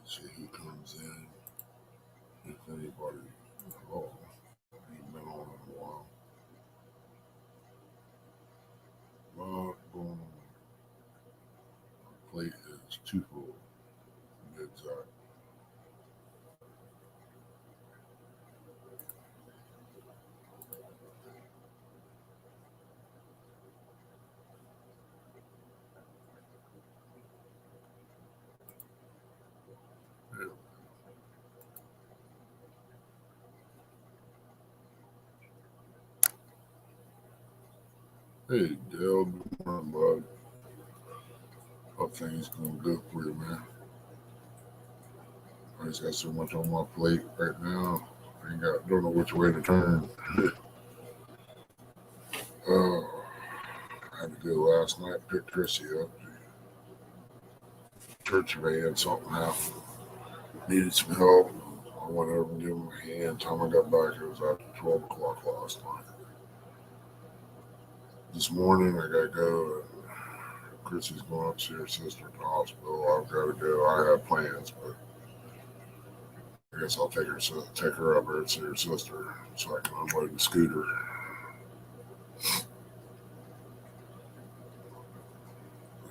See who comes in, if anybody at all. Ain't been on in a while. Lot going on. Plate is too full. To be exact. Yeah. Hey, Dale, good morning, bud. Hope things going good for you, man. I just got so much on my plate right now. Don't know which way to turn. uh, I had to go last night, pick Chrissy up. Church van, something happened. Needed some help. I went over and gave him a hand. Time I got back, it was after 12 o'clock last night. This morning, I gotta go. Chrissy's going up to see her sister at the hospital. I've got to go. I have plans, but I guess I'll take her up there to see her sister so I can unload the scooter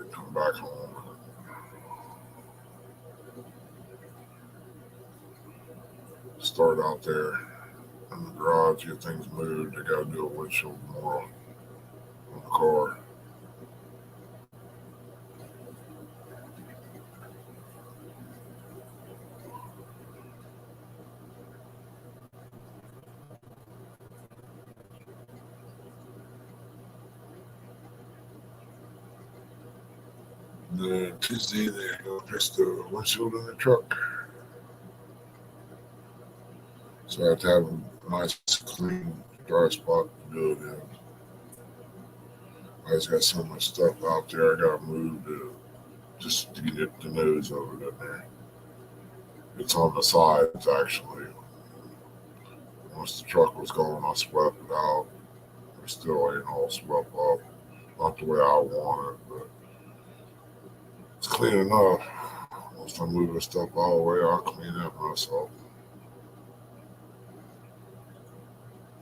and come back home. Start out there in the garage, get things moved. I got to do a windshield tomorrow on the car. And then Tuesday, they go fix the windshield in the truck. So I have to have a nice, clean, dry spot to do it in. I just got so much stuff out there I got to move just to get the nose of it in there. It's on the sides, actually. Once the truck was gone, I swept it out. It still ain't all swept up. Not the way I want it, but it's clean enough. Once I move the stuff all the way, I'll clean it myself.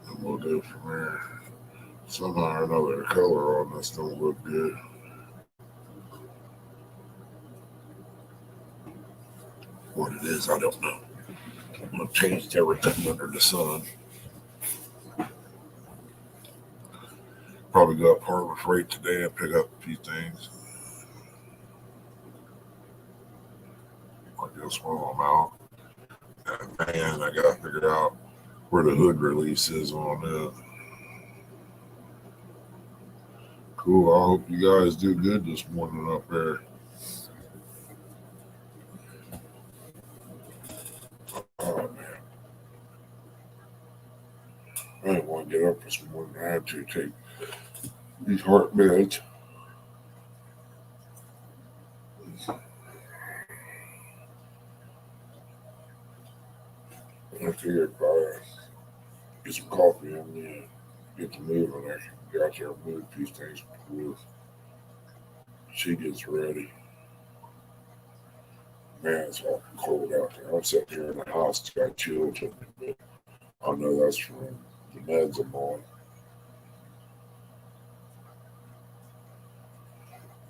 And we'll go from there. Somehow or another, the color on this don't look good. What it is, I don't know. I've changed everything under the sun. Probably go up Harbor Freight today and pick up a few things. I guess while I'm out. That van, I got to figure out where the hood release is on it. Cool. I hope you guys do good this morning up there. Oh man, I didn't want to get up this morning. I had to take these heart meds. I figured if I get some coffee in me and get to moving, I can get out there and move these things before she gets ready. Man, it's awful cold out there. I'm sitting here in the house, it's got chills in me, but I know that's from the meds I'm on.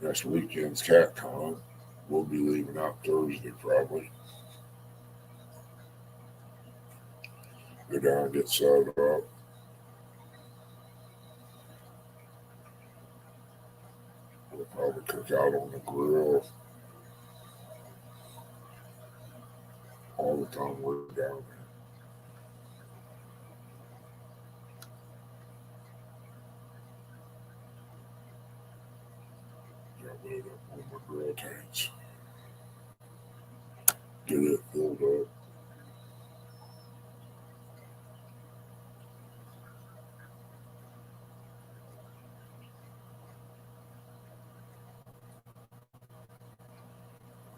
Next weekend's cat con. We'll be leaving out Thursday probably. Go down and get set up. We'll probably cook out on the grill all the time we're down there. Got load up on my grill tanks. Get it filled up.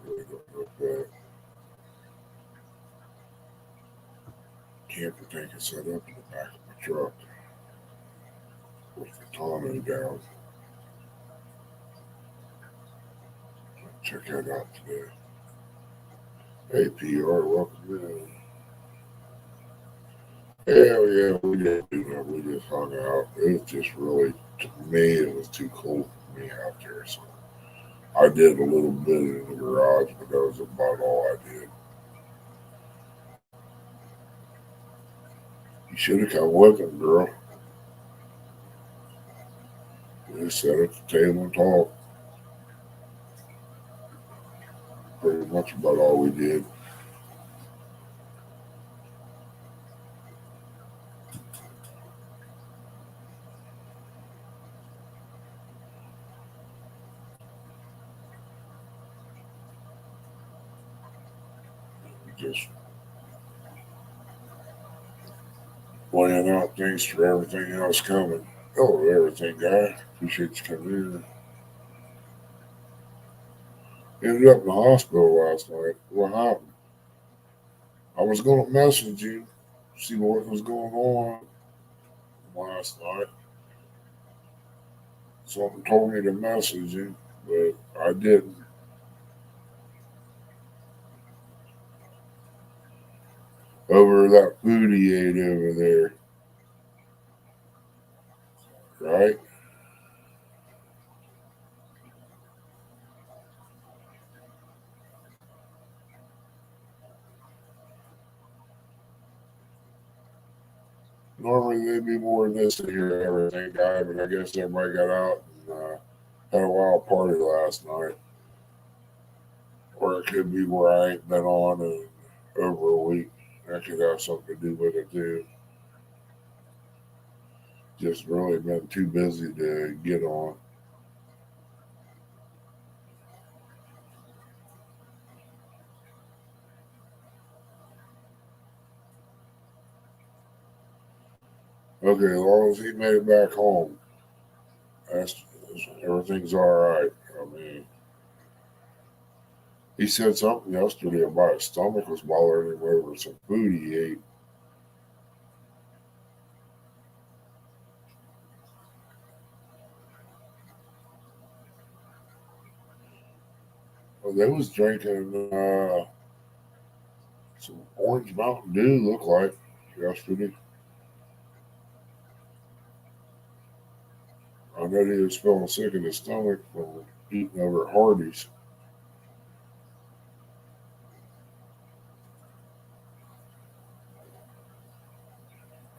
Load up that camper tank is set up in the back of my truck with the tonneau down. Check that out today. Hey, PR, welcome in. Hell yeah, we didn't do that. We just hung out. It was just really, to me, it was too cold for me out there. So I did a little bit in the garage, but that was about all I did. You should have come with him, girl. We just sat at the table and talked. Pretty much about all we did. Just laying out things for everything else coming. Hello, everything, guy. Appreciate you coming in. Ended up in the hospital last night. What happened? I was going to message you, see what was going on last night. Someone told me to message you, but I didn't. Over that food he ate over there, right? Normally they'd be more than this here and everything, guy, but I guess everybody got out and had a wild party last night. Or it could be where I ain't been on in over a week. That could have something to do with it too. Just really been too busy to get on. Okay, as long as he made it back home, that's everything's all right. I mean, he said something yesterday about his stomach was bothering him over some food he ate. Well, they was drinking some orange Mountain Dew, looked like yesterday. I know he was feeling sick in his stomach from eating over at Hardee's.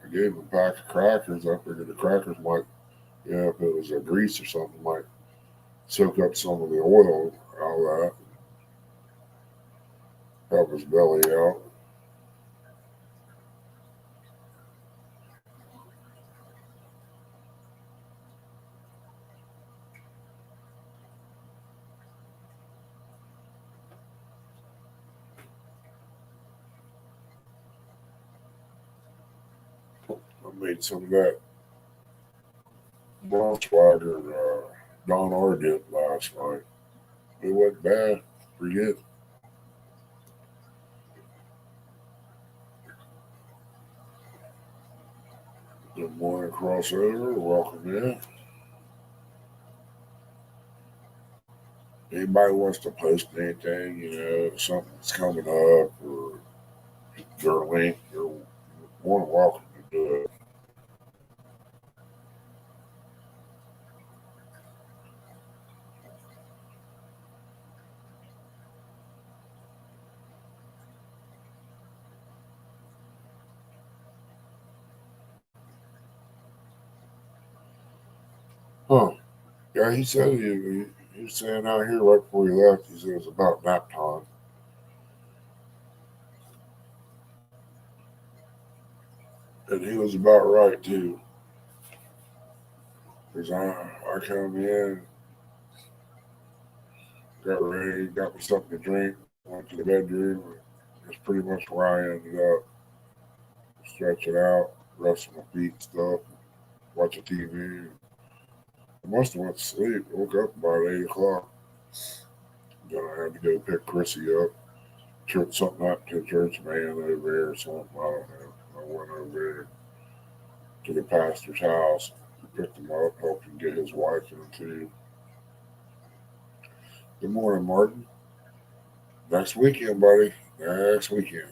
I gave him a pack of crackers. I figured the crackers might, yeah, if it was a grease or something, might soak up some of the oil out of that, help his belly out. I made some of that Braunschweiger Don R dip last night. It wasn't bad. Forget. Good morning, crossover. Welcome in. Anybody wants to post anything, something's coming up or their link, you're more than welcome to do it. Huh. Yeah, he said he was saying out here right before he left, he said it was about nap time. And he was about right too. Because I come in, got ready, got me something to drink, went to the bedroom. That's pretty much where I ended up. Stretching out, resting my feet and stuff, watching TV. I must have went to sleep, woke up about 8 o'clock. Then I had to go pick Chrissy up. Something up to church man over there or something. I don't know. I went over there to the pastor's house, picked him up, helped him get his wife in too. Good morning, Martin. Next weekend, buddy. next weekend.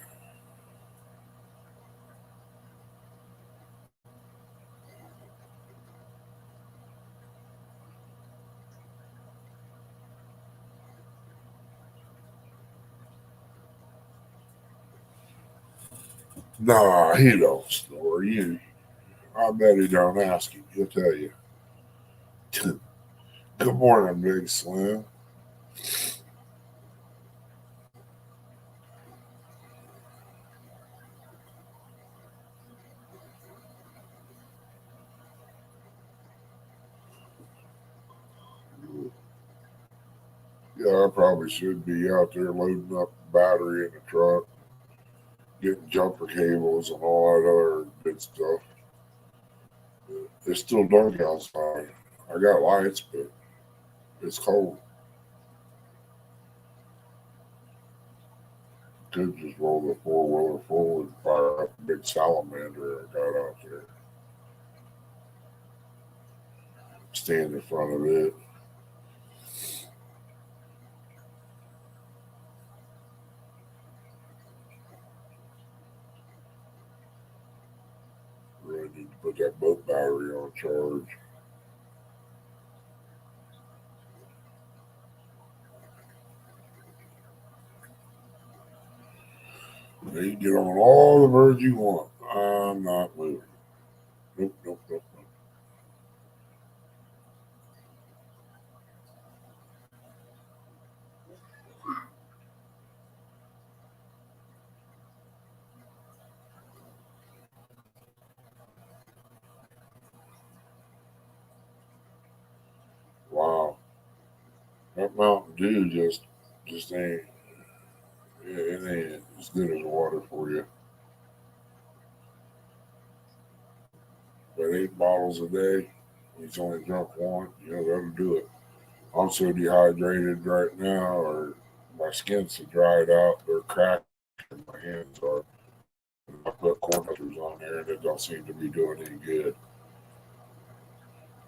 Nah, he don't snore. I bet he don't ask him. He'll tell you. Good morning, Big Slim. Yeah, I probably should be out there loading up battery in the truck, getting jumper cables and all that other good stuff. It's still dark outside. I got lights, but it's cold. Could just roll the four-wheeler forward and fire up a big salamander I got out there. Stand in front of it. Really need to put that boat battery on charge. You can get on all the birds you want. I'm not moving. Nope, nope, nope, nope. Wow. That Mountain Dew just ain't it ain't as good as water for you. But 8 bottles a day, he's only drunk one, that'll do it. I'm so dehydrated right now, or my skin's so dried out, they're cracked, my hands are. I put corn huskers on there and it don't seem to be doing any good.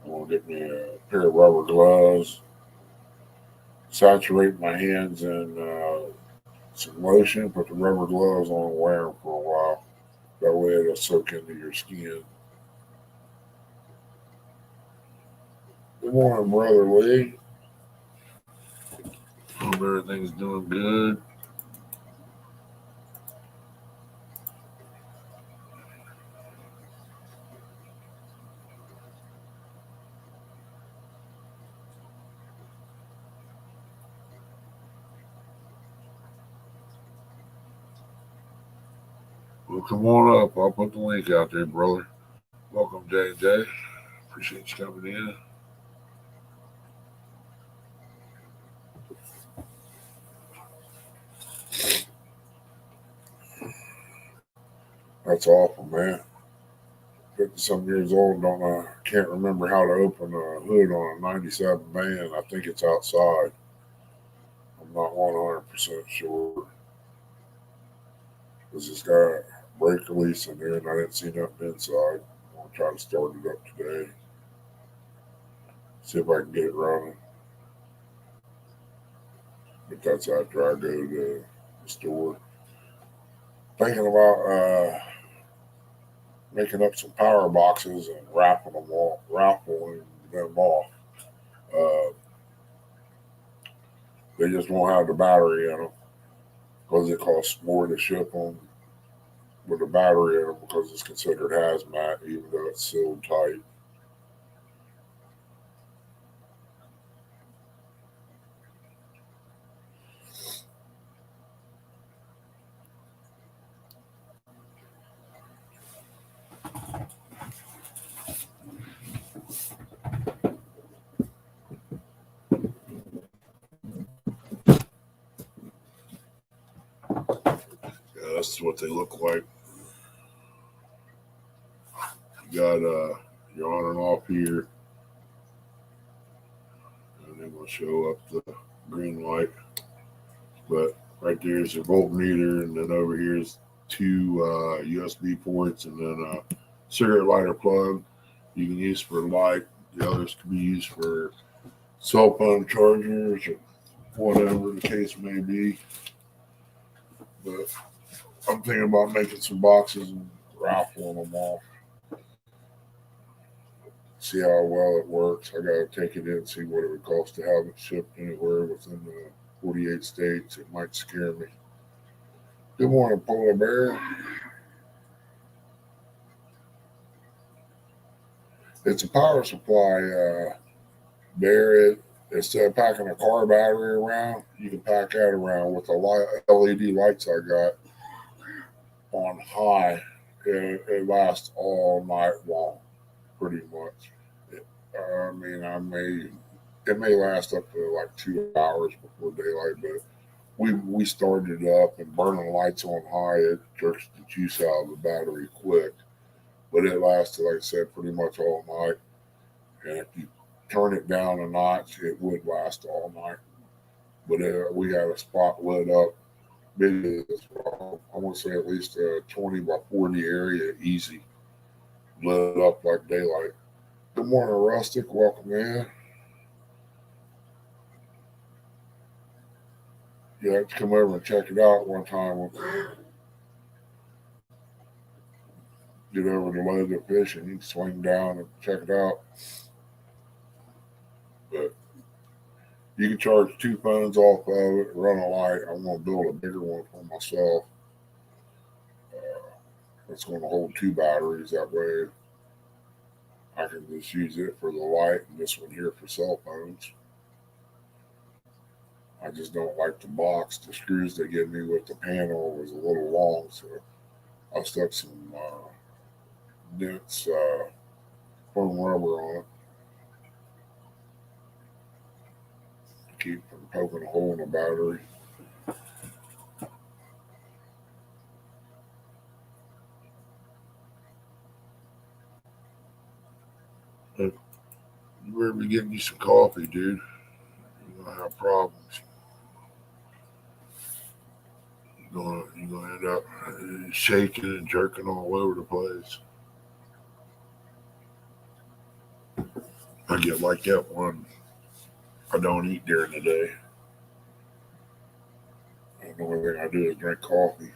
I'm gonna get me a pair of rubber gloves, saturate my hands in some lotion, put the rubber gloves on and wear them for a while. That way it'll soak into your skin. Good morning, Brother Lee. Hope everything's doing good. Well, come on up. I'll put the link out there, brother. Welcome, J&J. Appreciate you coming in. That's awful, man. 50-some years old, don't know. Can't remember how to open a hood on a 97 van. I think it's outside. I'm not 100% sure. Because it's got a brake release in there and I didn't see nothing inside. I'm going to try to start it up today. See if I can get it running. But that's after I go to the store. Thinking about making up some power boxes and raffling them off. Uh, they just won't have the battery in them because it costs more to ship them with the battery in them because it's considered hazmat, even though it's sealed tight. Yeah, that's what they look like. You got your on and off here, and then we'll show up the green light. But right there is your voltmeter, and then over here is two USB ports, and then a cigarette lighter plug you can use for light. The others can be used for cell phone chargers or whatever the case may be. But I'm thinking about making some boxes and raffling them off. See how well it works. I gotta take it in and see what it would cost to have it shipped anywhere within the 48 states. It might scare me. Good morning, Polar Bear. It's a power supply, Bear. Instead of packing a car battery around, you can pack that around with the LED lights I got on high. It lasts all night long, pretty much. It may last up to like 2 hours before daylight, but we started it up and burning lights on high. It jerks the juice out of the battery quick, but it lasted, like I said, pretty much all night. And if you turn it down a notch, it would last all night. But we had a spot lit up big as well. I want to say at least a 20 by 40 area, easy, lit up like daylight. Good morning, Rustic. Welcome in. You have to come over and check it out one time. Get over to load the fish and you can swing down and check it out. But you can charge 2 phones off of it, run a light. I'm going to build a bigger one for myself. It's going to hold 2 batteries. That way I can just use it for the light and this one here for cell phones. I just don't like the box. The screws they give me with the panel was a little long, so I stuck some dense foam rubber on it to keep from poking a hole in the battery. If you ever be getting you some coffee, dude, you're gonna have problems. You're gonna end up shaking and jerking all over the place. I get like that when I don't eat during the day. The only thing I do is drink coffee.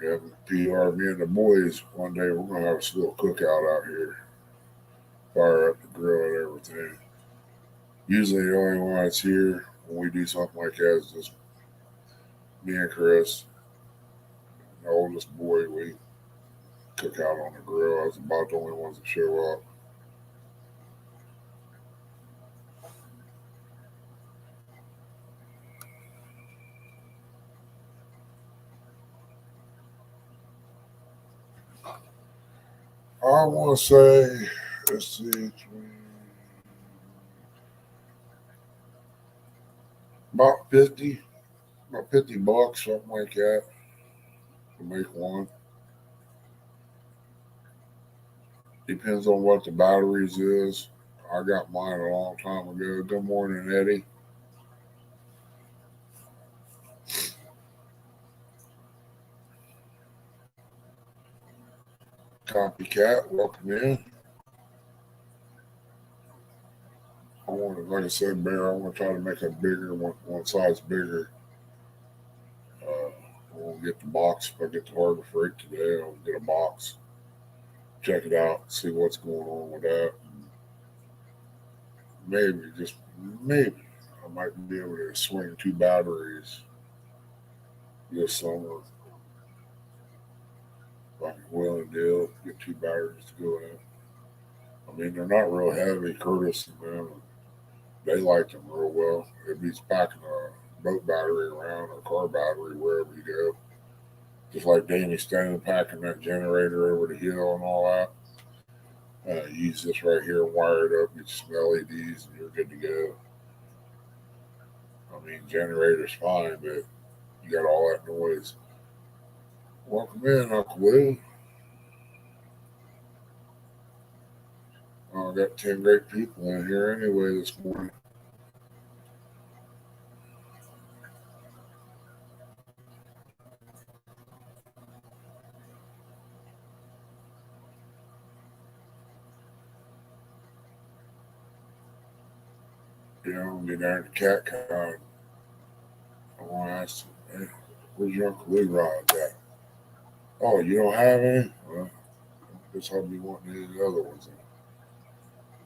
Yeah, PR, me and the boys, one day we're going to have a little cookout out here. Fire up the grill and everything. Usually the only one that's here when we do something like that is just me and Chris, the oldest boy. We cook out on the grill. That's about the only ones that show up. I want to say, let's see, about 50, about $50, something like that, to make one. Depends on what the batteries is. I got mine a long time ago. Good morning, Eddie. Copycat, welcome in. Like I said, Bear, I want to try to make a bigger one size bigger. I want to get the box. If I get the Harbor Freight today, I'll get a box, check it out, see what's going on with that. Maybe, just maybe, I might be able to swing 2 batteries this summer. Like a willing deal, get 2 batteries to go in. I mean, they're not real heavy. Curtis and them, they like them real well. It beats packing a boat battery around or car battery wherever you go. Just like Danny Stone packing that generator over the hill and all that. Use this right here, wire it up, get some LEDs, and you're good to go. I mean, generator's fine, but you got all that noise. Welcome in, Uncle Lou. I got 10 great people in here anyway this morning. Be there in the cat car. I want to ask him, hey, where's your Uncle Lee rods at? Oh, you don't have any? Well, guess I'll be wanting any of the other ones.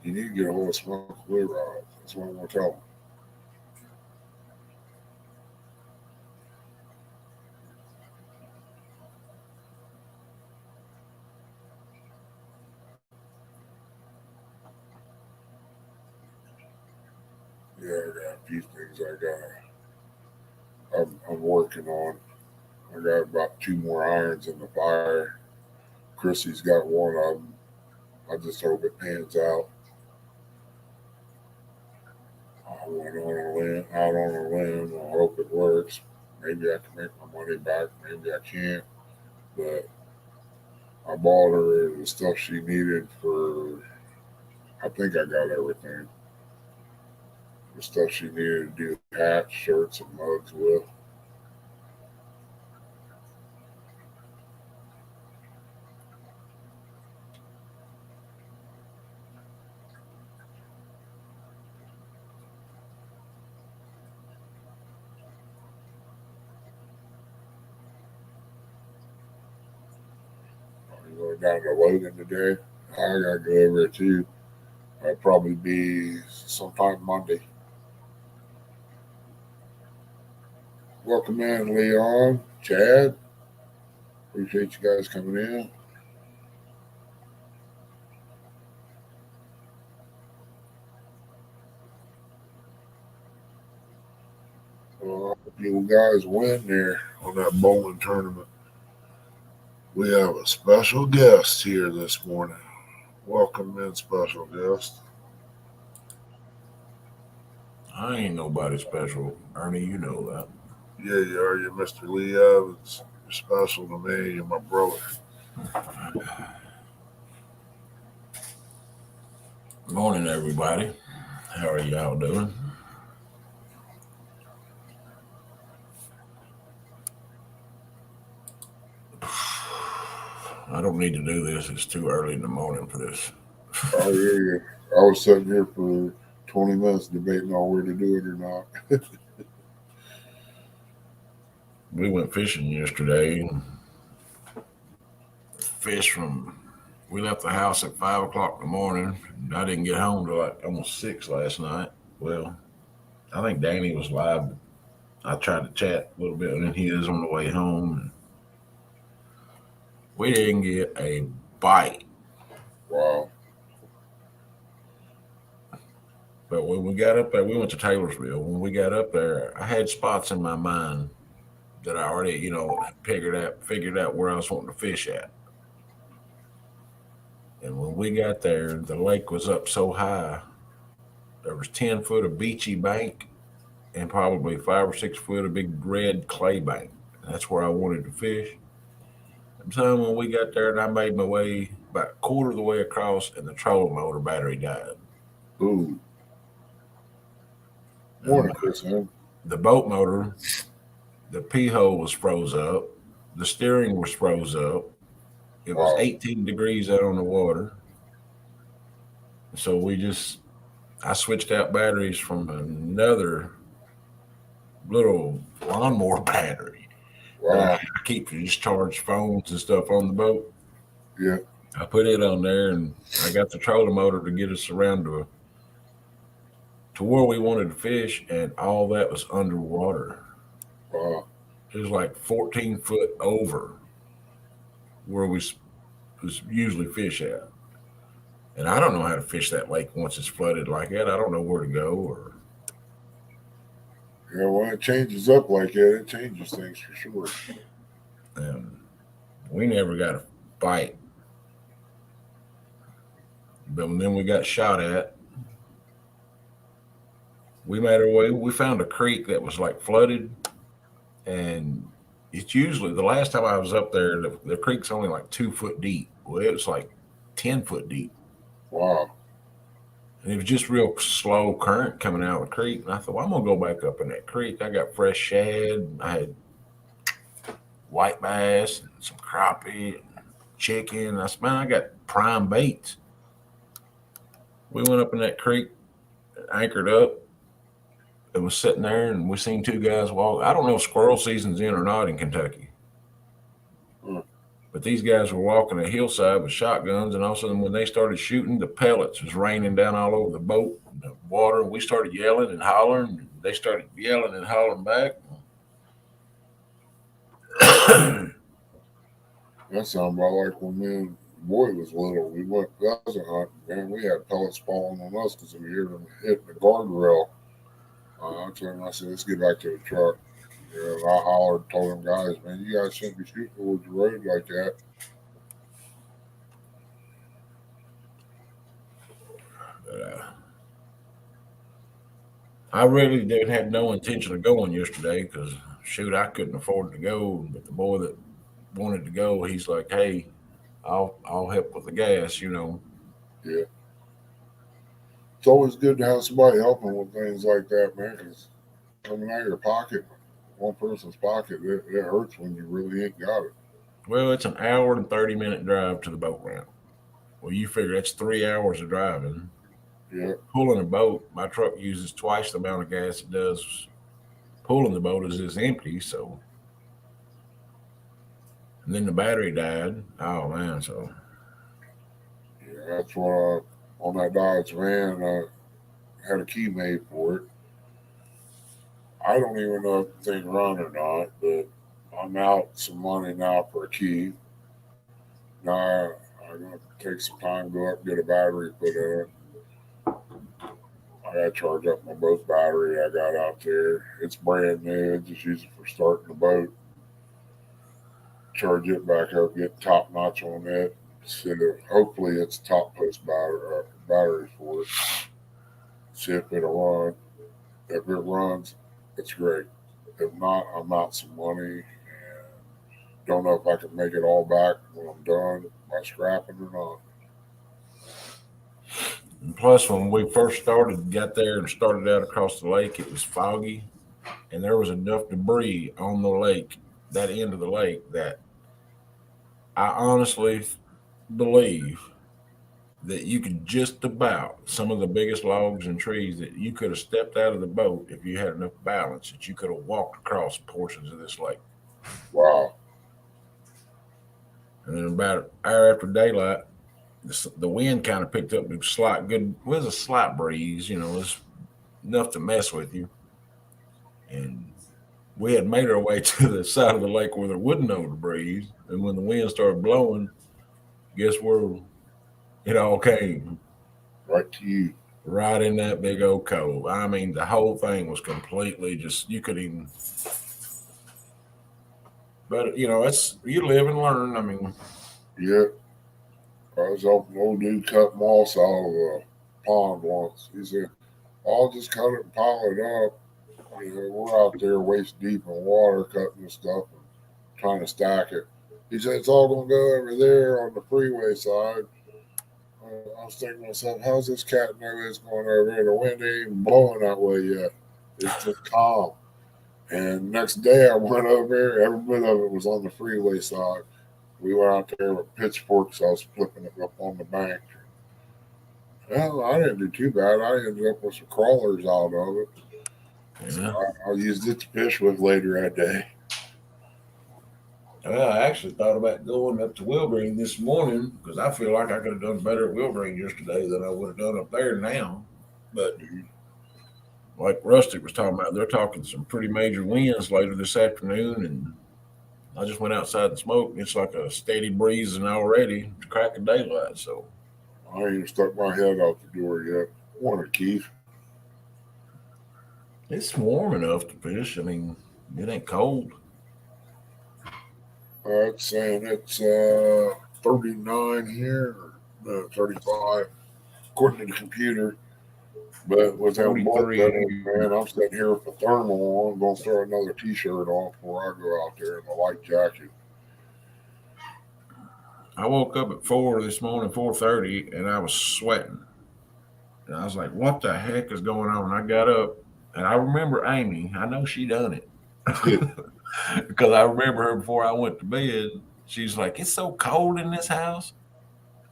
You need to get a hold of some Uncle Lee rods. That's what I'm going to tell him. Yeah, I got a few things I'm working on. I got about 2 more irons in the fire. Chrissy's got one of them. I just hope it pans out. I went out on a limb. I hope it works. Maybe I can make my money back. Maybe I can't. But I bought her the stuff she needed for. I think I got everything. The stuff she needed to do hats, shirts, and mugs with. I'm going down to Logan today. I gotta go over there too. I'll probably be sometime Monday. Welcome in, Leon, Chad. Appreciate you guys coming in. Well, I hope you guys win there on that bowling tournament. We have a special guest here this morning. Welcome in, special guest. I ain't nobody special, Ernie. You know that. Yeah, you are. You're Mr. Lee Evans. You're special to me. You're my brother. Morning, everybody. How are y'all doing? I don't need to do this. It's too early in the morning for this. I hear you. I was sitting here for 20 minutes debating on where to do it or not. We went fishing yesterday. We left the house at 5 o'clock in the morning. I didn't get home till like almost 6 last night. Well, I think Danny was live. I tried to chat a little bit, and then he was on the way home. We didn't get a bite. Wow. But when we got up there, we went to Taylorsville. When we got up there, I had spots in my mind that I already, figured out where I was wanting to fish at. And when we got there, the lake was up so high, there was 10 foot of beachy bank and probably 5 or 6 foot of big red clay bank. That's where I wanted to fish. And so when we got there, and I made my way about a quarter of the way across, and the trolling motor battery died. Ooh. Morning, Chris. The boat motor, the P hole was froze up. The steering was froze up. It was 18 degrees out on the water. So I switched out batteries from another little lawnmower battery. Wow. I keep just charge phones and stuff on the boat. Yeah. I put it on there, and I got the trolling motor to get us around to where we wanted to fish, and all that was underwater. Wow. It was like 14 foot over where we was usually fish at. And I don't know how to fish that lake once it's flooded like that. I don't know where to go. Yeah, when it changes up like that, it changes things for sure. And we never got a bite. But then we got shot at. We made our way. We found a creek that was like flooded. And it's usually, the last time I was up there, the creek's only like 2 foot deep. Well, it was like 10 foot deep. Wow. And it was just real slow current coming out of the creek. And I thought, well, I'm going to go back up in that creek. I got fresh shad. I had white bass and some crappie and chicken. I got prime baits. We went up in that creek, anchored up, It was sitting there, and we seen two guys walk. I don't know if squirrel season's in or not in Kentucky, but these guys were walking a hillside with shotguns, and all of a sudden, when they started shooting, the pellets was raining down all over the boat, and the water. And we started yelling and hollering. And they started yelling and hollering back. That sounds about like when me and boy was little. We went pheasant hunting, man. We had pellets falling on us because we heard them hitting the guardrail. I told him, I said, let's get back to the truck. Yeah, I hollered, told them guys, man, you guys shouldn't be shooting towards the road like that. I really didn't have no intention of going yesterday because shoot, I couldn't afford to go. But the boy that wanted to go, he's like, "Hey, I'll help with the gas," you know. Yeah. It's always good to have somebody helping with things like that, man, because coming out of your pocket, one person's pocket, it hurts when you really ain't got it. Well, it's an hour and 30-minute drive to the boat ramp. Well, you figure that's 3 hours of driving. Yeah. Pulling a boat, my truck uses twice the amount of gas it does pulling the boat as it's empty. So, and then the battery died. Oh man, so Yeah, that's what on that Dodge van, I had a key made for it. I don't even know if the thing run or not, but I'm out some money now for a key. Now I'm gonna take some time, go up and get a battery put in it. I gotta charge up my boat battery I got out there. It's brand new. I just use it for starting the boat. Charge it back up, get top notch on it. So hopefully it's top post battery for it. See if it'll run. If it runs, it's great. If not, I'm out some money and don't know if I can make it all back when I'm done by scrapping or not. and plus when we first started, got there and started out across the lake, it was foggy, and there was enough debris on the lake, that end of the lake, that I honestly believe that you could just about some of the biggest logs and trees that you could have stepped out of the boat if you had enough balance that you could have walked across portions of this lake. Wow. And then about an hour after daylight, the wind kind of picked up. It was slight good. It was a slight breeze, you know, it was enough to mess with you. And we had made our way to the side of the lake where there wasn't no breeze. And when the wind started blowing, guess where it all came? Right to you. Right in that big old cove. I mean, the whole thing was completely just, you could even, but you know, it's, you live and learn. I mean, Yeah. I was helping an old dude cut moss out of a pond once. He said, I'll just cut it and pile it up. You know, we're out there waist deep in water cutting this stuff and trying to stack it. He said, it's all going to go over there on the freeway side. I was thinking to myself, how's this cat know it's going over there? The wind ain't even blowing that way yet. It's just calm. And next day I went over there, every bit of it was on the freeway side. We went out there with pitchforks. I was flipping it up on the bank. Well, I didn't do too bad. I ended up with some crawlers out of it. So yeah. I used it to fish with later that day. Well, I actually thought about going up to Wilgreen this morning because I feel like I could have done better at Wilgreen yesterday than I would have done up there now. But like Rustic was talking about, they're talking some pretty major winds later this afternoon, and I just went outside and smoked. It's like a steady breezing already to crack of daylight. So I ain't even stuck my head out the door yet. Morning, Keith. it's warm enough to fish. I mean, it ain't cold. It's saying it's 39 here, no, 35, according to the computer. But with them blood 43. thinners, man, I'm sitting here with a thermal on. I'm going to throw another T-shirt on before I go out there in a light jacket. I woke up at 4 this morning, 4:30, and I was sweating. And I was like, what the heck is going on? And I got up, and I remember Amy. I know she done it. Because I remember her before I went to bed. She's like, it's so cold in this house.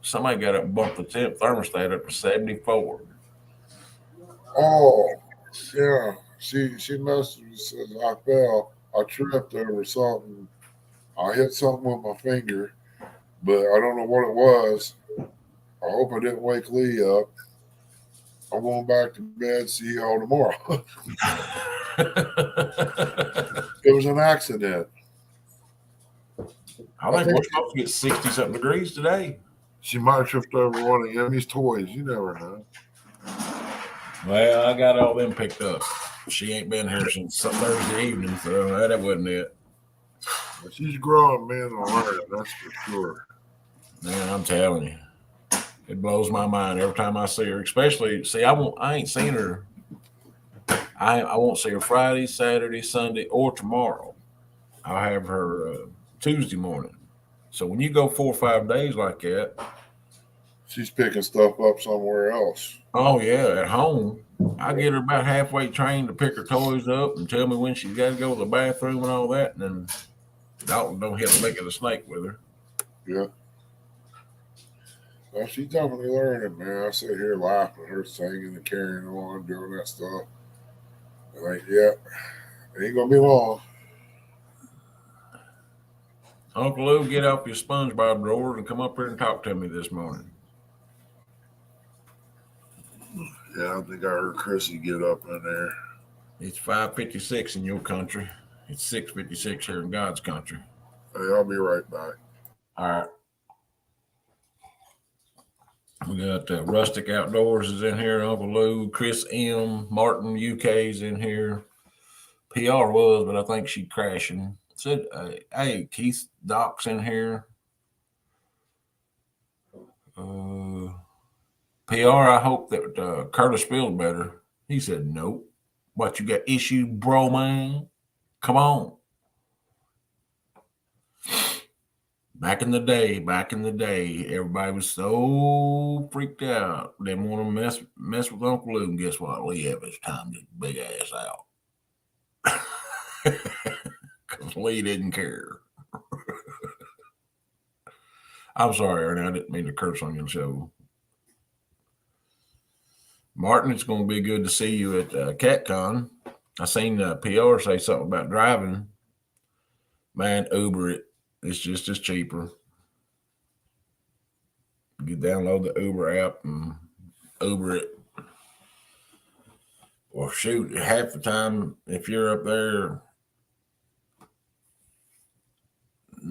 Somebody got up and bumped the thermostat up to 74. Oh, yeah. She messaged me, says I fell. I tripped over something. I hit something with my finger, but I don't know what it was. I hope I didn't wake Lee up. I'm going back to bed. See y'all tomorrow. It was an accident. I think we're supposed to get 60-something degrees today. She might have tripped over one of Emmy's toys. You never know. Well, I got all them picked up. She ain't been here since Thursday evening, so that wasn't it. But she's growing, man, and learning, that's for sure. Man, I'm telling you. It blows my mind every time I see her. Especially, see, I ain't seen her. I won't see her Friday, Saturday, Sunday, or tomorrow. I'll have her Tuesday morning. So when you go 4 or 5 days like that, she's picking stuff up somewhere else. Oh yeah, at home. I get her about halfway trained to pick her toys up and tell me when she's got to go to the bathroom and all that, and then Dalton don't hit the lick of the snake with her. Yeah. Well, she's definitely learning, man. I sit here laughing at her singing and carrying on, doing that stuff. Like, yeah, it ain't gonna be long. Uncle Lou, get off your SpongeBob drawers and come up here and talk to me this morning. Yeah, I think I heard Chrissy get up in there. It's 5:56 in your country. It's 6:56 here in God's country. Hey, I'll be right back. All right. We got Rustic Outdoors is in here, Uncle Lou, Chris M, Martin UK's in here. PR was, but I think she's crashing. Said, hey, Keith Doc's in here. PR, I hope that Curtis feels better. He said, nope. What, you got issues, bro, man? Come on. Back in the day, everybody was so freaked out. They didn't want to mess with Uncle Lou. And guess what? Lee Evans timed his big ass out. Because Lee didn't care. I'm sorry, Ernie. I didn't mean to curse on your show. Martin, it's going to be good to see you at CatCon. I seen PR say something about driving. Man, Uber it. It's just as cheaper. You download the Uber app and Uber it. Or shoot, half the time, if you're up there,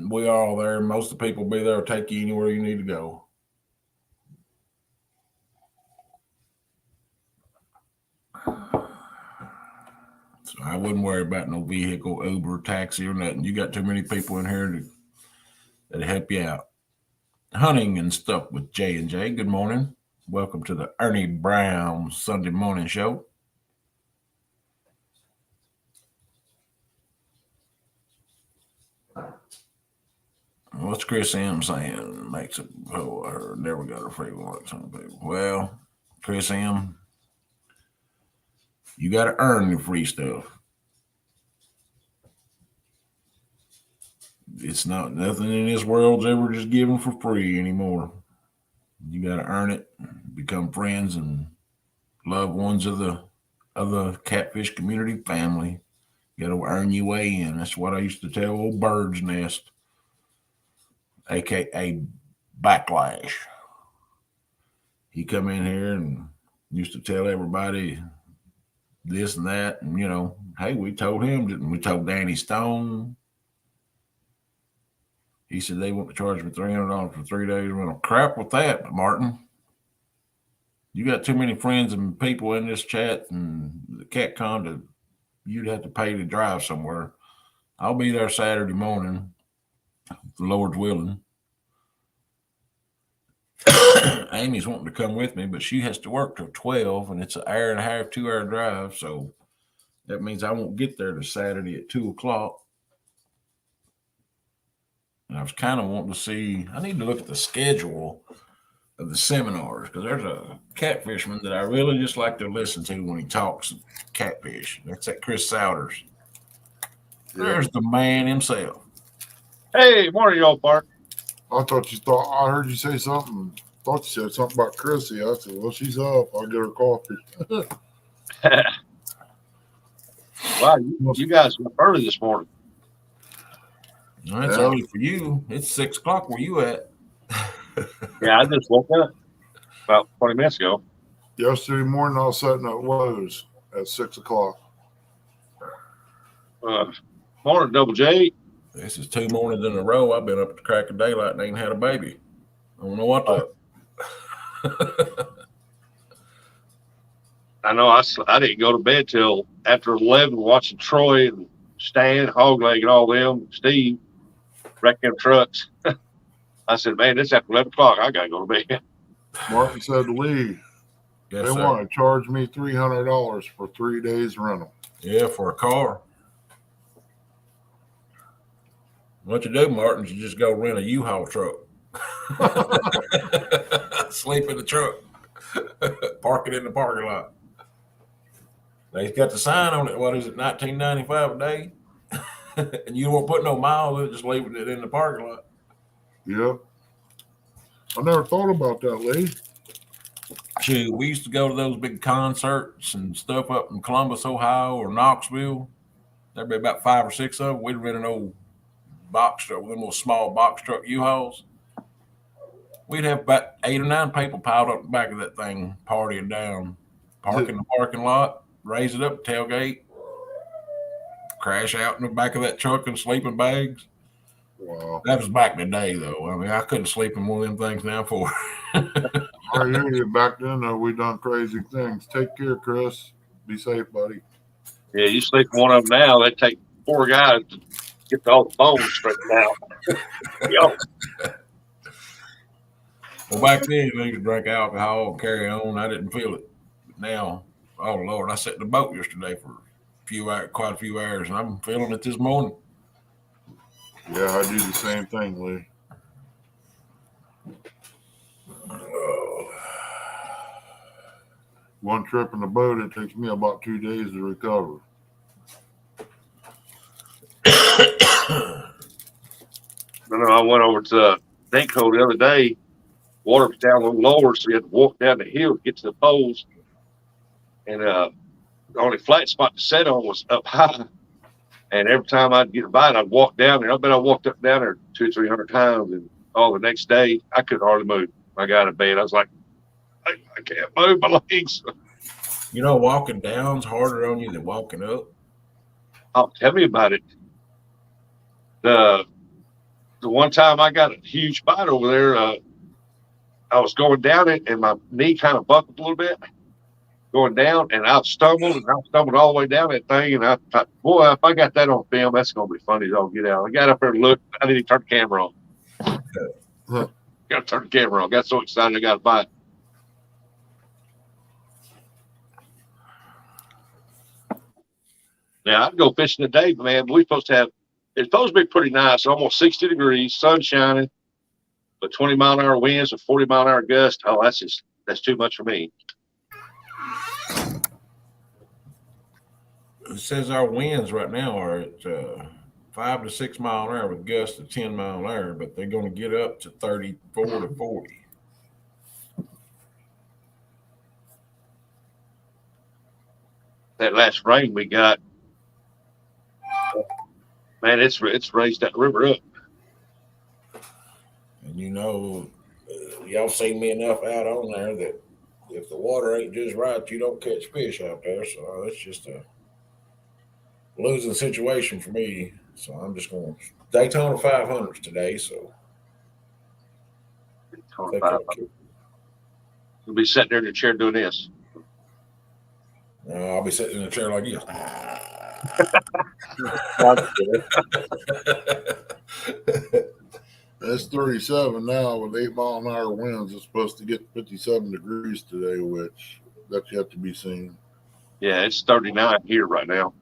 we are all there. Most of the people will be there to take you anywhere you need to go. So I wouldn't worry about no vehicle, Uber, taxi, or nothing. You got too many people in here that help you out. Hunting and stuff with J&J. Good morning. Welcome to the Ernie Brown Sunday morning show. What's Chris M saying? Makes it. Oh, I heard. There we got a free one. Some people. Well, Chris M, you got to earn the free stuff. It's not nothing in this world's ever just given for free anymore. You got to earn it, become friends and loved ones of the catfish community family. You got to earn your way in. That's what I used to tell old Bird's Nest, aka Backlash. He come in here and used to tell everybody this and that, and hey, we told him, didn't we? Told Danny Stone. He said they want to charge me $300 for 3 days. Well, crap with that, Martin. You got too many friends and people in this chat and the CatCon to you'd have to pay to drive somewhere. I'll be there Saturday morning, if the Lord's willing. Amy's wanting to come with me, but she has to work till 12, and it's an hour and a half, 2 hour drive. So that means I won't get there to Saturday at 2 o'clock. And I was kind of wanting to see, I need to look at the schedule of the seminars because there's a catfishman that I really just like to listen to when he talks catfish. That's that Chris Souders. Yeah. There's the man himself. Hey, morning, y'all, Park. I heard you say something. Thought you said something about Chrissy. I said, well, she's up. I'll get her coffee. Wow, you guys were early this morning. Well, it's early for you. It's 6 o'clock where you at. Yeah, I just woke up about 20 minutes ago. Yesterday morning, I was sitting at Lowe's at 6 o'clock. Morning, Double J. This is 2 mornings in a row. I've been up at the crack of daylight and ain't had a baby. I don't know what to. I know I didn't go to bed till after 11 watching Troy and Stan, Hogleg, and all them, Steve, wreck them trucks. I said, man, it's after 11 o'clock. I got to go to bed. Martin said to Lee, Yes, they sir. want to charge me $300 for 3 days rental. Yeah, for a car. What you do, Martin, is you just go rent a U-Haul truck. Sleep in the truck. Park it in the parking lot. They've got the sign on it. What is it, $19.95 a day? And you won't put no miles in it, just leaving it in the parking lot. Yep. I never thought about that, Lee. Shoot, we used to go to those big concerts and stuff up in Columbus, Ohio, or Knoxville. There'd be about 5 or 6 of them. We'd rent an old box truck, one of those small box truck U-Hauls. We'd have about 8 or 9 people piled up the back of that thing, partying down, park in the parking lot, raise it up, tailgate, crash out in the back of that truck in sleeping bags. Wow. That was back in the day, though. I mean, I couldn't sleep in one of them things now for. I hear you. Back then, though, we done crazy things. Take care, Chris. Be safe, buddy. Yeah, you sleep in one of them now, they take 4 guys to get all the bones straightened out. Yo. Well, back then, you used to drink alcohol and carry on. I didn't feel it. But now, oh, Lord, I sat in the boat yesterday for quite a few hours, and I'm feeling it this morning. Yeah, I do the same thing, Lee. One trip in the boat, it takes me about 2 days to recover. I went over to Dinko the other day. Water was down a little lower, so we had to walk down the hill to get to the poles. And the only flat spot to set on was up high. And every time I'd get a bite, I'd walk down there. I bet I walked up and down there 200 or 300 times. And the next day, I couldn't hardly move. I got out of bed. I was like, I can't move my legs. You know, walking down's harder on you than walking up. Oh, tell me about it. The one time I got a huge bite over there, I was going down it, and my knee kind of buckled a little bit going down, and I stumbled all the way down that thing, and I thought, boy, if I got that on film, that's going to be funny as all get out. I got up there and looked. I didn't even turn the camera on. Got to turn the camera on. Got so excited I got a bite. Now, I'd go fishing today, but man, it's supposed to be pretty nice, almost 60 degrees, sun shining, but 20-mile-an-hour winds with 40-mile-an-hour gusts. Oh, that's too much for me. It says our winds right now are at 5 to 6 mile an hour with gusts of 10 mile an hour, but they're going to get up to 34 to 40. That last rain we got, man, it's raised that river up. And you know, y'all seen me enough out on there that if the water ain't just right, you don't catch fish out there. So it's just a losing situation for me. So I'm just going to Daytona 500s today. So You'll be sitting there in your chair doing this. I'll be sitting in a chair like this. It's 37 now with 8-mile-an-hour winds. It's supposed to get 57 degrees today, which that's yet to be seen. Yeah, it's 39 here right now.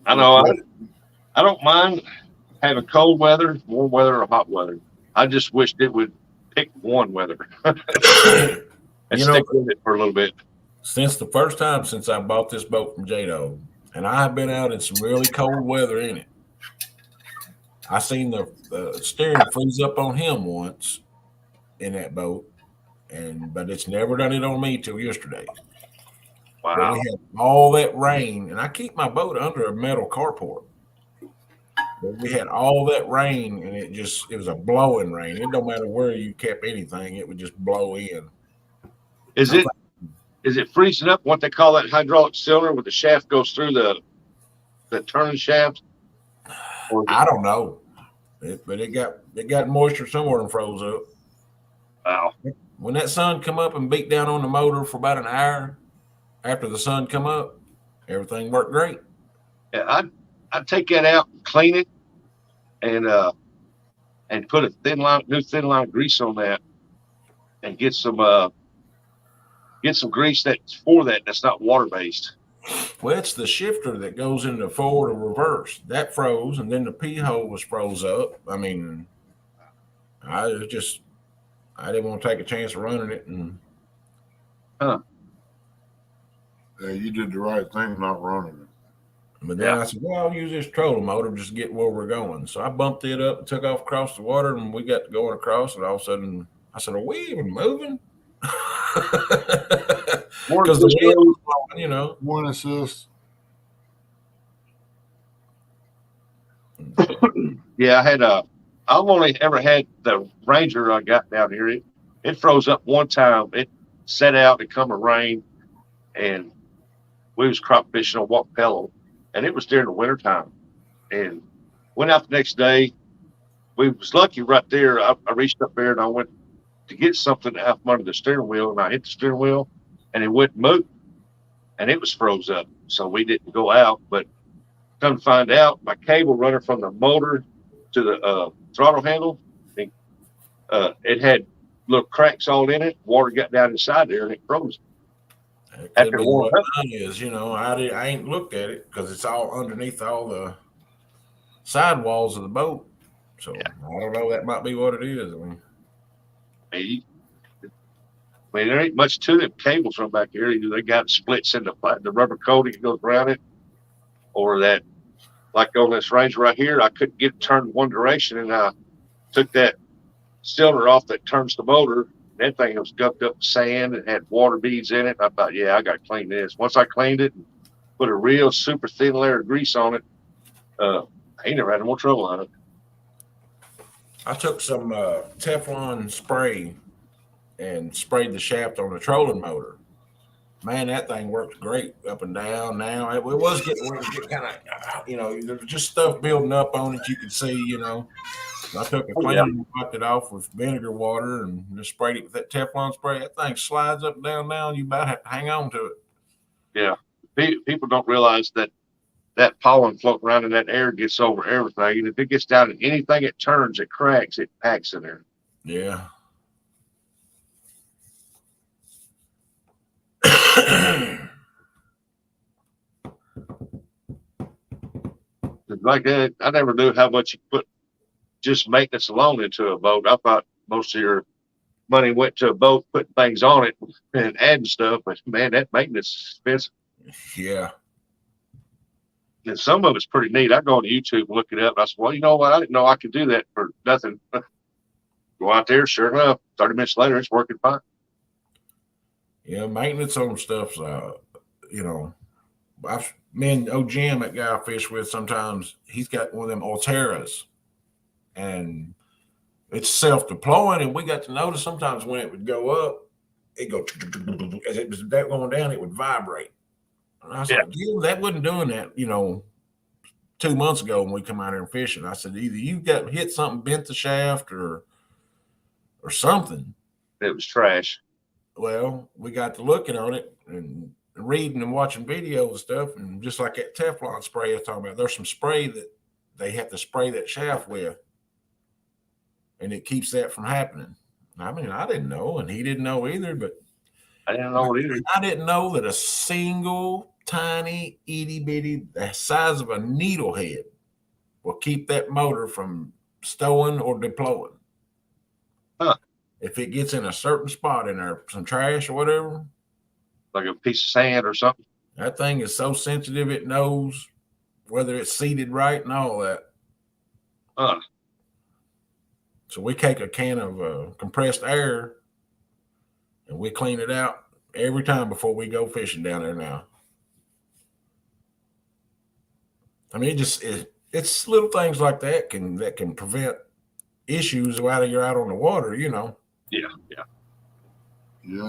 I know. I don't mind having cold weather, warm weather, or hot weather. I just wished it would pick one weather and stick with it for a little bit. Since the first time since I bought this boat from J-Dog, and I have been out in some really cold weather in it, I seen the steering freeze up on him once in that boat, but it's never done it on me till yesterday. But Wow. we had all that rain, and I keep my boat under a metal carport. But we had all that rain, and it was a blowing rain. It don't matter where you kept anything, it would just blow in. Is it freezing up? What they call that hydraulic cylinder, where the shaft goes through the turning shaft? I don't know, but it got moisture somewhere and froze up. Wow. When that sun come up and beat down on the motor for about an hour after the sun come up, everything worked great. Yeah, I'd take that out, and clean it, and put a new thin line of grease on that, and get some grease that's not water based. Well, it's the shifter that goes into forward or reverse that froze, and then the P hole was froze up. I mean, I didn't want to take a chance of running it, and Yeah, you did the right thing not running it. but then I said, well, I'll use this trolling motor just to get where we're going. So I bumped it up and took off across the water, and we got going across, and all of a sudden I said, are we even moving? Because the wind was blowing, you know. One assist. Yeah, I've only ever had the Ranger I got down here. It froze up one time. It set out and come a rain, and we was crop fishing on Wappello, and it was during the wintertime. And went out the next day. We was lucky right there. I reached up there and I went to get something out from under the steering wheel, and I hit the steering wheel, and it wouldn't move, and it was froze up. So we didn't go out, but come to find out, my cable running from the motor to the throttle handle, it had little cracks all in it. Water got down inside there, and it froze. After what mine is, you know, I ain't looked at it because it's all underneath all the sidewalls of the boat. So yeah. I don't know. That might be what it is. I mean, there ain't much to them cables from back here. Either they got splits in the rubber coating that goes around it, or that, like on this Ranger right here, I couldn't get it turned one direction, and I took that cylinder off that turns the motor. That thing was gunked up with sand and had water beads in it. I thought, yeah, I got to clean this. Once I cleaned it and put a real super thin layer of grease on it, I ain't never had no more trouble on it. I took some Teflon spray and sprayed the shaft on the trolling motor. Man, that thing works great up and down now. It was getting kind of, you know, there was just stuff building up on it. You could see, you know. I took a cleaner and wiped it off with vinegar water and just sprayed it with that Teflon spray. That thing slides up and down now. You about have to hang on to it. Yeah. People don't realize that pollen floating around in that air gets over everything. And if it gets down to anything it turns, it cracks, it packs in there. Yeah. Like that, I never knew how much you put just maintenance alone into a boat. I thought most of your money went to a boat, putting things on it and adding stuff. But man, that maintenance is expensive. Yeah. And some of it's pretty neat. I go on YouTube and look it up. And I said, well, you know what? I didn't know I could do that for nothing. Go out there, sure enough, 30 minutes later, it's working fine. Yeah, maintenance on stuff's, you know, me and old Jim, that guy I fish with, sometimes he's got one of them Alteras, and it's self-deploying, and we got to notice sometimes when it would go up, it go as it was that going down, it would vibrate. And I was like, yeah, that wasn't doing that, you know, 2 months ago when we come out here and fishing. I said, either you got hit something, bent the shaft, or something. It was trash. Well, we got to looking on it and reading and watching videos and stuff, and just like that Teflon spray I was talking about, there's some spray that they have to spray that shaft with, and it keeps that from happening. I mean, I didn't know, and he didn't know either, but I didn't know it either. I didn't know that a single tiny itty bitty, the size of a needlehead, will keep that motor from stowing or deploying. Huh. If it gets in a certain spot in there, some trash or whatever, like a piece of sand or something, that thing is so sensitive it knows whether it's seated right and all that. Huh. So we take a can of compressed air and we clean it out every time before we go fishing down there now. I mean, it's little things like that can prevent issues while you're out on the water, you know. Yeah. Yeah.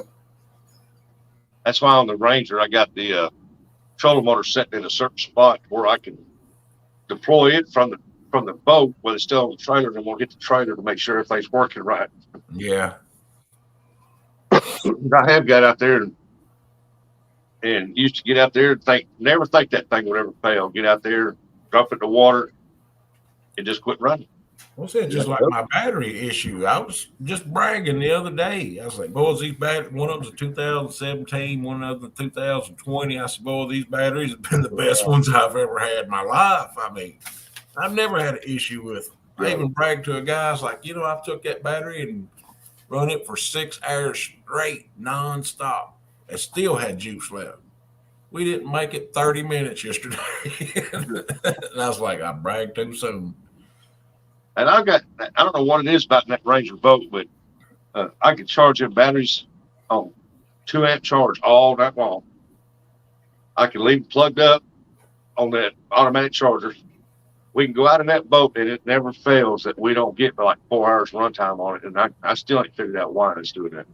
That's why on the Ranger I got the trolling motor set in a certain spot where I can deploy it from the boat when it's still on the trailer, and we'll hit the trailer to make sure everything's working right. Yeah. I have got out there and used to get out there and never think that thing would ever fail. Get out there, drop it in the water, and just quit running. What's that? Just like my battery issue. I was just bragging the other day. I was like, boys, these batteries, one of them's a 2017, one of them 2020. I said, boy, these batteries have been the best ones I've ever had in my life. I mean, I've never had an issue with them. I even bragged to a guy, I was like, you know, I took that battery and run it for 6 hours straight, nonstop. It still had juice left. We didn't make it 30 minutes yesterday. And I was like, I bragged too soon. And I don't know what it is about that Ranger boat, but I can charge them batteries on 2-amp charge all night long. I can leave them plugged up on that automatic charger. We can go out in that boat and it never fails that we don't get like 4 hours runtime on it. And I still ain't figured out why it's doing that.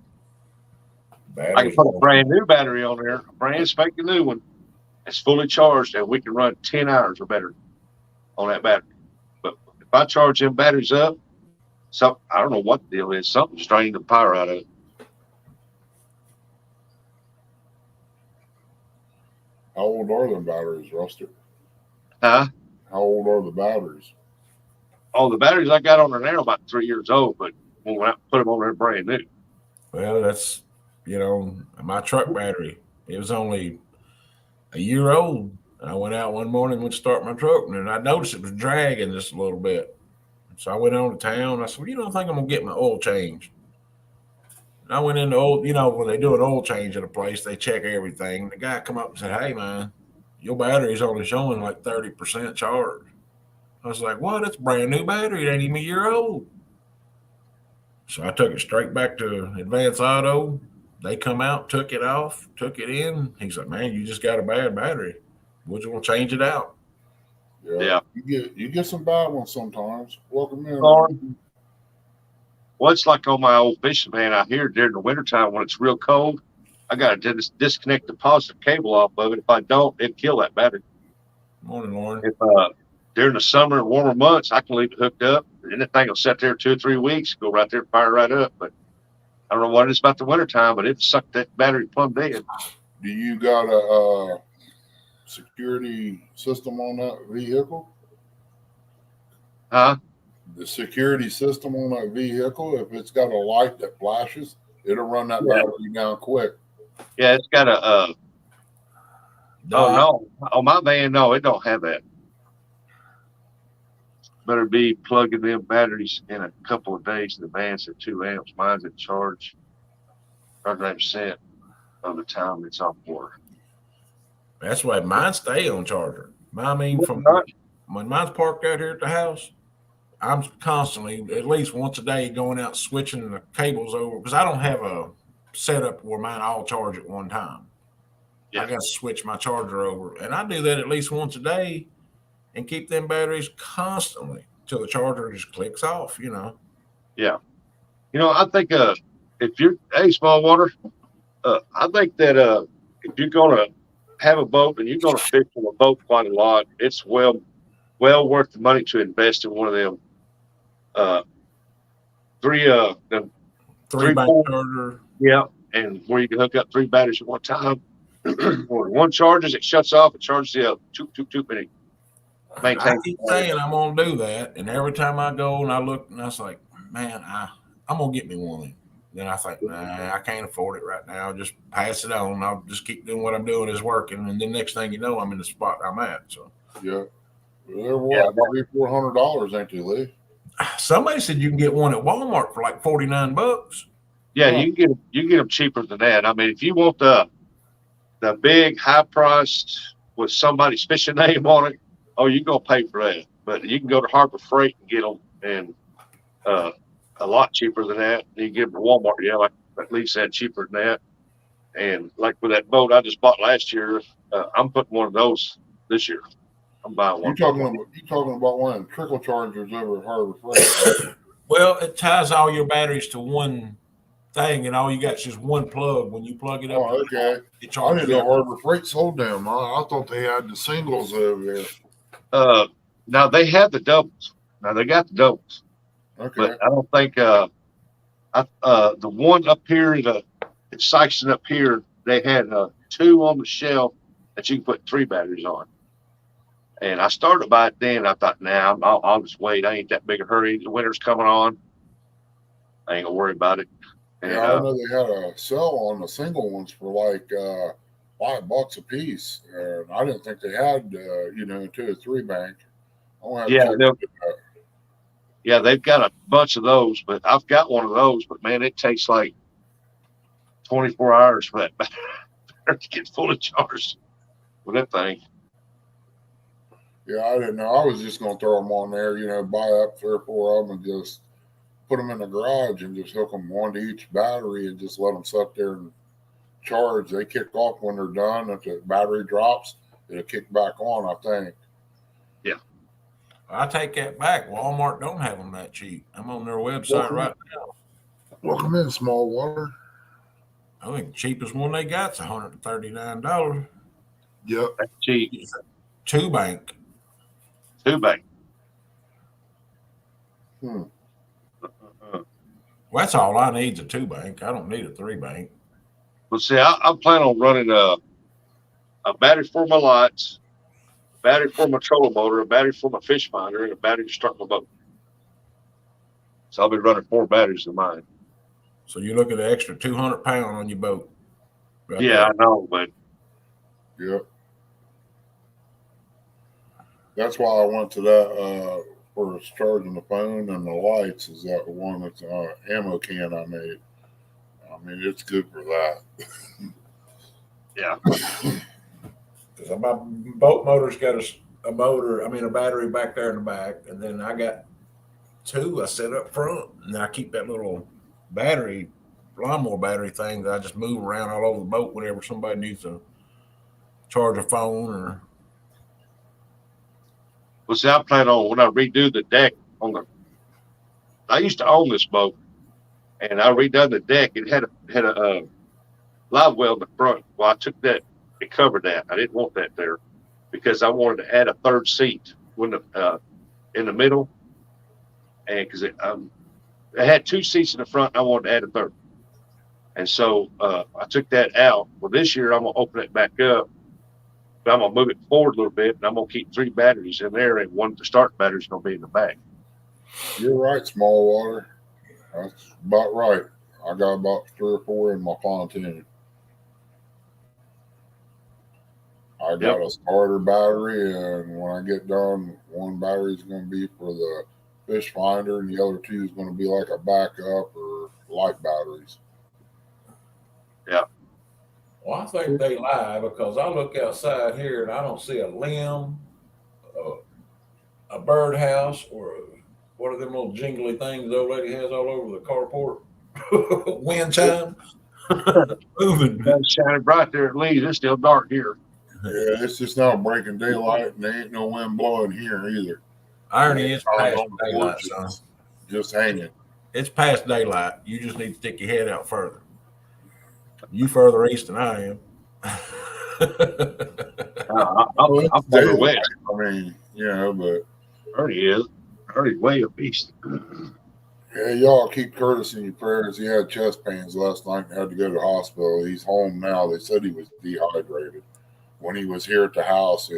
I can put a brand new battery on there, a brand spanking new one. It's fully charged and we can run 10 hours or better on that battery. But if I charge them batteries up, I don't know what the deal is. Something's draining the power out of it. How old are the batteries, Rusty? Huh? How old are the batteries? Oh, the batteries I got on there now are about 3 years old, but when I put them on there brand new. Well, that's, you know, my truck battery. It was only a year old. I went out one morning, went to start my truck, and I noticed it was dragging just a little bit. So I went on to town. I said, well, you know, I think I'm going to get my oil changed. And I went into oil, you know, when they do an oil change at a place, they check everything. The guy come up and said, hey, man, your battery's only showing like 30% charge. I was like, what? It's a brand new battery. It ain't even a year old. So I took it straight back to Advance Auto. They come out, took it off, took it in. He's like, man, you just got a bad battery. We're just going to change it out. Yeah. You get some bad ones sometimes. Welcome in. Well, it's like on my old fishing van out here during the wintertime when it's real cold. I got to disconnect the positive cable off of it. If I don't, it'd kill that battery. Morning, Lauren. If during the summer and warmer months, I can leave it hooked up, and that thing will sit there 2 or 3 weeks, go right there, fire right up. But I don't know what it is about the wintertime, but it sucked that battery plumb dead. Do you got a security system on that vehicle? Huh? The security system on that vehicle, if it's got a light that flashes, it'll run that battery down quick. Yeah, it's got a. Oh no! On my van, no, it don't have that. Better be plugging them batteries in a couple of days. The van's at 2 amps. Mine's at charge 100% of the time it's off water. That's why mine stay on charger. I mean, when mine's parked out here at the house, I'm constantly, at least once a day, going out switching the cables over because I don't have a setup where mine all charge at one time. Yeah. I got to switch my charger over, and I do that at least once a day, and keep them batteries constantly till the charger just clicks off. You know. Yeah. You know, I think if you're small water, I think that if you're gonna have a boat and you're gonna fish on a boat quite a lot, it's well worth the money to invest in one of them. Three charger. Yeah, and where you can hook up 3 batteries at one time. When one charges, it shuts off. It charges the other. Too many. I keep saying I'm gonna do that, and every time I go and I look, and I was like, man, I'm gonna get me one. Then I think, nah, I can't afford it right now. Just pass it on. I'll just keep doing what I'm doing is working, and then next thing you know, I'm in the spot I'm at. So yeah, they're what, $300-400, ain't they, Lee? Somebody said you can get one at Walmart for like $49. Yeah, you can get them cheaper than that. I mean, if you want the big high priced with somebody's fishing name on it, oh, you're gonna pay for that. But you can go to Harbor Freight and get them, and a lot cheaper than that. You can get them at Walmart, like at least that cheaper than that. And like with that boat I just bought last year, I'm putting one of those this year. I'm buying one. You talking about one of them trickle chargers over at Harbor Freight? Right? Well, it ties all your batteries to one thing, and all you got is just one plug. When you plug it up, Oh, okay. it I charges. didn't know Harbor Freight sold them. I thought they had the singles over there. Now they have the doubles. Now they got the doubles, Okay. but I don't think the one up here in Sykeston up here, they had 2 on the shelf that you can put 3 batteries on. And I started by it then. I thought, nah, I'll just wait. I ain't that big a hurry. The winter's coming on. I ain't gonna worry about it. And, Yeah, I know they had a sale on the single ones for like $5 a piece, and I didn't think they had 2 or 3 bank. Yeah, they've got a bunch of those, but I've got one of those. But man, it takes like 24 hours for that battery to get fully charged with that thing. Yeah, I didn't know. I was just gonna throw them on there, buy up 3 or 4 of them and just put them in the garage and just hook them one to each battery and just let them sit there and charge. They kick off when they're done. If the battery drops, it'll kick back on, I think. Yeah. I take that back. Walmart don't have them that cheap. I'm on their website right now. Welcome in, Small Water. I think the cheapest one they got is $139. Yep. That's cheap. 2 bank. 2 bank. Hmm. Well, that's all I need is a 2 bank. I don't need a 3 bank. Well, see, I'm planning on running a battery for my lights, a battery for my trolling motor, a battery for my fish finder, and a battery to start my boat. So I'll be running 4 batteries in mine. So you look at an extra 200 pound on your boat. Right there. I know, but yep. That's why I went to that for charging the phone and the lights. Is that one that's ammo can I made? I mean, it's good for that. Yeah. Because my boat motor's got a battery back there in the back, and then I got 2 I set up front, and I keep that little lawnmower battery thing that I just move around all over the boat whenever somebody needs to charge a phone or. Well, see, I plan on when I redo the deck I used to own this boat, and I redone the deck. It had a live well in the front. Well, I took that and covered that. I didn't want that there because I wanted to add a 3rd seat in the middle, and because it had 2 seats in the front, and I wanted to add a 3rd. And so I took that out. Well, this year I'm gonna open it back up. But I'm gonna move it forward a little bit, and I'm gonna keep 3 batteries in there, and one the start battery is gonna be in the back. You're right, Small Water. That's about right. I got about 3 or 4 in my pontoon. I got a starter battery, and when I get done, 1 battery is going to be for the fish finder, and the other 2 is going to be like a backup or light batteries. Yeah. Well, I think they lie because I look outside here and I don't see a limb, a birdhouse, or what are them little jingly things the old lady has all over the carport? Wind chime. Moving. It's shining bright there at Lee's. It's still dark here. Yeah, it's just now breaking daylight, and there ain't no wind blowing here either. Ernie, it's past daylight, son. Just hanging. It's past daylight. You just need to stick your head out further. You further east than I am. I'm further west. I mean, but Ernie's way up east. Yeah, y'all keep Curtis in your prayers. He had chest pains last night and had to go to the hospital. He's home now. They said he was dehydrated. When he was here at the house,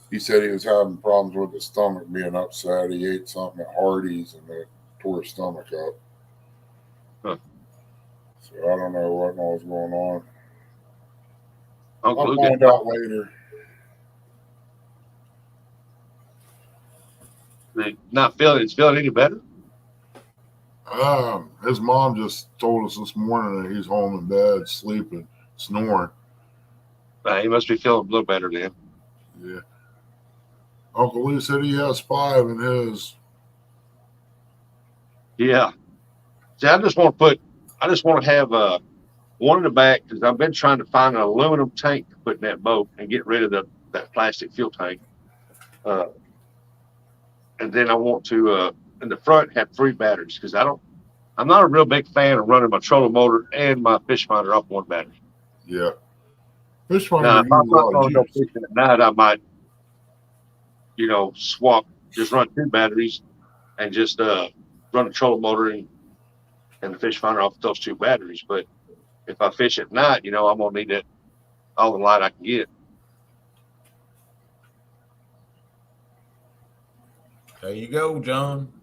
he said he was having problems with his stomach being upset. He ate something at Hardee's and it tore his stomach up. Huh. So I don't know what all's going on. I'll find out later. It's feeling any better? His mom just told us this morning that he's home in bed, sleeping, snoring. He must be feeling a little better then. Yeah. Uncle Lee said he has 5 in his. Yeah. See, I just want to have one in the back, because I've been trying to find an aluminum tank to put in that boat and get rid of that plastic fuel tank. And then I want to in the front have 3 batteries, because I'm not a real big fan of running my trolling motor and my fish finder off one battery. Yeah. Fish finder Now, if uses I'm a lot not of going to go juice. fishing at night, I might, swap, just run 2 batteries and just run the trolling motor and the fish finder off those 2 batteries. But if I fish at night, I'm gonna need all the light I can get. There you go, John.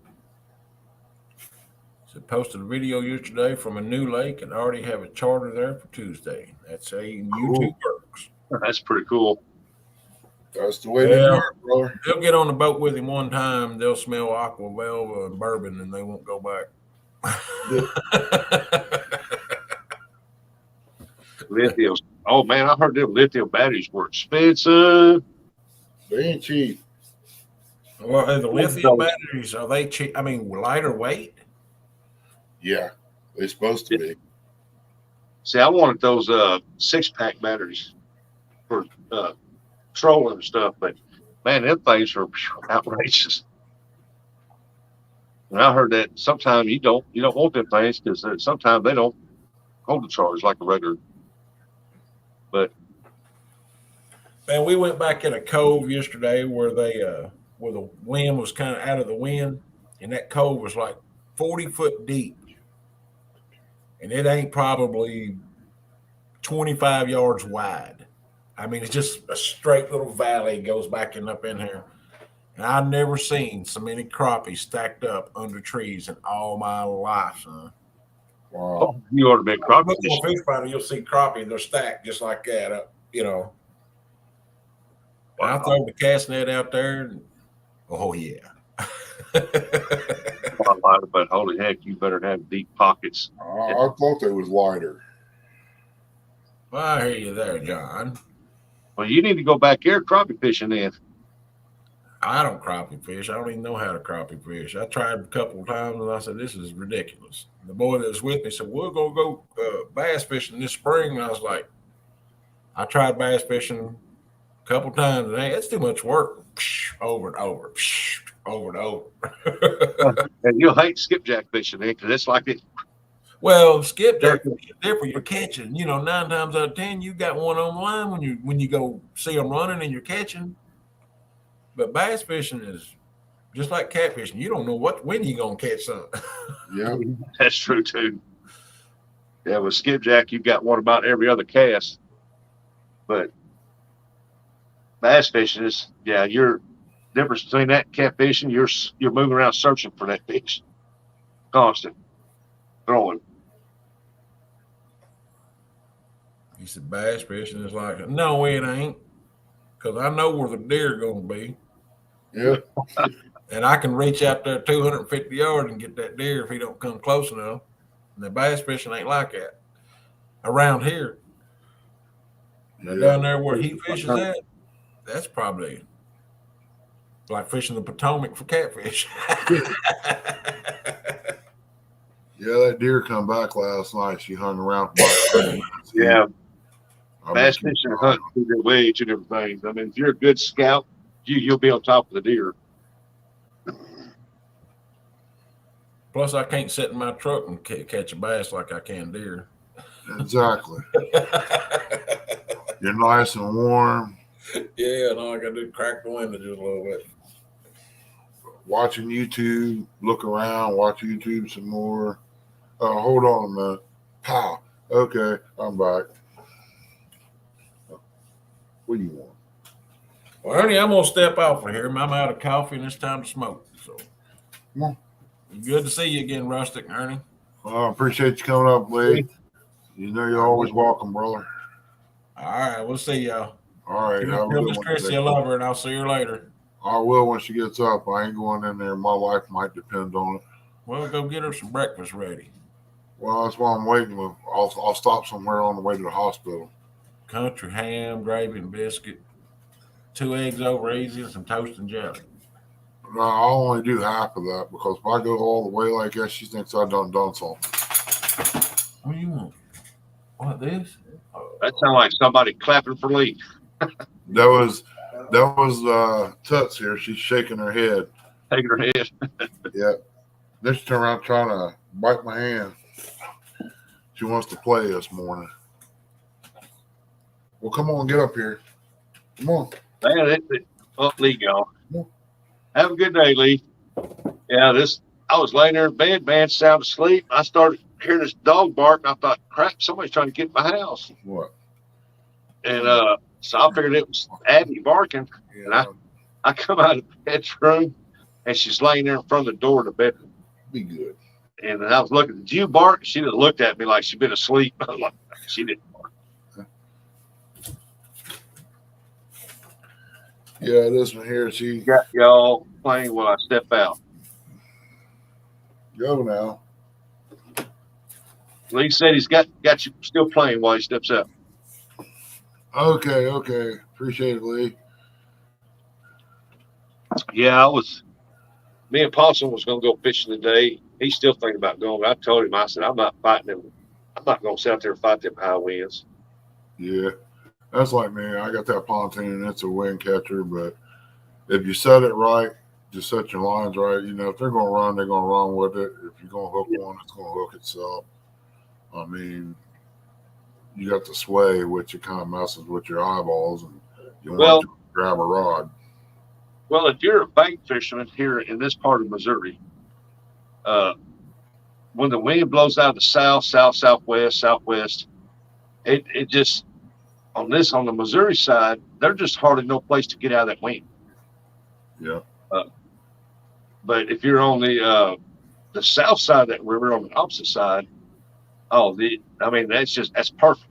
So posted a video yesterday from a new lake and already have a charter there for Tuesday. That's how YouTube works. That's pretty cool. That's the way to do it, brother. They'll get on the boat with him one time. They'll smell aqua velva and bourbon, and they won't go back. Lithium. Oh man, I heard them lithium batteries were expensive. They ain't cheap. Well, the lithium batteries, are they cheap? I mean, lighter weight? Yeah, they're supposed to be. See, I wanted those 6-pack batteries for trolling and stuff, but man, them things are outrageous. And I heard that sometimes you don't want them things, because sometimes they don't hold the charge like a regular. But man, we went back in a cove yesterday where where the wind was kind of out of the wind, and that cove was like 40 foot deep, and it ain't probably 25 yards wide. I mean, it's just a straight little valley goes back and up in here. And I've never seen so many crappies stacked up under trees in all my life, son. Wow. You ought to be crappie Look fishing. on fish finder, you'll see crappie. They're stacked just like that, up. And I throw the cast net out there, and oh yeah. But holy heck, you better have deep pockets. I thought they was lighter. Well, I hear you there, John. Well, you need to go back here crappie fishing then. I don't crappie fish. I don't even know how to crappie fish. I tried a couple of times, and I said, this is ridiculous. The boy that was with me said, we're going to go bass fishing this spring. And I was like, I tried bass fishing a couple of times, and hey, it's too much work. Over and over. Over and over. And you'll hate skipjack fishing then, because it's like it. Well, skipjack is different. You're catching, 9 times out of 10, you got one on the line when you go see them running and you're catching. But bass fishing is just like catfishing. You don't know when you're gonna catch something. Yeah, That's true too. Yeah, with skipjack, you've got one about every other cast. But bass fishing is, you're difference between that and catfishing. You're moving around searching for that fish, constant throwing. He said bass fishing is like, no, it ain't, because I know where the deer are gonna be. yeah. And I can reach out there 250 yards and get that deer if he don't come close enough. And the bass fishing ain't like that around here. Now, down there where he fishes at, that's probably like fishing the Potomac for catfish. Yeah, that deer come back last night. She hung around. Yeah, bass fishing and hunting are way two different things. I mean, if you're a good scout, you'll be on top of the deer. Plus, I can't sit in my truck and catch a bass like I can deer. Exactly. You're nice and warm. Yeah, and all I got to do is crack the window just a little bit. Watching YouTube, look around, watch YouTube some more. Hold on a minute. Pow. Okay, I'm back. What do you want? Well, Ernie, I'm going to step off of here. I'm out of coffee and it's time to smoke. So, Come on. Good to see you again, Rustic, Ernie. I appreciate you coming up, Lee. You know you're always welcome, brother. All right, we'll see y'all. All right. Tell Miss Chrissy I love her, and I'll see her later. I will when she gets up. I ain't going in there. My life might depend on it. Well, go get her some breakfast ready. Well, that's why I'm waiting. I'll stop somewhere on the way to the hospital. Country ham, gravy, and biscuit. 2 eggs over easy and some toast and jelly. No, I'll only do half of that because if I go all the way like that, she thinks I done something. What do you want? What this? That sounds like somebody clapping for Lee. That was Tuts here. She's shaking her head. Taking her head. Yeah. Then she turned around trying to bite my hand. She wants to play this morning. Well, come on, get up here. Come on. Man, Lee, y'all. Have a good day, Lee. Yeah, I was laying there in bed, man, sound asleep. I started hearing this dog bark, and I thought, crap, somebody's trying to get in my house. What? And so I figured it was Abby barking. Yeah. And I come out of the bedroom, and she's laying there in front of the door of the bedroom. Be good. And I was looking, did you bark? She just looked at me like she'd been asleep. I'm like, she didn't bark. Yeah, this one here, she Got y'all playing while I step out. go now. Lee said he's got you still playing while he steps out. Okay. Appreciate it, Lee. Yeah, me and Paulson was going to go fishing today. He's still thinking about going. I told him, I said, I'm not fighting them. I'm not going to sit out there and fight them high winds. Yeah. That's like me. I got that pontoon. It's a wind catcher, but if you set it right, just set your lines right. You know, if they're going to run, they're going to run with it. If you're going to hook one, it's going to hook itself. I mean, you got the sway, which it kind of messes with your eyeballs, and you want to grab a rod. Well, if you're a bank fisherman here in this part of Missouri, when the wind blows out of the southwest, it just on the Missouri side, there's just hardly no place to get out of that wind. Yeah. But if you're on the south side of that river, on the opposite side, that's perfect.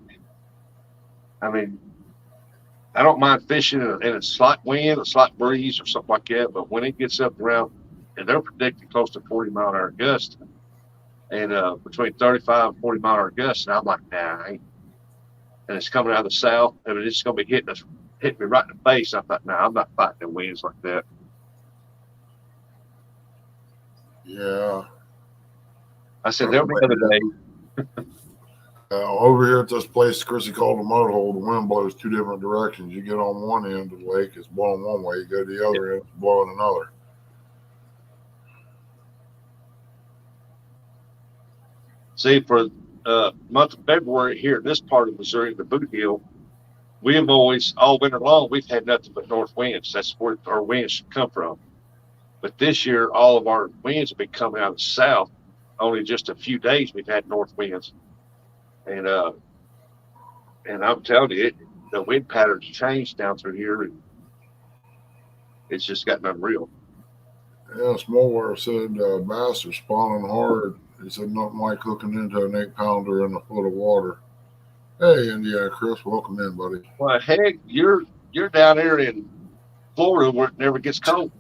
I mean, I don't mind fishing in a slight wind, a slight breeze, or something like that. But when it gets up around, and they're predicting close to 40-mile-an-hour gusts, and between 35 and 40-mile-an-hour gusts, and I'm like, nah, I ain't. And it's coming out of the south, and it's going to be hitting me right in the face. I thought, nah, I'm not fighting the winds like that. Yeah. I said, there'll be another day. Over here at this place, Chrissy called a mud hole. The wind blows two different directions. You get on one end of the lake, it's blowing one way. You go to the other end, it's blowing another. See, for month of February here in this part of Missouri, the Boot Hill, we have always, all winter long, we've had nothing but north winds. That's where our winds should come from. But this year, all of our winds have been coming out of the south. Only just a few days we've had north winds. And I'm telling you, the wind patterns changed down through here, and it's just gotten unreal. Yeah, Smallwater said bass are spawning hard. He said nothing like hooking into an 8-pounder in a foot of water. Hey, Indiana Chris, welcome in, buddy. Well, heck, you're down there in Florida where it never gets cold.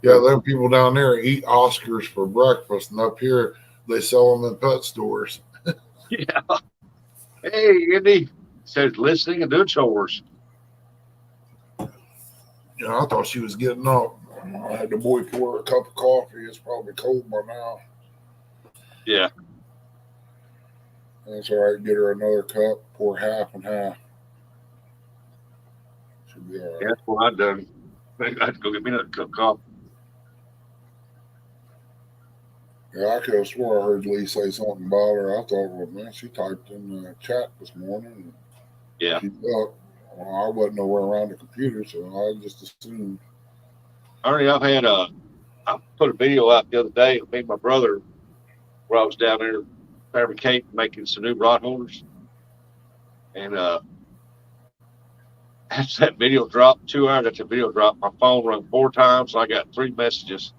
Yeah, there are people down there eat Oscars for breakfast, and up here they sell them in pet stores. Yeah. Hey, Andy says listening and doing chores. Yeah, I thought she was getting up. I had the boy pour her a cup of coffee. It's probably cold by now. Yeah. That's all right. Get her another cup. Pour half and half. Should be all right. Yeah, that's what I've done. I have to go get me another cup of coffee. Yeah, I could have swore I heard Lee say something about her. I thought, well, man, she typed in the chat this morning. Yeah. She's up. Well, I wasn't nowhere around the computer, so I just assumed. Ernie, I put a video out the other day of me and my brother where I was down there fabricating, making some new rod holders. And after that video dropped, 2 hours after the video dropped, my phone rang 4 times. So I got 3 messages,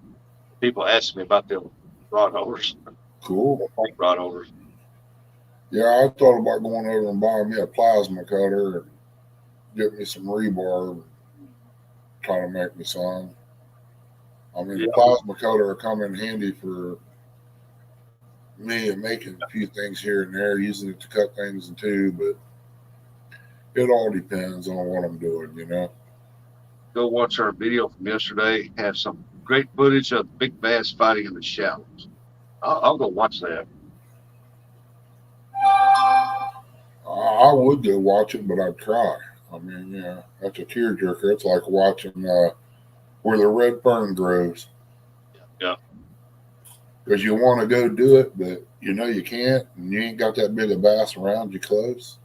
people asking me about them rod holders. Cool. Rod holders. Yeah, I thought about going over and buying me a plasma cutter and get me some rebar and try to make me some. I mean, the plasma cutter will come in handy for me and making a few things here and there, using it to cut things in two, but it all depends on what I'm doing, you know. Go watch our video from yesterday. Have some great footage of big bass fighting in the shallows. I'll go watch that. I would go watch it, but I'd cry. I mean, yeah, that's a tearjerker. It's like watching where the red fern grows. Yeah. Because you want to go do it, but you know you can't, and you ain't got that big of bass around you close.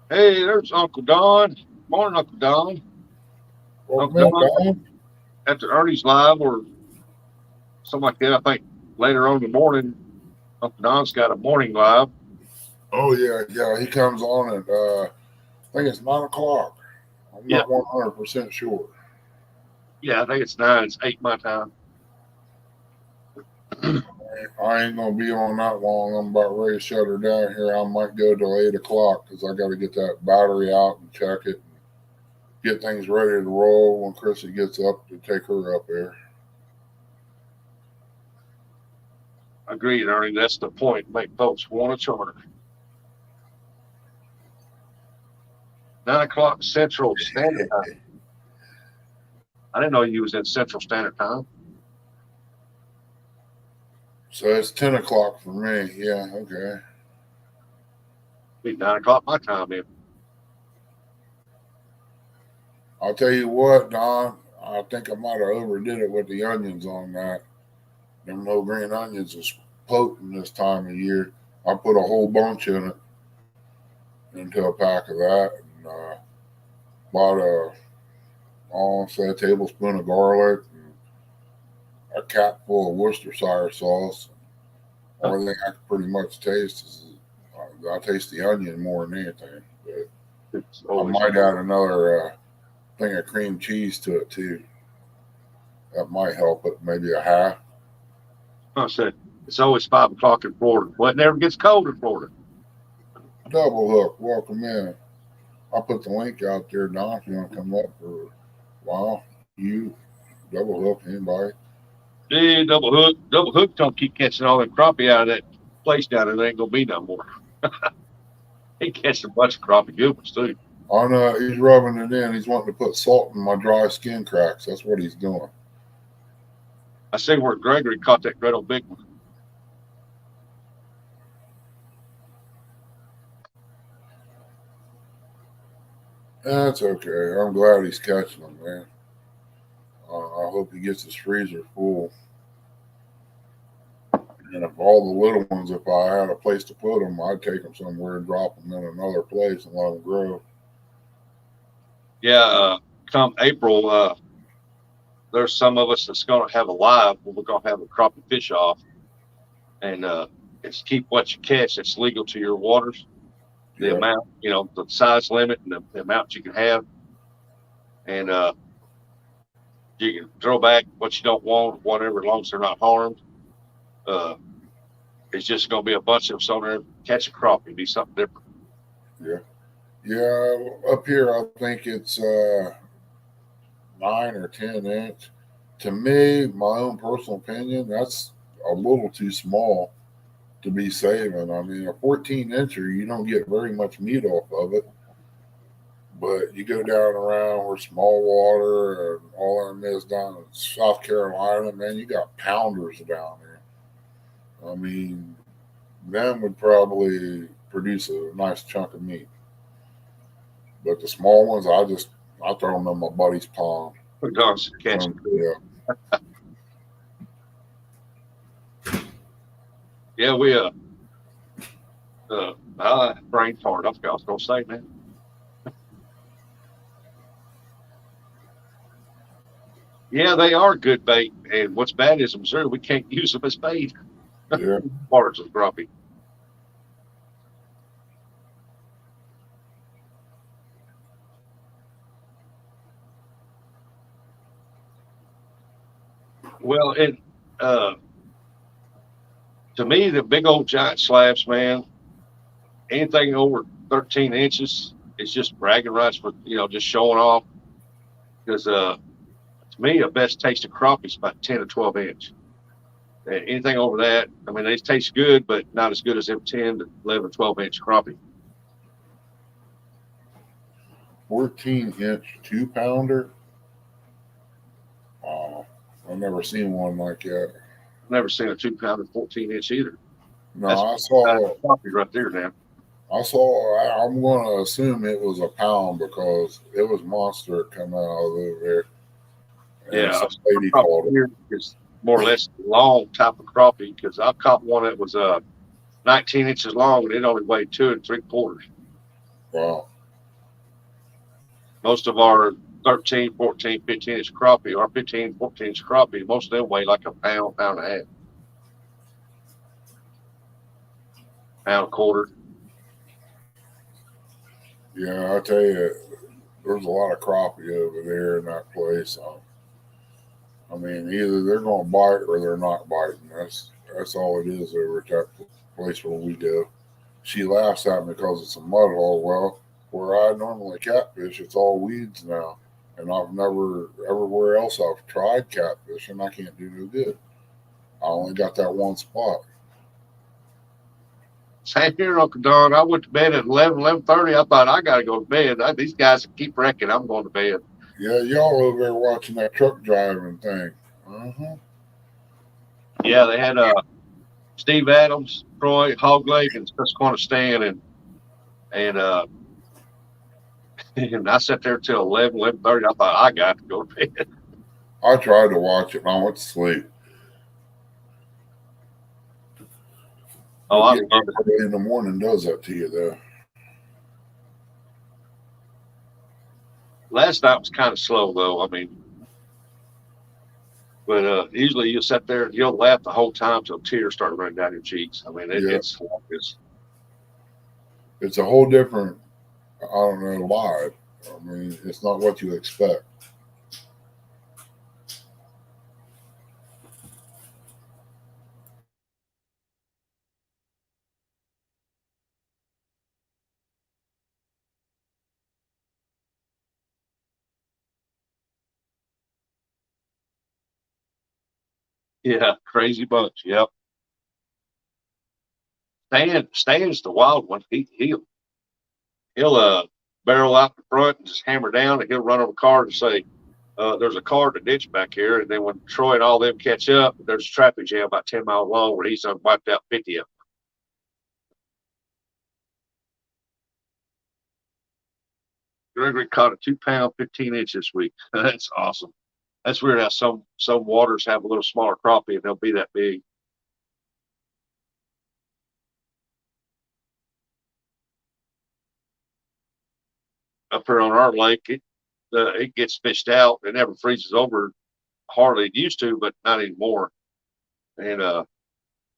Hey, there's Uncle Don. Morning, Uncle Don. Welcome Uncle in, Don, Don. after Ernie's live or something like that, I think later on in the morning, Uncle Don's got a morning live. Oh yeah. He comes on at I think it's 9 o'clock. I'm not 100% sure. Yeah, I think it's 9. It's 8 my time. I ain't gonna be on that long. I'm about ready to shut her down here. I might go till 8 o'clock because I got to get that battery out and check it, and get things ready to roll when Chrissy gets up to take her up there. Agreed, Ernie. That's the point. Make folks want to charter. 9 o'clock Central Standard Time. I didn't know you was in Central Standard Time. So it's 10 o'clock for me. Yeah, okay. Be 9 o'clock my time, man. I'll tell you what, Don, I think I might have overdid it with the onions on that. Them no green onions is potent this time of year. I put a whole bunch in it, into a pack of that, and bought a tablespoon of garlic and a cap full of Worcestershire sauce. Only thing I can pretty much taste is I taste the onion more than anything. But I might add another thing of cream cheese to it too. That might help it, maybe a half. I said it's always 5 o'clock in Florida. Well, it never gets cold in Florida. Double Hook, welcome in. I'll put the link out there, Don, if you want to come up for a while. You, Double Hook, anybody? Yeah, Double Hook. Double Hook don't keep catching all that crappie out of that place down there. There ain't gonna be no more. He catches a bunch of crappie good ones too. I know he's rubbing it in. He's wanting to put salt in my dry skin cracks. That's what he's doing. I see where Gregory caught that great old big one. That's okay. I'm glad he's catching them, man. I hope he gets his freezer full. And if all the little ones, if I had a place to put them, I'd take them somewhere and drop them in another place and let them grow. Yeah, come April, there's some of us that's going to have a live where we're going to have a crappie fish off. And it's keep what you catch that's legal to your waters. The amount, the size limit and the amount you can have. And you can throw back what you don't want, whatever, as long as they're not harmed. It's just going to be a bunch of us on there catch a crappie, be something different. Yeah. Up here, I think it's 9 or 10 inch. To me, my own personal opinion, that's a little too small to be saving. I mean, a 14 incher, you don't get very much meat off of it. But you go down around where small water and all them is down in South Carolina, man, you got pounders down there. I mean, them would probably produce a nice chunk of meat. But the small ones, I throw them in my buddy's pond. We're going to catch them. Yeah. Yeah, we brain fart. I forgot what I was gonna say, man. Yeah, they are good bait, and what's bad is in Missouri we can't use them as bait. Yeah. Parts of crappie. Well, and to me, the big old giant slabs, man, anything over 13 inches is just bragging rights for, just showing off. Because to me, a best taste of crappie is about 10 to 12 inch. And anything over that, I mean, they taste good, but not as good as them 10 to 11, 12 inch crappie. 14-inch 2-pounder. I've never seen one like that. Never seen a 2-pounder 14 inch either. No, That's I saw crappie right there now. I saw. I'm going to assume it was a pound because it was monster coming out of there, and Yeah, some lady called it. here is more or less long type of crappie because I caught one that was 19 inches long and it only weighed 2 3/4. Wow. Most of our 13, 14, 15 inch crappie or 15, 14 inch crappie, most of them weigh like a pound, pound and a half, pound a quarter. Yeah, I tell you, there's a lot of crappie over there in that place. I mean, either they're going to bite or they're not biting. That's all it is over at that place where we go. She laughs at me because it's a mud hole. Well, where I normally catfish, it's all weeds now. And I've never, everywhere else I've tried catfishing, I can't do no good. I only got that one spot. Same here, Uncle Don. I went to bed at 11:30. I thought I got to go to bed. These guys keep wrecking. I'm going to bed. Yeah, y'all over there watching that truck driving thing. Uh-huh. Yeah, they had Steve Adams, Troy, Hog Lake, and Susquehanna Stan, and and I sat there till 11:30. I thought I got to go to bed. I tried to watch it and I went to sleep. Oh, I Getting love up it. in the morning does that to you, though. Last night was kind of slow though. I mean, but usually you sit there and you'll laugh the whole time till tears start running down your cheeks. I mean, Yeah. it's It's a whole different, I don't know, live. I mean, it's not what you expect. yeah, crazy bunch. Yep. Stan's the wild one. He'll barrel out the front and just hammer down, and he'll run over a car and say, "There's a car in the ditch back here." And then when Troy and all them catch up, there's a traffic jam about 10 miles long where he's wiped out 50 of them. Gregory caught a 2 pound, 15 inch this week. That's awesome. That's weird how some waters have a little smaller crappie and they'll be that big. Up here on our lake, it gets fished out. It never freezes over hardly. It used to, but not anymore. And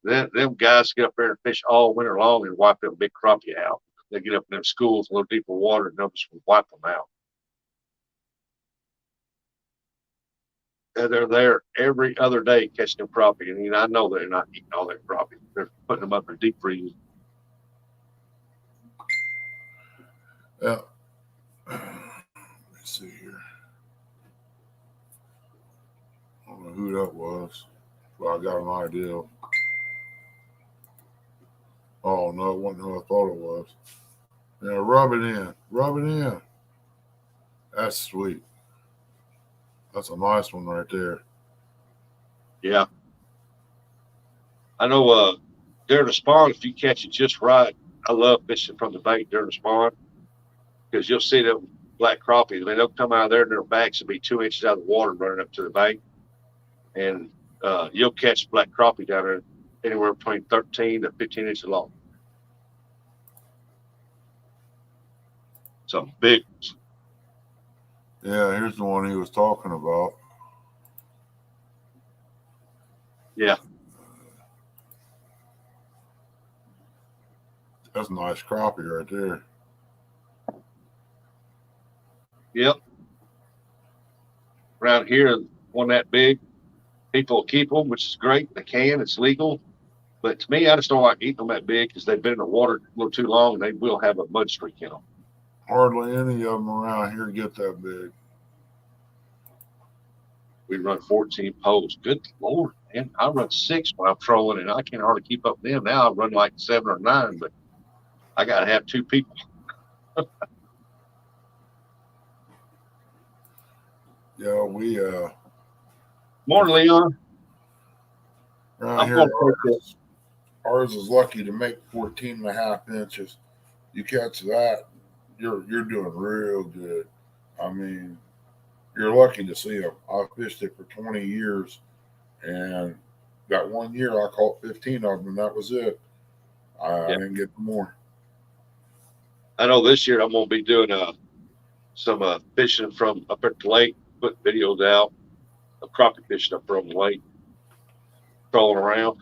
them guys get up there and fish all winter long and wipe them big crappie out. They get up in them schools a little deeper water and they'll just wipe them out. And they're there every other day catching them crappie. And I know they're not eating all that crappie. They're putting them up in deep freeze. Yeah. Let's see here. I don't know who that was, but I got an idea. Oh, no, it wasn't who I thought it was. Yeah, rub it in. Rub it in. That's sweet. That's a nice one right there. Yeah. I know during the spawn, if you catch it just right, I love fishing from the bank during the spawn because you'll see them black crappie. I mean, they'll come out of there and their backs will be 2 inches out of the water running up to the bank. And you'll catch black crappie down there anywhere between 13 to 15 inches long. Some big ones. Yeah, here's the one he was talking about. Yeah. That's a nice crappie right there. Yep. Around here, one that big, people will keep them, which is great. They can, it's legal. But to me, I just don't like eating them that big because they've been in the water a little too long and they will have a mud streak in them. Hardly any of them around here get that big. We run 14 poles. Good Lord, man. I run 6 when I'm trolling and I can't hardly keep up with them. Now I run like 7 or 9, but I got to have 2 people. Yeah, we Morning, Leon. around here ours is lucky to make 14 and a half inches. You catch that, you're doing real good. I mean, you're lucky to see them. I fished it for 20 years, and that 1 year I caught 15 of them, and that was it. I Yeah. didn't get more. I know this year I'm gonna be doing some fishing from up at the lake, putting videos out of crappie fishing up from the lake, trolling around.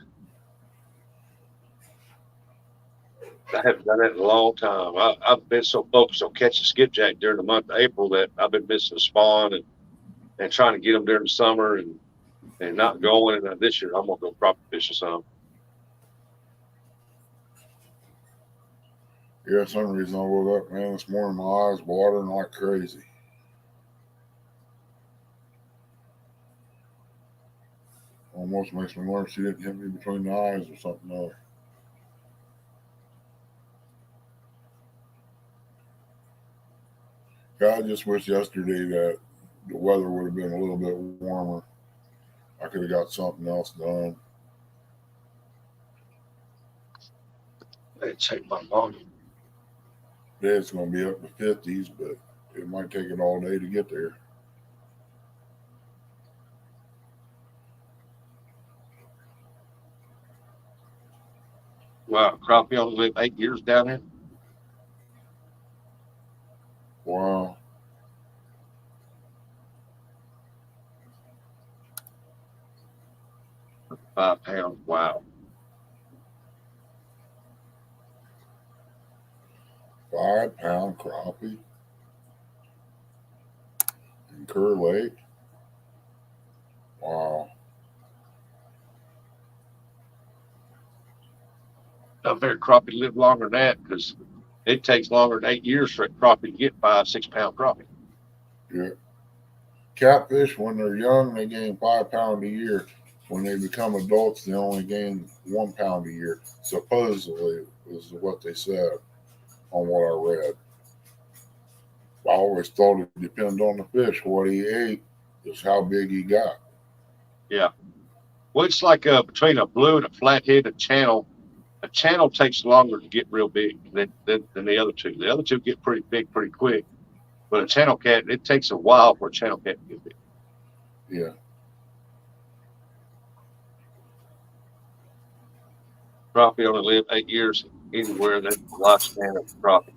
I haven't done that in a long time. I've been so focused on catching skipjack during the month of April that I've been missing the spawn and trying to get them during the summer and not going. And this year I'm gonna go crappie fishing some. Yeah, some reason I woke up, man, this morning my eyes watering like crazy. Almost makes me wonder if she didn't hit me between the eyes or something other. Yeah, I just wish yesterday that the weather would have been a little bit warmer. I could have got something else done. Let's check my volume. Today it's going to be up to 50s, but it might take it all day to get there. Wow, crappie only live 8 years down here. Wow. £5. Wow. 5 pound crappie in Kerr Lake. Wow. I figured crappie live longer than that because it takes longer than 8 years for a crappie to get 5-6 pound crappie. Yeah. Catfish, when they're young, they gain 5 pounds a year. When they become adults, they only gain 1 pound a year. Supposedly, is what they said on what I read. I always thought it depended on the fish. What he ate is how big he got. Yeah. Well, it's like between a blue and a flathead, a channel. A channel takes longer to get real big than the other two. The other two get pretty big pretty quick, but a channel cat, it takes a while for a channel cat to get big. Yeah. Crappie only live 8 years anywhere. That's the lifespan of crappie.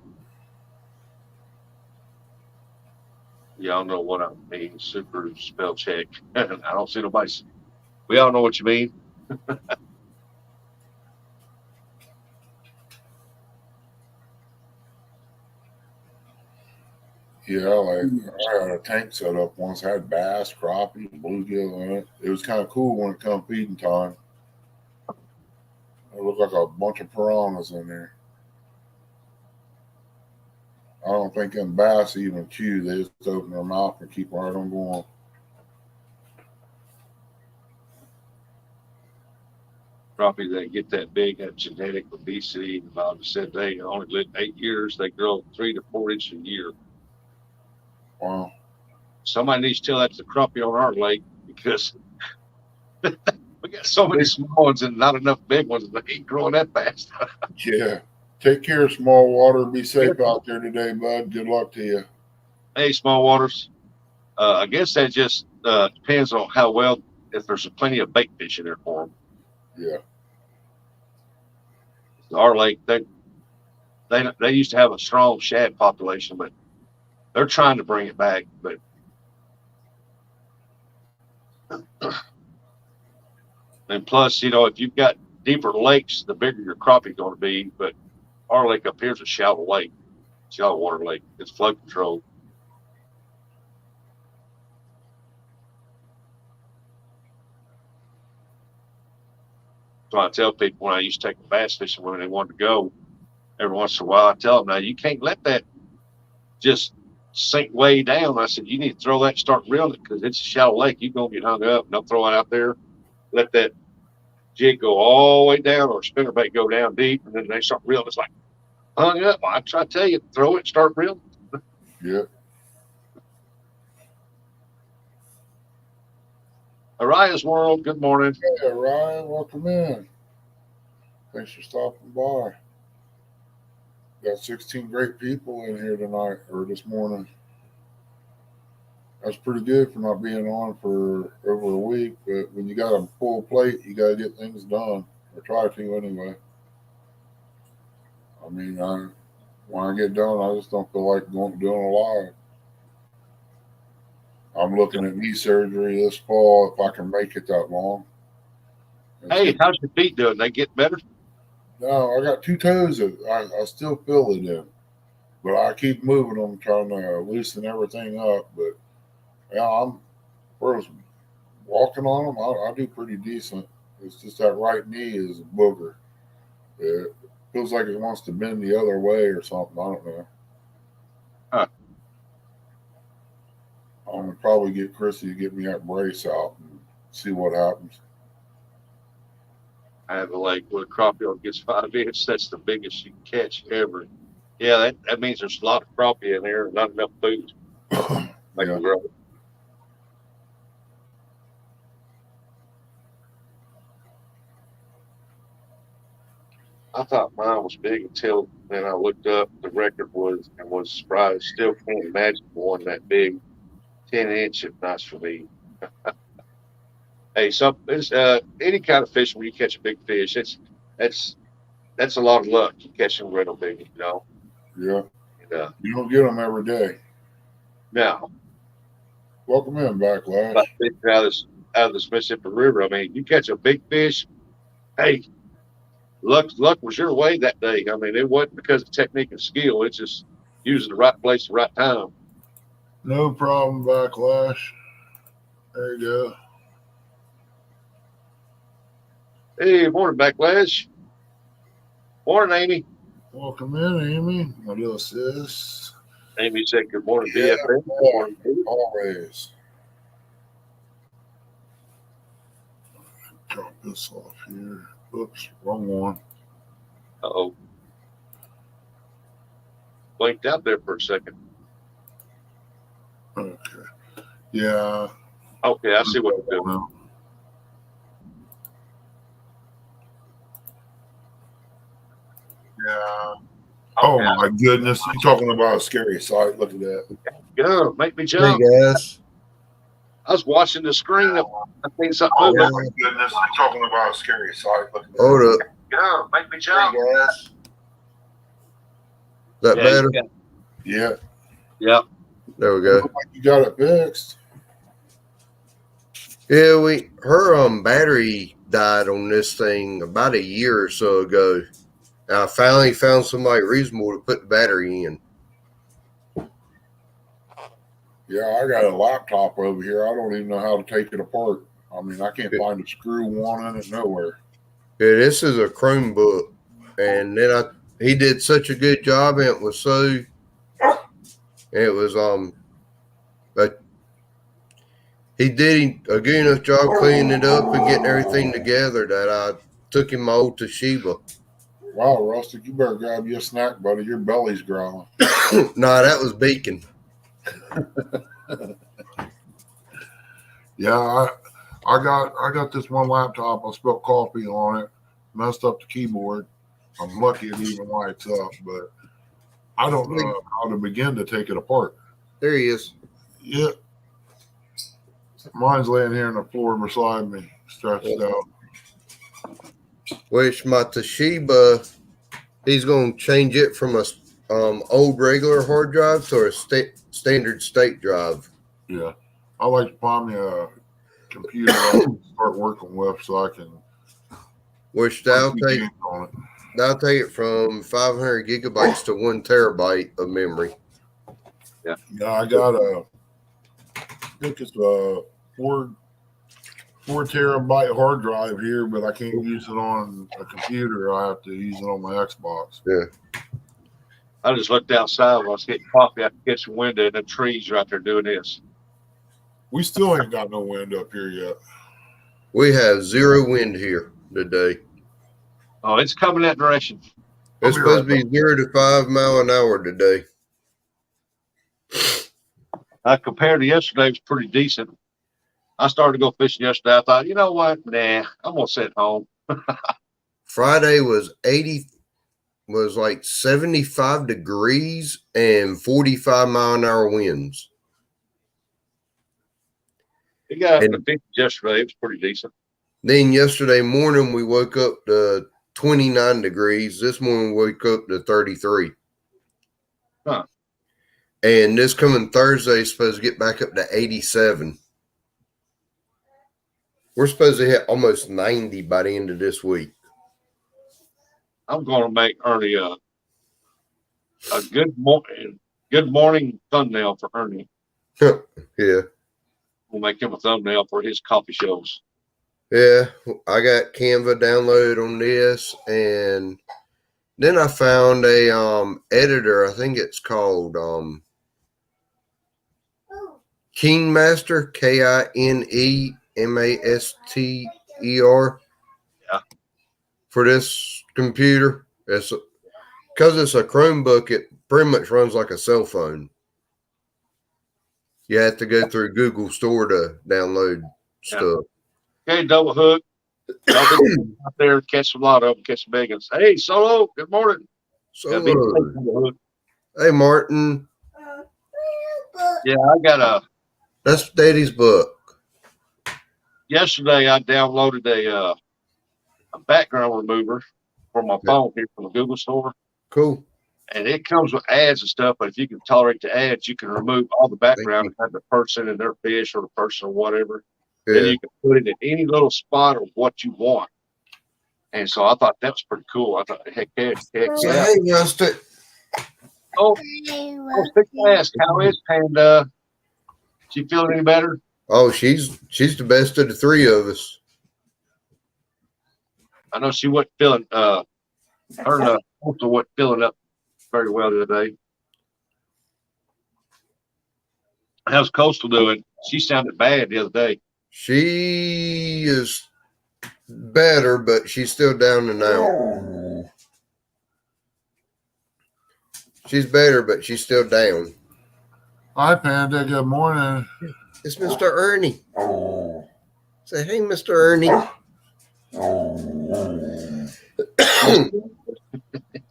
Y'all know what I mean. Super spell check. I don't see nobody. We all know what you mean. Yeah, like I had a tank set up once. I had bass, crappie, and bluegill in it. It was kind of cool when it come feeding time. It looked like a bunch of piranhas in there. I don't think them bass even chew. They just open their mouth and keep right on going. Crappie that get that big have genetic obesity. Bob said they only live 8 years. They grow 3 to 4 inches a year. Wow. Somebody needs to tell that to the crappie on our lake because we got so many small ones and not enough big ones. They ain't growing that fast. Yeah. Take care, small water. Be safe out there today, bud. Good luck to you. Hey, small waters. I guess that just depends on how well, if there's plenty of bait fish in there for them. Yeah. Our lake, they used to have a strong shad population, but they're trying to bring it back. But and plus, you know, if you've got deeper lakes, the bigger your crappie going to be. But our lake up here is a shallow lake, shallow water lake. It's flood controlled. So I tell people when I used to take them bass fishing when they wanted to go, every once in a while I tell them, now you can't let that just sink way down. I said, you need to throw that and start reeling it because it's a shallow lake. You're going to get hung up. And they'll throw it out there, let that jig go all the way down or spinnerbait go down deep, and then they start reeling. It's like hung up. I try to tell you, throw it, start reeling. Yeah. Arias World, good morning. Hey, Ryan, welcome in. Thanks for stopping by. got 16 great people in here tonight or this morning. That's pretty good for not being on for over a week. But when you got a full plate, you got to get things done, or try to anyway. I mean, when I get done, I just don't feel like doing a live. I'm looking at knee surgery this fall if I can make it that long. Hey, how's your feet doing? They get better? No, I got 2 toes that I still feel it in, but I keep moving them, trying to loosen everything up. But yeah, I'm first walking on them. I do pretty decent. It's just that right knee is a booger. It feels like it wants to bend the other way or something. I don't know. Huh. I'm gonna probably get Chrissy to get me that brace out and see what happens. I have a leg where a crappie gets 5 inches. That's the biggest you can catch ever. Yeah, that means there's a lot of crappie in there and not enough food. Make them grow. I thought mine was big until then I looked up the record was and was surprised. Still can't imagine one that big. 10-inch if not for me. Hey, so it's any kind of fish where you catch a big fish, that's a lot of luck. You catch them real big, you know. Yeah. And, you don't get them every day. now, Welcome in, Backlash. about fishing out of this Mississippi River. I mean, you catch a big fish. Hey, luck was your way that day. I mean, it wasn't because of technique and skill. It's just using the right place, the right time. No problem, Backlash. There you go. Hey, morning, Backlash. Morning, Amy. Welcome in, Amy. My little sis. Amy said, "Good morning, Yeah, BFF." Good morning, always. Drop this off here. Oops, wrong one. Uh-oh. Blinked out there for a second. Okay. Yeah. Okay, I see what you're doing. Now. Yeah. Oh Okay. my goodness! You're talking about a scary sight. Look at that. Go, make me Hey jump. guys. I was watching the screen. I think something Oh moving. my goodness! You're talking about a scary sight. Look at that. Hold up. Go, make me Hey jump. guys. Is that Yeah, better? Yeah. Yeah. There we go. Look like you got it fixed. Yeah, her battery died on this thing about a year or so ago. And I finally found somebody reasonable to put the battery in. Yeah, I got a laptop over here. I don't even know how to take it apart. I mean, I can't find a screw one in it nowhere. Yeah, this is a Chromebook, and then he did such a good job, and it was but he did a good enough job cleaning it up and getting everything together that I took him my old Toshiba. Wow, Rustic, you better grab you a snack, buddy. Your belly's growling. Nah, that was Beacon. Yeah, I got this one laptop. I spilled coffee on it, messed up the keyboard. I'm lucky it even lights up, but I don't know how to begin to take it apart. There he is. Yeah. Mine's laying here on the floor beside me, stretched out. Which my Toshiba, he's going to change it from a old regular hard drive to a standard state drive. Yeah. I like to find me a computer I can start working with so I can. Which they'll take it from 500 gigabytes to 1 terabyte of memory. Yeah, I got I think it's a 4 terabyte hard drive here, but I can't use it on a computer. I have to use it on my Xbox. Yeah. I just looked outside when I was getting coffee out the kitchen window, and the trees right there doing this. We still ain't got no wind up here yet. We have 0 wind here today. Oh, it's coming that direction. It's supposed to be 0 to 5 mile an hour today. Compared to yesterday, it was pretty decent. I started to go fishing yesterday. I thought, you know what? Nah, I'm going to sit home. Friday was 80. was like 75 degrees and 45-mile-an-hour winds. It got up And- to 50 yesterday. It was pretty decent. Then yesterday morning we woke up to 29 degrees. This morning we woke up to 33. Huh. And this coming Thursday is supposed to get back up to 87. We're supposed to hit almost 90 by the end of this week. I'm going to make Ernie a good morning thumbnail for Ernie. Yeah. We'll make him a thumbnail for his coffee shows. Yeah. I got Canva downloaded on this, and then I found a editor. I think it's called KineMaster, KineMaster. Yeah. For this computer. It's because it's a Chromebook, it pretty much runs like a cell phone. You have to go through Google Store to download stuff. Okay, double hook. Y'all be out there, catch a lot of them, catch some big ones. Hey, Solo, good morning. So, Yeah, be safe, Double Hook. hey, Martin, Yeah, I got that's Daddy's book. yesterday I downloaded a background remover for my phone here from the Google store. Cool. And it comes with ads and stuff, but if you can tolerate the ads, you can remove all the background and have the person and their fish or the person or whatever. Then Yeah. you can put it in any little spot of what you want. And so I thought that was pretty cool. I thought, heck So, yeah. hey, Rusty. Oh, stick fast. How is Panda? She feeling any better? Oh, she's the best of the three of us. I know she wasn't feeling her also wasn't feeling up very well the other day. How's Coastal doing? She sounded bad the other day. She is better, but she's still down and out. She's better, but she's still down. Hi, Panda. Good morning. It's Mr. Ernie. Say, hey, Mr. Ernie.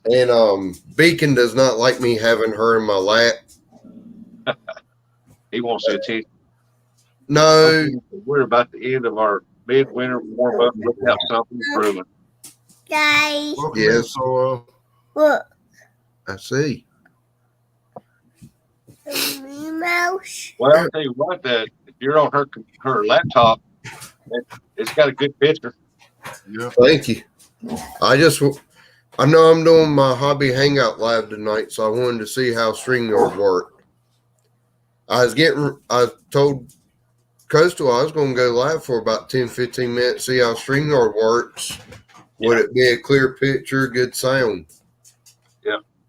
And Beacon does not like me having her in my lap. He wants the attention. No, We're about the end of our midwinter warm up. Look out, something brewing. Guys, Welcome Yes. in, Solo. look, I see. Minnie Mouse. Well, I'll tell you what, that if you're on her laptop, it's got a good picture. Yeah. Thank you. I know I'm doing my hobby hangout live tonight, so I wanted to see how StreamYard worked. I told Coastal I was going to go live for about 10, 15 minutes, see how StreamYard works. Would it be a clear picture, good sound?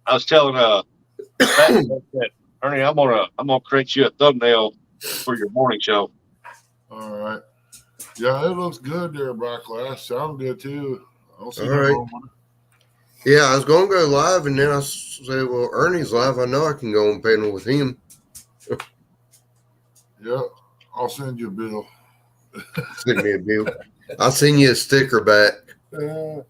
I was telling Ernie, I'm gonna create you a thumbnail for your morning show. All right. Yeah, it looks good there, Backlash. Sound good too. I don't see All nothing right. wrong with it. Yeah, I was going to go live, and then I said, well, Ernie's live. I know I can go on panel with him. Yeah, I'll send you a bill. Send me a bill. I'll send you a sticker back. You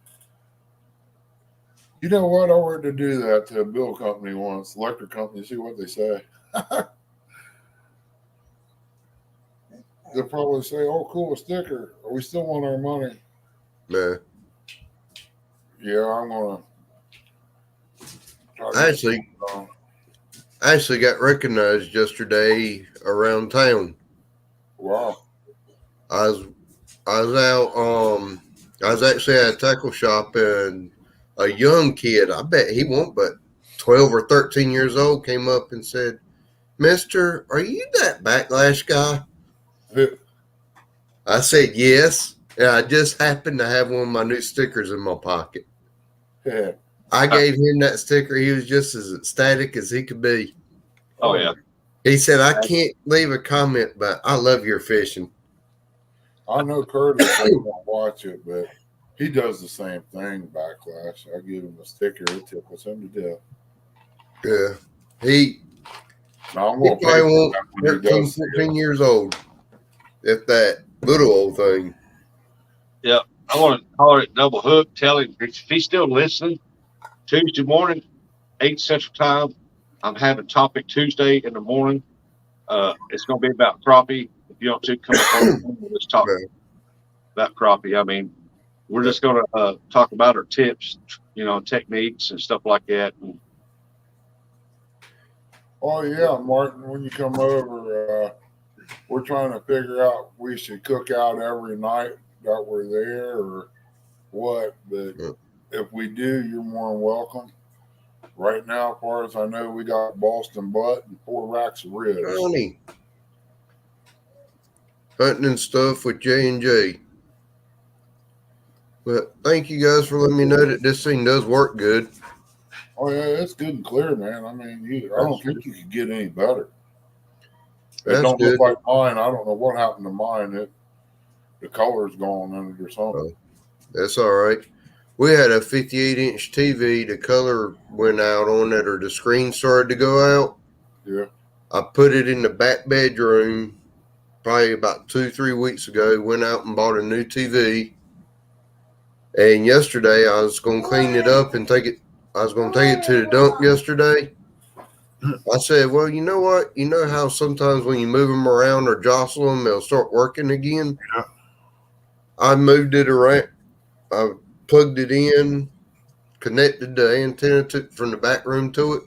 know what? I wanted to do that to a bill company once, electric company, see what they say. They'll probably say, "Oh, cool, a sticker. We still want our money." Nah. Yeah, I'm gonna. try to- I actually got recognized yesterday around town. Wow. I was out. I was actually at a tackle shop, and a young kid, I bet he won't, but 12 or 13 years old, came up and said, "Mister, are you that Backlash guy?" I said yes, and I just happened to have one of my new stickers in my pocket. Yeah. I gave him that sticker. He was just as ecstatic as he could be. Oh yeah. He said, "I can't leave a comment, but I love your fishing." I know Curtis doesn't watch it, but he does the same thing, Backlash. I give him a sticker, it tickles him to death. Yeah. He Now, I'm He going to probably pay won't for that when he 13, does see it. 14 years old. If that little old thing. I want to call it Double Hook. Tell him if he's still listening Tuesday morning, 8 Central Time. I'm having Topic Tuesday in the morning. It's going to be about crappie. If you want to come up on, let's talk about crappie. I mean, we're just going to talk about our tips, techniques and stuff like that. And, Oh yeah, Martin, when you come over, we're trying to figure out we should cook out every night that we're there or what. But if we do, you're more than welcome. Right now, as far as I know, we got Boston butt and 4 racks of ribs. Ernie. Hunting and stuff with J&J. But thank you guys for letting me know that this thing does work good. Oh yeah, it's good and clear, man. I mean, I don't think you could get any better. It don't look like mine. I don't know what happened to mine. The color's gone in it or something. That's all right. We had a 58-inch TV. The color went out on it, or the screen started to go out. Yeah. I put it in the back bedroom probably about 2-3 weeks ago. Went out and bought a new TV. And yesterday I was going to clean it up and take it. I was going to take it to the dump yesterday. I said, well, you know what? You know how sometimes when you move them around or jostle them, they'll start working again? Yeah. I moved it around. I plugged it in, connected the antenna from the back room to it.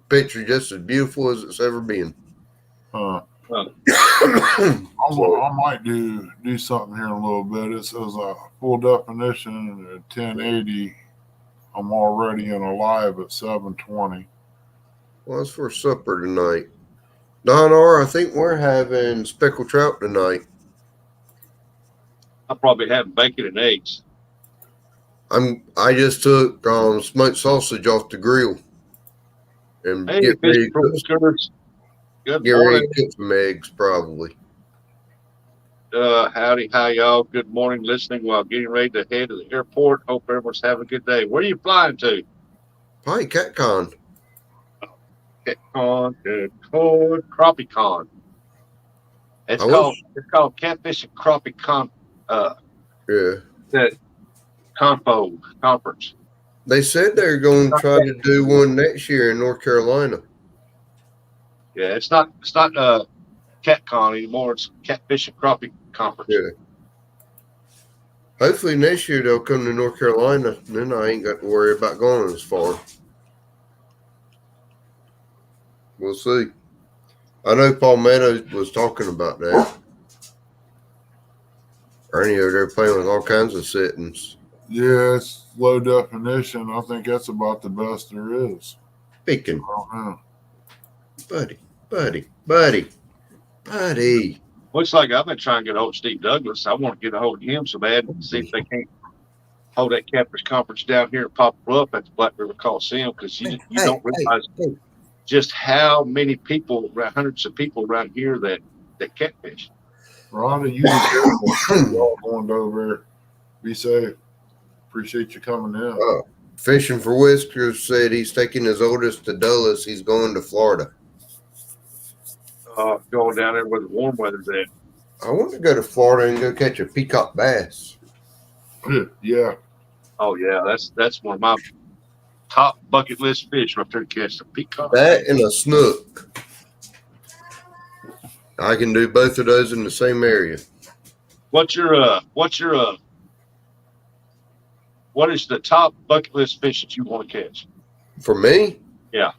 Picture just as beautiful as it's ever been. I might do something here in a little bit. It says full definition at 1080. I'm already in a live at 720. Well, it's for supper tonight. Don R, I think we're having speckled trout tonight. I'll probably have bacon and eggs. I just took smoked sausage off the grill and get ready to cook some eggs probably. Howdy, hi y'all. Good morning. Listening while getting ready to head to the airport. Hope everyone's having a good day. Where are you flying to? Probably CatCon. CatCon, Crappie Con. It's called Catfish and Crappie Con. The conference. They said they're going to try to do one next year in North Carolina. Yeah, it's not CatCon anymore. It's Catfish and Crappie Conference. Yeah. Hopefully next year they'll come to North Carolina. Then I ain't got to worry about going as far. We'll see. I know Palmetto was talking about that. Ernie over there playing with all kinds of settings. Yeah, it's low definition. I think that's about the best there is. Speaking. I don't know. Buddy. Looks like I've been trying to get a hold of Steve Douglas. I want to get a hold of him so bad and see if they can't hold that Catfish Conference down here and pop up at the Black River Coliseum, because you don't realize just how many people, hundreds of people around here that catfish. Rhonda, you be careful. Y'all going over there. Be safe. Appreciate you coming in. Fishing for Whiskers said he's taking his oldest to Dulles. He's going to Florida. Going down there where the warm weather's at. I want to go to Florida and go catch a peacock bass. Yeah. Oh yeah, that's one of my top bucket list fish right there to catch the peacock. That and a snook. I can do both of those in the same area. What is the top bucket list fish that you want to catch? For me? Yeah.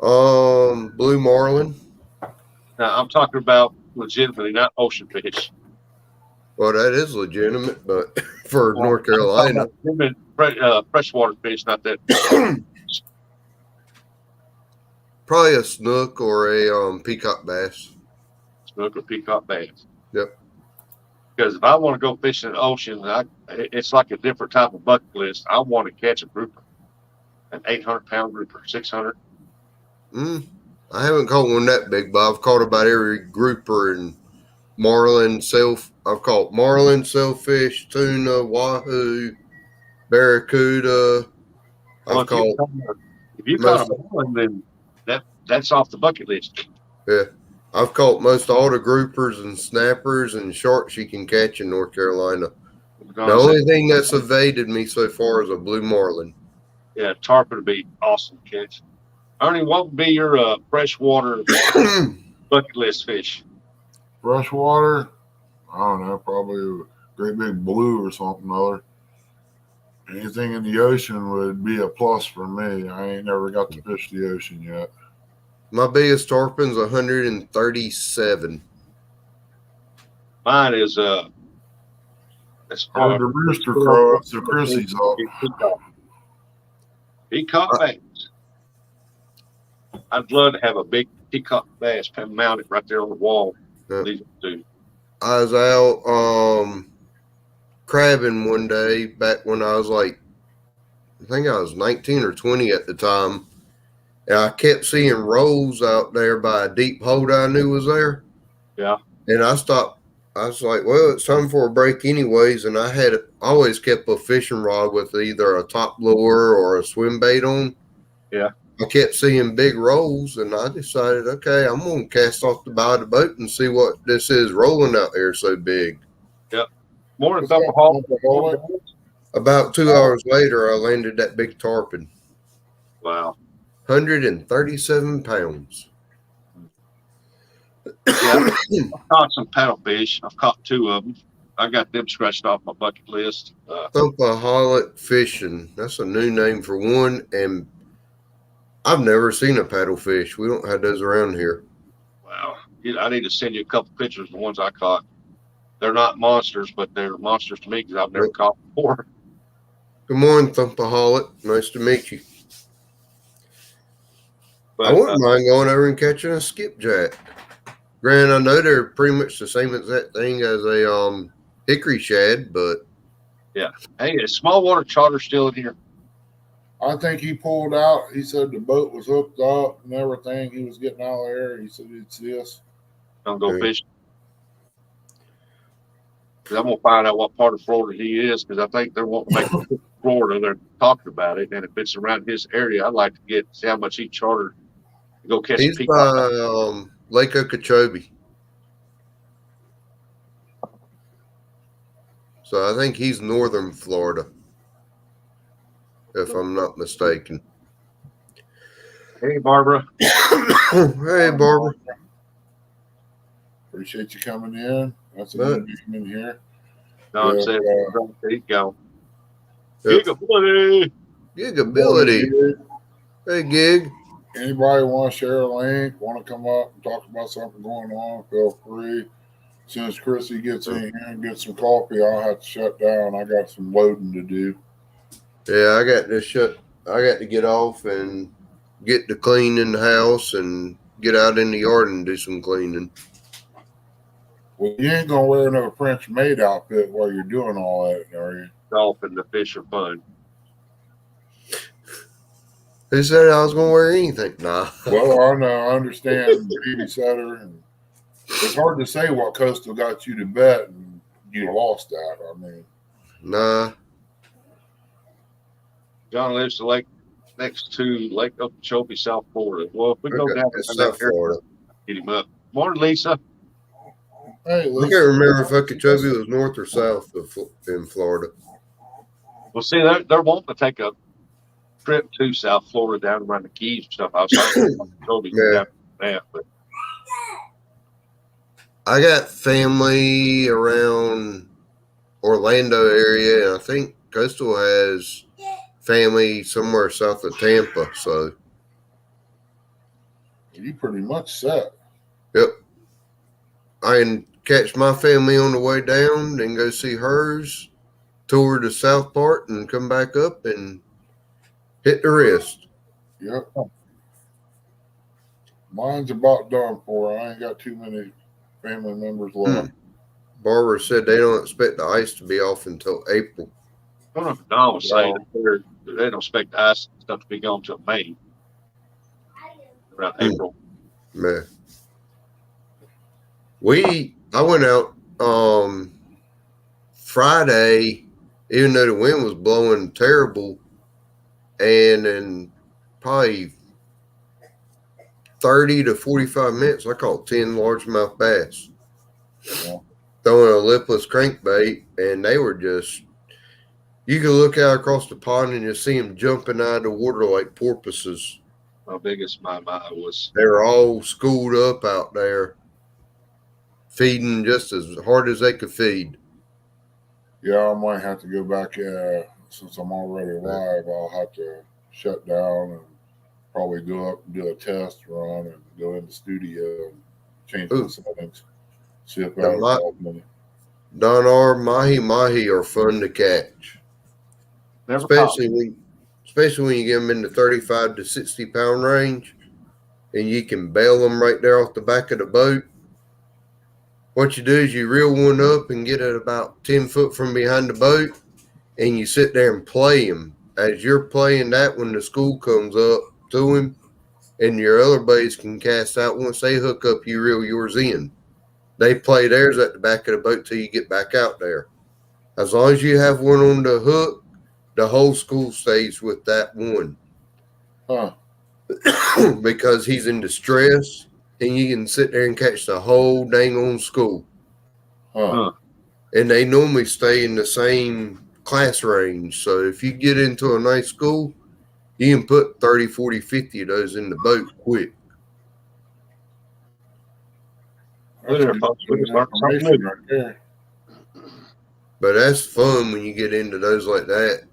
Blue marlin. Now I'm talking about legitimately, not ocean fish. Well, that is legitimate, but for North Carolina, freshwater fish, not that. Probably a snook or a peacock bass. Snook or peacock bass. Yep. Because if I want to go fishing in the ocean, it's like a different type of bucket list. I want to catch a grouper, an 800-pound grouper, 600. I haven't caught one that big, but I've caught about every grouper and marlin, I've caught marlin, sailfish, tuna, wahoo, barracuda. If you caught a marlin, then that's off the bucket list. Yeah. I've caught most all the groupers and snappers and sharks you can catch in North Carolina. The only thing that's evaded me so far is a blue marlin. Yeah, tarpon would be awesome to catch. Ernie, what would be your freshwater bucket list fish? Freshwater, I don't know, probably a great big blue or something other. Anything in the ocean would be a plus for me. I ain't never got to fish the ocean yet. My biggest tarpon's 137. Mine is as far Heard the rooster crow up, so Chrissy's up. Peacock bass. I'd love to have a big peacock bass mounted right there on the wall. Yeah. These two. I was out crabbing one day back when I was like, I think I was 19 or 20 at the time. And I kept seeing rolls out there by a deep hole that I knew was there. Yeah. And I stopped. I was like, well, it's time for a break anyways. And I had always kept a fishing rod with either a top lure or a swim bait on. Yeah. I kept seeing big rolls, and I decided, okay, I'm going to cast off the bow of the boat and see what this is rolling out there so big. Yep. Morning, What's up, Thumperholic? About 2 hours later, I landed that big tarpon. Wow. 137 pounds. Yeah, I've caught some paddlefish. I've caught 2 of them. I got them scratched off my bucket list. Thumperholic fishing. That's a new name for one, and I've never seen a paddlefish. We don't have those around here. Wow. I need to send you a couple pictures of the ones I caught. They're not monsters, but they're monsters to me because I've never caught before. Good morning, Thumperholic. Nice to meet you. But, I wouldn't mind going over and catching a skipjack. Granted, I know they're pretty much the same exact thing as a hickory shad, but hey, is small water charter still in here? I think he pulled out. He said the boat was hooked up and everything. He was getting out of there. He said it's this. Don't go Okay. fishing. Because I'm going to find out what part of Florida he is because I think they're wanting to make Florida. They're talking about it. And if it's around his area, I'd like to see how much he chartered to go catch a he's peacock. by Lake Okeechobee. So I think he's northern Florida, if I'm not mistaken. Hey, Barbara. Hey, Barbara. Appreciate you coming in. That's a But- good name in here. No, Yeah, said, there you go. Yep. Gigability. Gigability. Hey, Gig. Anybody want to share a link, want to come up and talk about something going on, feel free. As soon as Chrissy gets in here and gets some coffee, I'll have to shut down. I got some loading to do. Yeah, I got to get off and get to cleaning the house and get out in the yard and do some cleaning. Well, you ain't gonna wear no French maid outfit while you're doing all that, are you? Golf and the fish are fun. Who said I was going to wear anything? Nah. Well, I know, I understand babysitter, and it's hard to say what Coastal got you to bet, and you lost that. I mean, Nah. John lives to lake next to Lake Okeechobee, South Florida. Well, if we go Okay, down it's there, South Florida. get him up. Morning, Lisa. hey, I listen, can't remember if Okeechobee was north or south in Florida. Well, see, they're wanting to take a trip to South Florida down around the Keys and stuff. I was talking about Okeechobee Yeah. down that, but I got family around Orlando area, and I think Coastal has family somewhere south of Tampa. So, you pretty much set. yep. I can catch my family on the way down, then go see hers, tour the south part, and come back up and hit the rest. Yep. Mine's about done for. I ain't got too many family members left. Barbara said they don't expect the ice to be off until April. I don't know if Don was saying that they don't expect the ice stuff to be gone until May, around April. Man. I went out Friday, even though the wind was blowing terrible, and in probably 30 to 45 minutes, I caught 10 largemouth bass. Yeah. throwing a lipless crankbait, and they were just, you could look out across the pond and just see them jumping out of the water like porpoises. My biggest my was. They were all schooled up out there, feeding just as hard as they could feed. Yeah, I might have to go back. Since I'm already live, I'll have to shut down and probably do a test run and go in the studio and change the settings. See if that'll help me. Donar mahi are fun to catch, especially when you get them in the 35 to 60 pound range, and you can bail them right there off the back of the boat. What you do is you reel one up and get it about 10 foot from behind the boat, and you sit there and play them. As you're playing that, when the school comes up to him, and your other buddies can cast out, once they hook up, you reel yours in. They play theirs at the back of the boat till you get back out there. As long as you have one on the hook, the whole school stays with that one. Huh. Because he's in distress, and you can sit there and catch the whole dang on school. Huh. And they normally stay in the same class range. So if you get into a nice school, you can put 30, 40, 50 of those in the boat quick. That's good information right there. But that's fun when you get into those like that.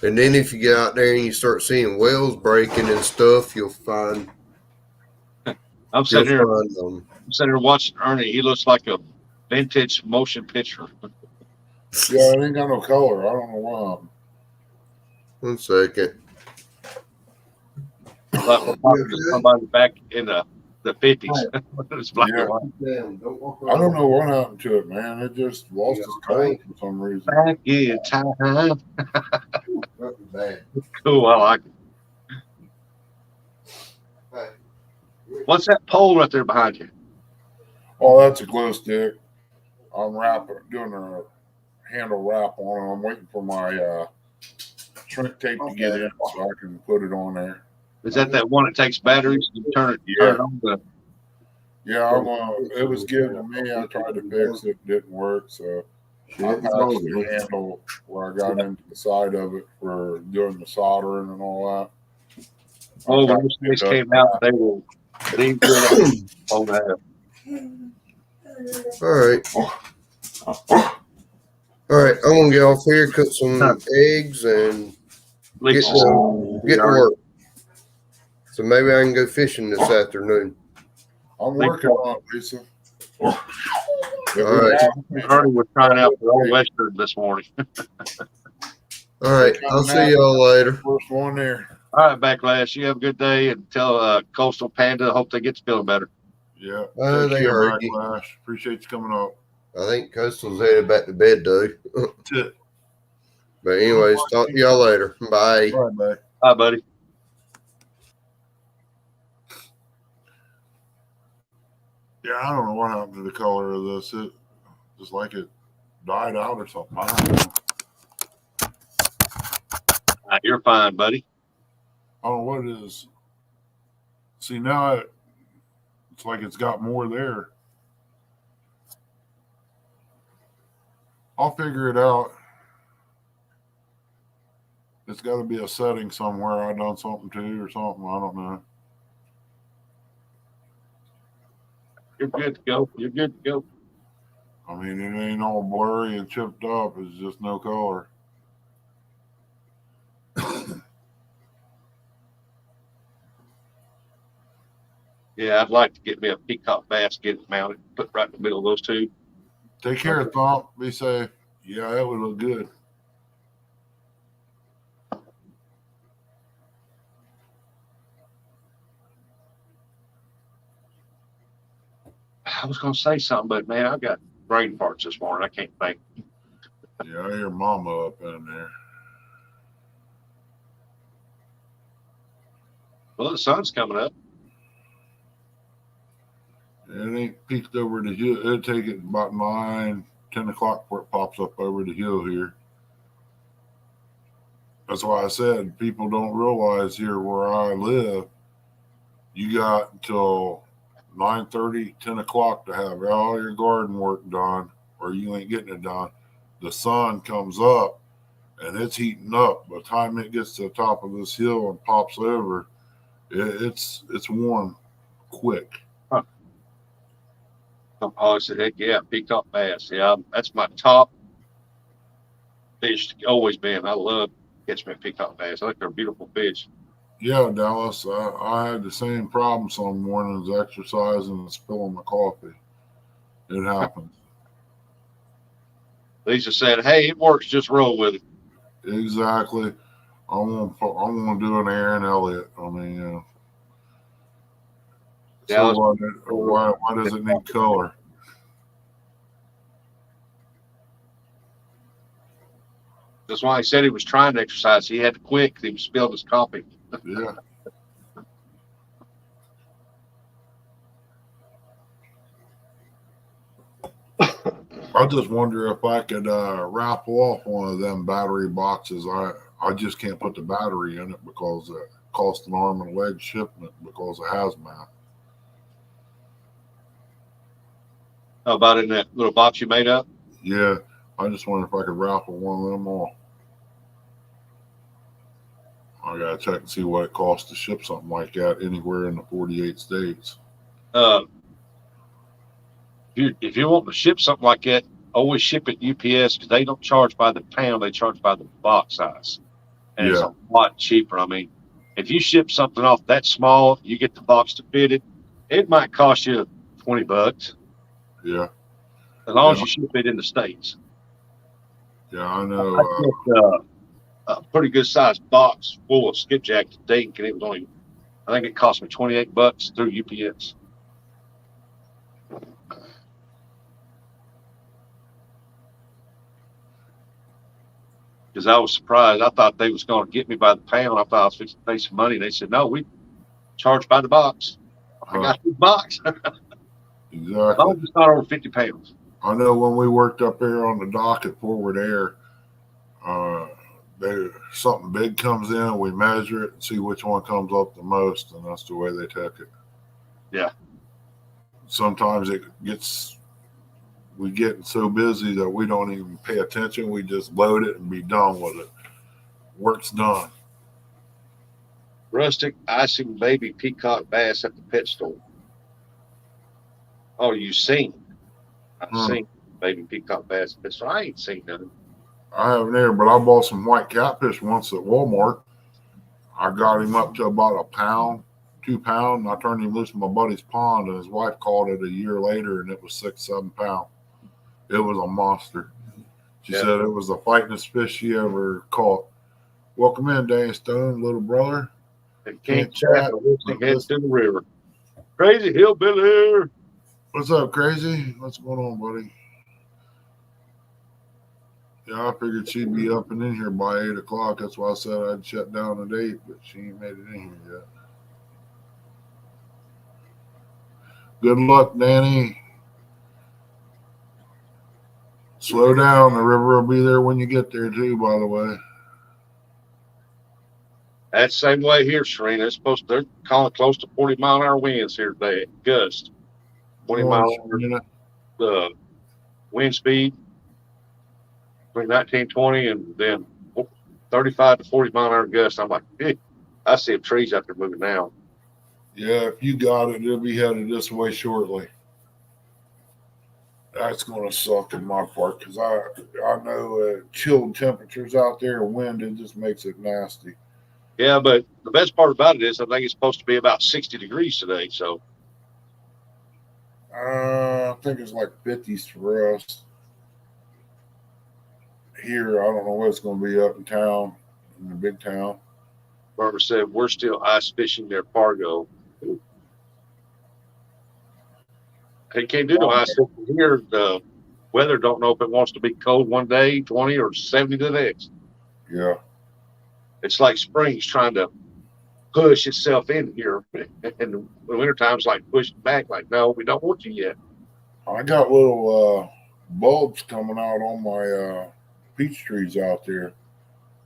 And then if you get out there and you start seeing whales breaking and stuff, you'll find. I'm sitting here watching Ernie. He looks like a vintage motion picture. Yeah, it ain't got no color. I don't know why. 1 second. Somebody back in the 50s. It's black and white. I don't know what happened to it, man. It just lost its color for some reason. Back in time. Bad. Cool, I like it. What's that pole right there behind you? Oh, that's a glow stick. I'm doing a handle wrap on it. I'm waiting for my shrink tape to get in so I can put it on there. Is that one that takes batteries and turn it on? Yeah, it was given to me. I tried to fix it. It didn't work. So I patched the handle where I got into the side of it for doing the soldering and all that. Oh, when those things came out, they will leave on that. All right, I'm gonna get off here, cook some eggs, and get to work. So maybe I can go fishing this afternoon. I'm working on it, Lisa. All right. Ernie was trying out for Old Western this morning. All right, I'll see y'all later. First one there. All right, Backlash. You have a good day, and tell Coastal Panda. Hope they get feeling better. Yeah. They heard you. Backlash. Appreciate you coming up. I think Coastal's headed back to bed, though. But anyways, talk to y'all later. Bye. All right, bye. Bye, buddy. Yeah, I don't know what happened to the color of this. It just like it died out or something. I don't know. You're fine, buddy. I don't know what it is. See, now it's like it's got more there. I'll figure it out. It's got to be a setting somewhere I done something to or something. I don't know. You're good to go. You're good to go. I mean, it ain't all blurry and chipped up. It's just no color. Yeah, I'd like to get me a peacock bass, get it mounted, put right in the middle of those two. Take care, Thump. Be safe. Yeah, that would look good. I was going to say something, but man, I've got brain farts this morning. I can't think. Yeah, I hear Mama up in there. Well, the sun's coming up. It ain't peaked over the hill. It'll take it about 9, 10 o'clock before it pops up over the hill here. That's why I said people don't realize here where I live, you got until 9:30, 10 o'clock to have all your garden work done. or you ain't getting it done. The sun comes up and it's heating up. By the time it gets to the top of this hill and pops over, it's warm quick. Huh. Oh, I said, heck yeah, peacock bass. Yeah, that's my top fish always been. I love catching my peacock bass. I think they're beautiful fish. Yeah, Dallas, I had the same problem some mornings, exercising and spilling my coffee. It happens. Lisa said, hey, it works, just roll with it. Exactly. I want to do an Aaron Elliott. I mean, Yeah, so why does it need color? that's why he said he was trying to exercise. He had to quit because he was spilling his coffee. Yeah. I just wonder if I could raffle off one of them battery boxes. I just can't put the battery in it because it costs an arm and a leg shipment because of hazmat. How about in that little box you made up? Yeah, I just wonder if I could raffle one of them off. I gotta check and see what it costs to ship something like that anywhere in the 48 states. If you want to ship something like that, always ship it UPS because they don't charge by the pound; they charge by the box size, and it's Yeah. a lot cheaper. I mean, if you ship something off that small, you get the box to fit it. It might cost you $20 Yeah, as long as Yeah. you ship it in the States. yeah, I know. I shipped a pretty good sized box full of skipjack to Dink, and it was only, I think it cost me $28 through UPS. Because I was surprised. I thought they was going to get me by the pound. I thought I was fixing to pay some money. And they said, no, we charge by the box. I got the box. As Exactly. long as it's not over 50 pounds. I know when we worked up there on the dock at Forward Air, something big comes in, we measure it and see which one comes up the most, and that's the way they take it. Yeah. Sometimes we get so busy that we don't even pay attention. We just load it and be done with it. Work's done. Rustic icing baby peacock bass at the pet store. Oh, you seen? I've seen baby peacock bass at the pet store. I ain't seen none. I haven't either, but I bought some white catfish once at Walmart. I got him up to about a pound, 2 pounds, and I turned him loose in my buddy's pond, and his wife caught it a year later, and it was 6-7 pounds. It was a monster. She said it was the fightingest fish she ever caught. Welcome in, Dan Stone, little brother. They can't chat. Head to the river. Crazy hillbilly. What's up, Crazy? What's going on, buddy? Yeah, I figured she'd be up and in here by 8 o'clock. That's why I said I'd shut down at 8, but she ain't made it in here yet. Good luck, Danny. Slow down. The river will be there when you get there, too, by the way. That's the same way here, Serena. It's supposed to, they're calling close to 40-mile-an-hour winds here today. Gust. 40-mile-an-hour wind speed between 19, 20, and then 35 to 40-mile-an-hour gust. I'm like, hey, I see trees out there moving now. Yeah, if you got it, it'll be headed this way shortly. That's going to suck in my part because I know chilled temperatures out there, wind, it just makes it nasty. Yeah, but the best part about it is I think it's supposed to be about 60 degrees today. So I think it's like 50s for us. Here, I don't know what it's going to be up in town, in the big town. Barbara said, we're still ice fishing near Fargo. They can't do no ice fishing here. The weather don't know if it wants to be cold one day, 20 or 70 the next. Yeah. It's like spring's trying to push itself in here. And the wintertime's like pushing back, like, no, we don't want you yet. I got little bulbs coming out on my peach trees out there.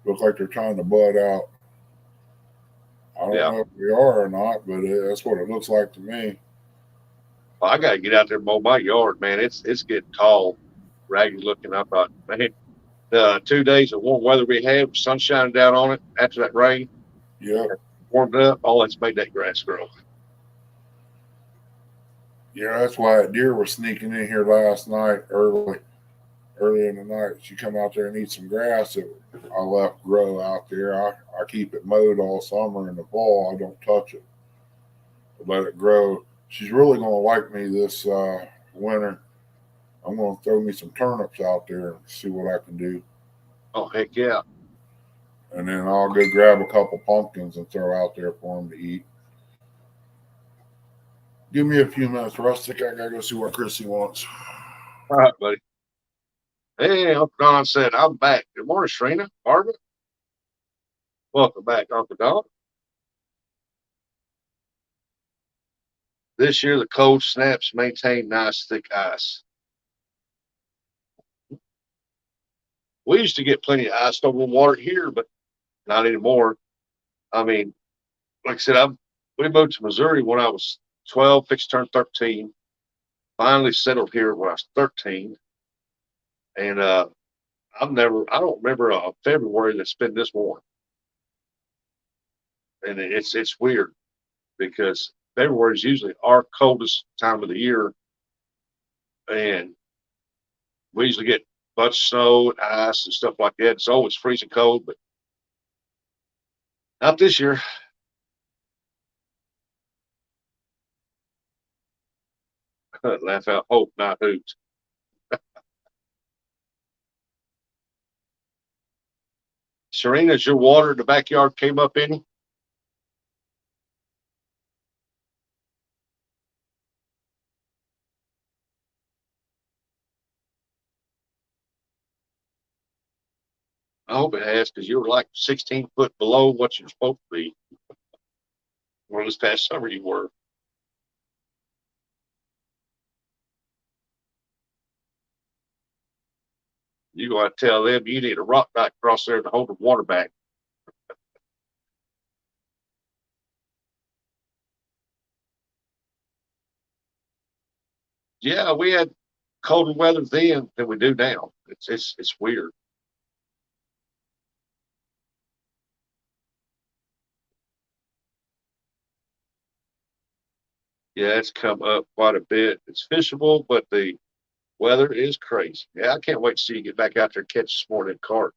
Look like they're trying to bud out. I don't know if they are or not, but that's what it looks like to me. Well, I got to get out there and mow my yard, man. It's getting tall. ragged looking. I thought, man, the 2 days of warm weather we had, sun shining down on it after that rain, Yep. warmed it up, all that's made that grass grow. Yeah, that's why that deer was sneaking in here last night early in the night. She come out there and eat some grass that I left grow out there. I keep it mowed all summer. In the fall, I don't touch it. I let it grow. She's really going to like me this winter. I'm going to throw me some turnips out there and see what I can do. Oh, heck yeah. And then I'll go grab a couple pumpkins and throw out there for them to eat. Give me a few minutes, Rustic. I got to go see what Chrissy wants. All right, buddy. Hey, Uncle Don said, I'm back. Good morning, Shrina. Barbara. Welcome back, Uncle Don. This year, the cold snaps maintain nice thick ice. We used to get plenty of ice over water here, but not anymore. I mean, like I said, we moved to Missouri when I was 12, fixed to turn 13. Finally settled here when I was 13. And I don't remember a February that's been this warm. And it's weird because February is usually our coldest time of the year. And we usually get a bunch of snow and ice and stuff like that. It's always freezing cold, but not this year. Laugh out hope, not hoot. Serena, as your water in the backyard came up any? I hope it has, because you were like 16 foot below what you're supposed to be. Well, this past summer you were. You got to tell them you need a rock back across there to hold the water back. Yeah, we had colder weather then than we do now. It's weird. Yeah, it's come up quite a bit. It's fishable, but the weather is crazy. Yeah, I can't wait to see you get back out there and catch some more of that carp.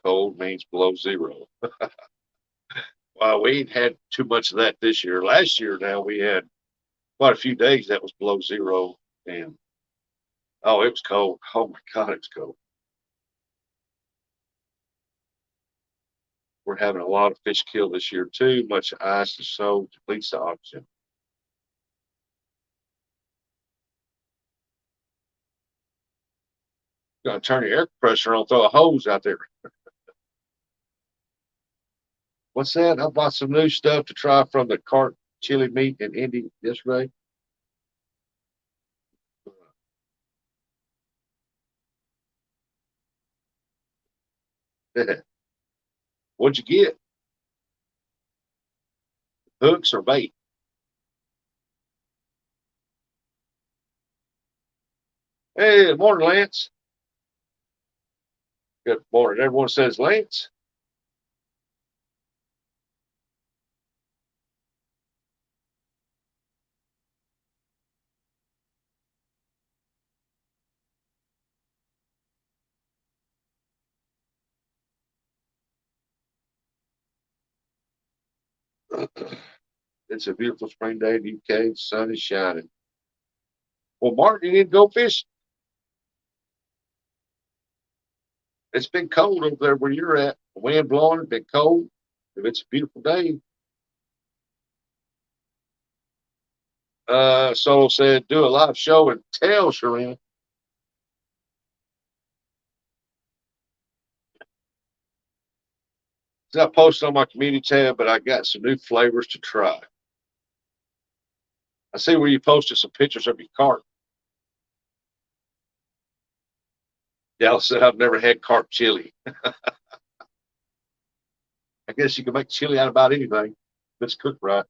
Cold means below zero. Well, we ain't had too much of that this year. Last year, now we had quite a few days that was below zero, and oh, it was cold. Oh my God, it was cold. We're having a lot of fish kill this year too. Much ice and snow depletes the oxygen. You gotta turn your air compressor on, throw a hose out there. What's that? I bought some new stuff to try from the cart chili meat in Indy yesterday. What'd you get? Hooks or bait? Hey, good morning, Lance. Good morning. Everyone says Lance. It's a beautiful spring day in the UK. The sun is shining. Well, Martin, you need to go fish. It's been cold over there where you're at. The wind blowing, it's been cold. If it's a beautiful day. Solo said, do a live show and tell Sharina. I posted on my community tab, but I got some new flavors to try. I see where you posted some pictures of your cart. Dallas said, I've never had carp chili. I guess you can make chili out of about anything if it's cooked right.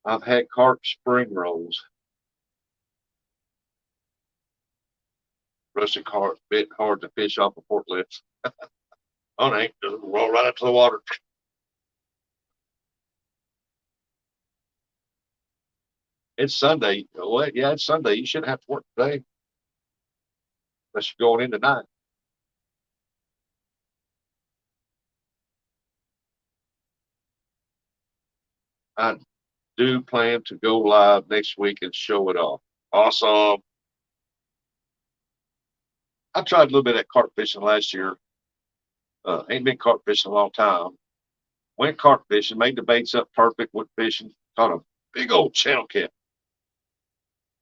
I've had carp spring rolls. Rusty carp, bit hard to fish off a forklift. Oh, no, just roll right up to the water. It's Sunday. Well, yeah, it's Sunday. You shouldn't have to work today unless you're going in tonight. I do plan to go live next week and show it off. Awesome. I tried a little bit of carp fishing last year. Ain't been carp fishing a long time. Went carp fishing, made the baits up perfect, went fishing, caught a big old channel cat.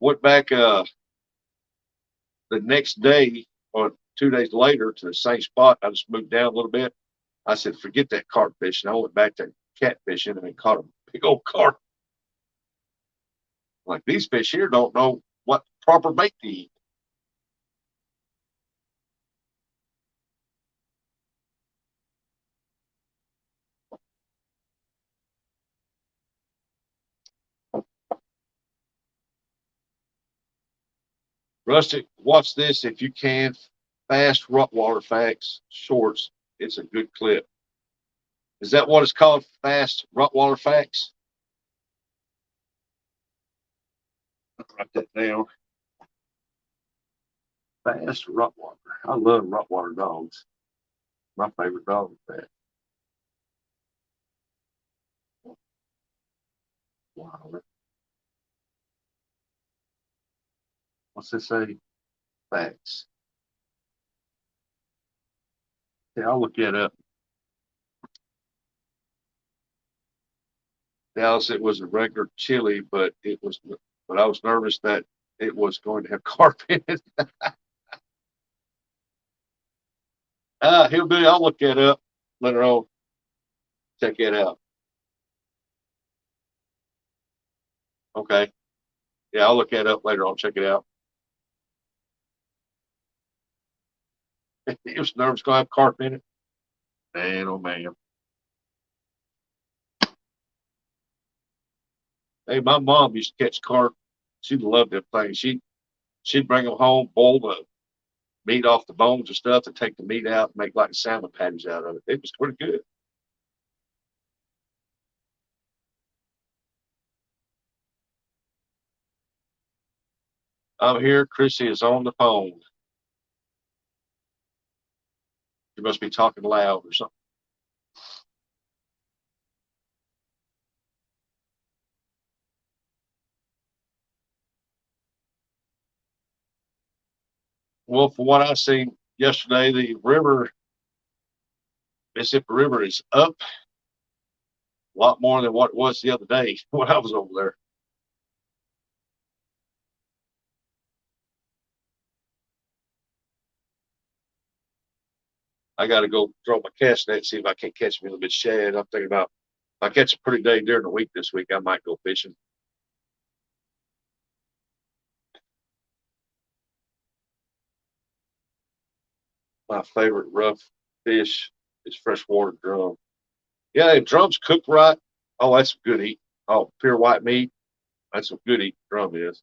Went back the next day or 2 days later to the same spot. I just moved down a little bit. I said, forget that carp fishing. I went back to cat fishing and caught a big old carp. Like, these fish here don't know what proper bait to eat. Rustic, watch this if you can. Fast Rockwater Facts Shorts. It's a good clip. Is that what it's called? Fast Rockwater Facts? Write that down. Fast Rockwater. I love Rockwater dogs. My favorite dog is that. Wow. What's this say? Facts. Yeah, I'll look that up. Dallas, it was a regular chili, but I was nervous that it was going to have carp in it. Hillbilly, I'll look that up later on. Check it out. Okay. Yeah, I'll look that up later on. Check it out. He was nervous going to have carp in it. Man, oh man. Hey, my mom used to catch carp. She loved them things. She'd bring them home, boil the meat off the bones and stuff, and take the meat out and make like salmon patties out of it. It was pretty good. I'm here. Chrissy is on the phone. You must be talking loud or something. Well, from what I seen yesterday, the river, Mississippi River, is up a lot more than what it was the other day when I was over there. I got to go throw my cast net, see if I can catch me a little bit of shad. I'm thinking about if I catch a pretty day during the week this week, I might go fishing. My favorite rough fish is freshwater drum. Yeah, if drum's cooked right, oh, that's good eat. Oh, pure white meat, that's a good eat. Drum is.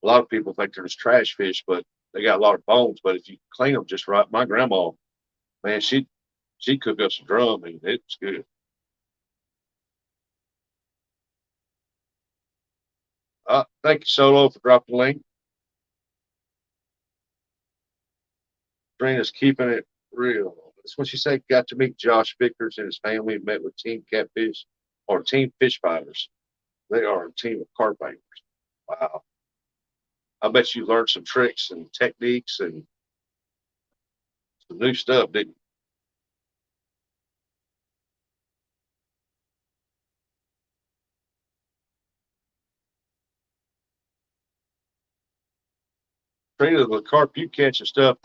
A lot of people think they're just trash fish, but they got a lot of bones. But if you clean them just right, my grandma, man, she cooked up some drum and it was good. Thank you, Solo, for dropping the link. Trina's keeping it real. That's what she said. Got to meet Josh Vickers and his family. Met with Team Catfish or Team Fish Fighters. They are a team of carp anglers. Wow. I bet you learned some tricks and techniques and some new stuff, didn't you? Trina, the carp you catch and stuff,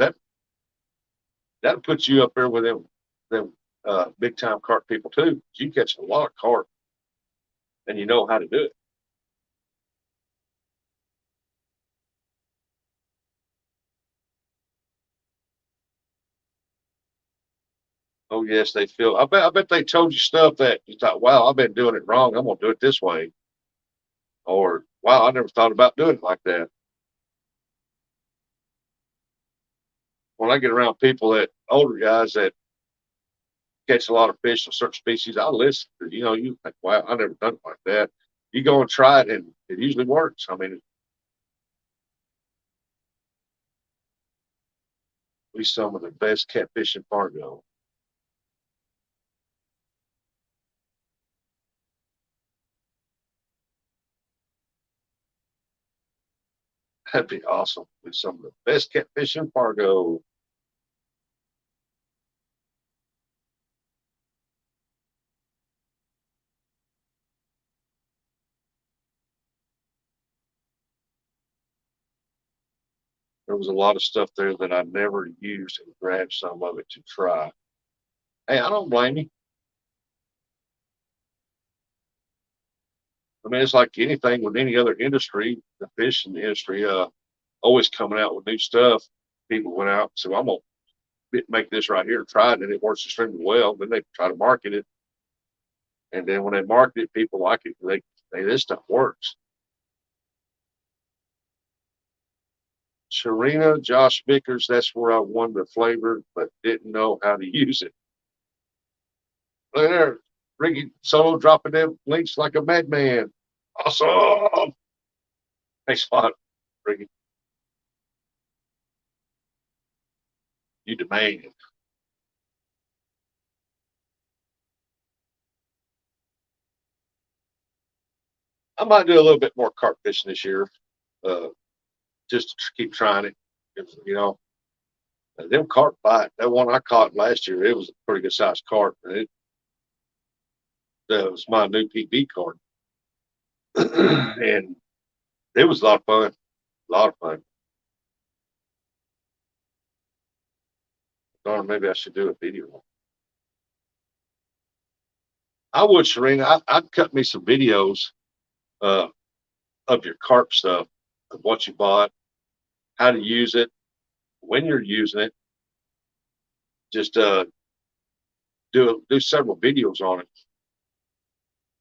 That'll put you up there with them big time carp people too. You catch a lot of carp, and you know how to do it. Oh yes, they feel. I bet they told you stuff that you thought, wow, I've been doing it wrong. I'm gonna do it this way, or wow, I never thought about doing it like that. When I get around people that older guys that catch a lot of fish of certain species, I listen. You think, wow, I never done it like that. You go and try it, and it usually works. I mean, we some of the best catfish in Fargo. That'd be awesome. We some of the best catfish in Fargo. There was a lot of stuff there that I never used and grabbed some of it to try. Hey, I don't blame you. I mean, it's like anything with any other industry, the fishing industry, always coming out with new stuff. People went out and said, well, I'm going to make this right here, try it, and it works extremely well. Then they try to market it. And then when they market it, people like it. They say, this stuff works. Sharina, Josh Vickers, that's where I won the flavor, but didn't know how to use it. Look at there. Ricky Solo dropping them links like a madman. Awesome. Thanks a lot, Ricky. You demand. I might do a little bit more carp fishing this year, just to keep trying it. Them carp bite. That one I caught last year, it was a pretty good sized carp, and that was my new PB card, and it was a lot of fun. A lot of fun. Darn, maybe I should do a video. I would, Sharina. I'd cut me some videos of your carp stuff, of what you bought, how to use it, when you're using it. Just do several videos on it.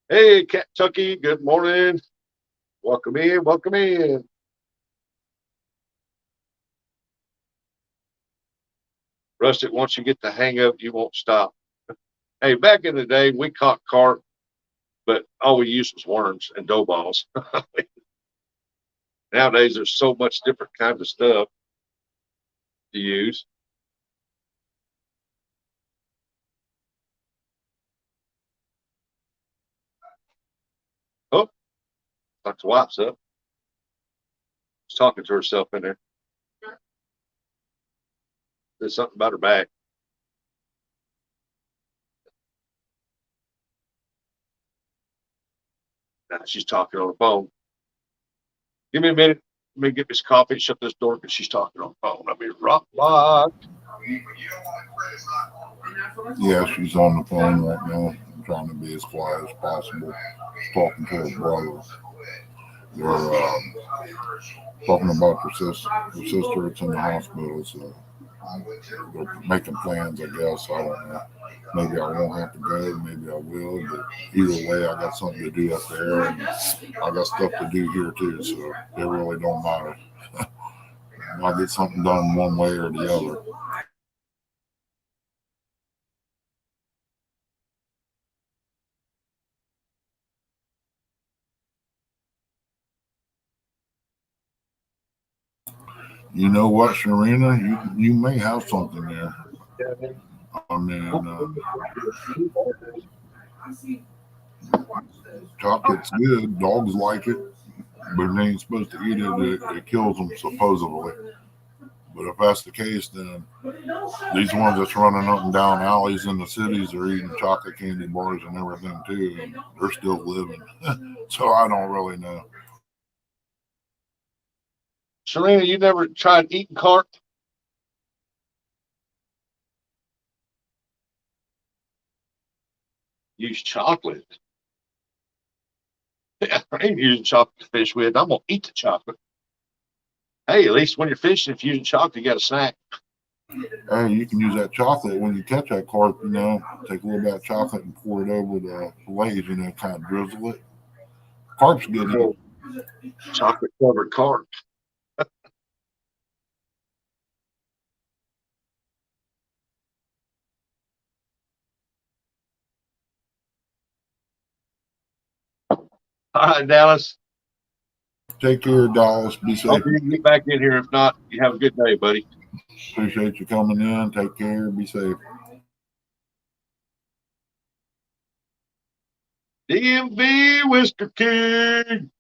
Hey, Kentucky, good morning. Welcome in, welcome in. Rustic, once you get the hang of it, you won't stop. Hey, back in the day, we caught carp, but all we used was worms and dough balls. Nowadays, there's so much different kinds of stuff to use. Oh, Dr. Wipes up. She's talking to herself in there. There's something about her back. Now she's talking on the phone. Give me a minute. Let me get this coffee, shut this door because she's talking on the phone. I'll be rock locked. Yeah, she's on the phone right now. I'm trying to be as quiet as possible. She's talking to her brother. They're talking about her sister. Her sister is in the hospital, so they're making plans, I guess. I don't know. Maybe I won't have to go. Maybe I will. But either way, I got something to do up there, and I got stuff to do here too. So it really don't matter. I'll get something done one way or the other. You know what, Sharina? You may have something there. I mean, chocolate's good. Dogs like it, but they ain't supposed to eat it. It kills them, supposedly. But if that's the case, then these ones that's running up and down alleys in the cities are eating chocolate candy bars and everything too, and they're still living. So I don't really know. Sharina, you never tried eating carp? use chocolate. Yeah, I ain't using chocolate to fish with. I'm gonna eat the chocolate. Hey, at least when you're fishing, if you're using chocolate, you got a snack. Hey, you can use that chocolate when you catch that carp, you know, take a little bit of chocolate and pour it over the fillet, you know, kind of drizzle it. Carp's good. Little chocolate covered carp. All right, Dallas. Take care, Dallas. Be safe. Hope you can get back in here. If not, you have a good day, buddy. Appreciate you coming in. Take care. Be safe. DMV Whisker King.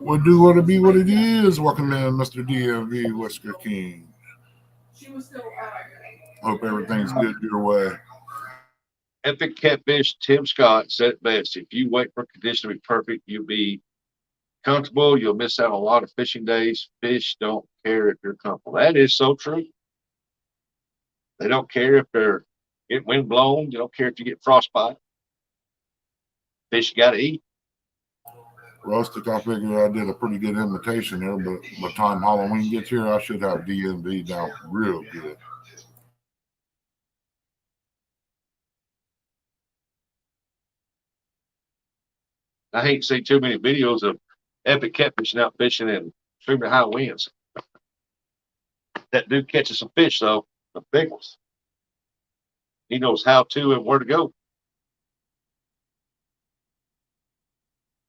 We'll do what it be what it is. Welcome in, Mr. DMV Whisker King. Hope everything's good your way. Epic Catfish Tim Scott said it best. If you wait for condition to be perfect, you'll be comfortable. You'll miss out on a lot of fishing days. Fish don't care if you're comfortable. That is so true. They don't care if they're getting wind blown. They don't care if you get frostbite. Fish you got to eat. Rustic, I figure I did a pretty good imitation there, but by the time Halloween gets here, I should have DMV down real good. I hate to see too many videos of epic catfishing out fishing in extremely high winds. That dude catches some fish, though, the big ones. He knows how to and where to go.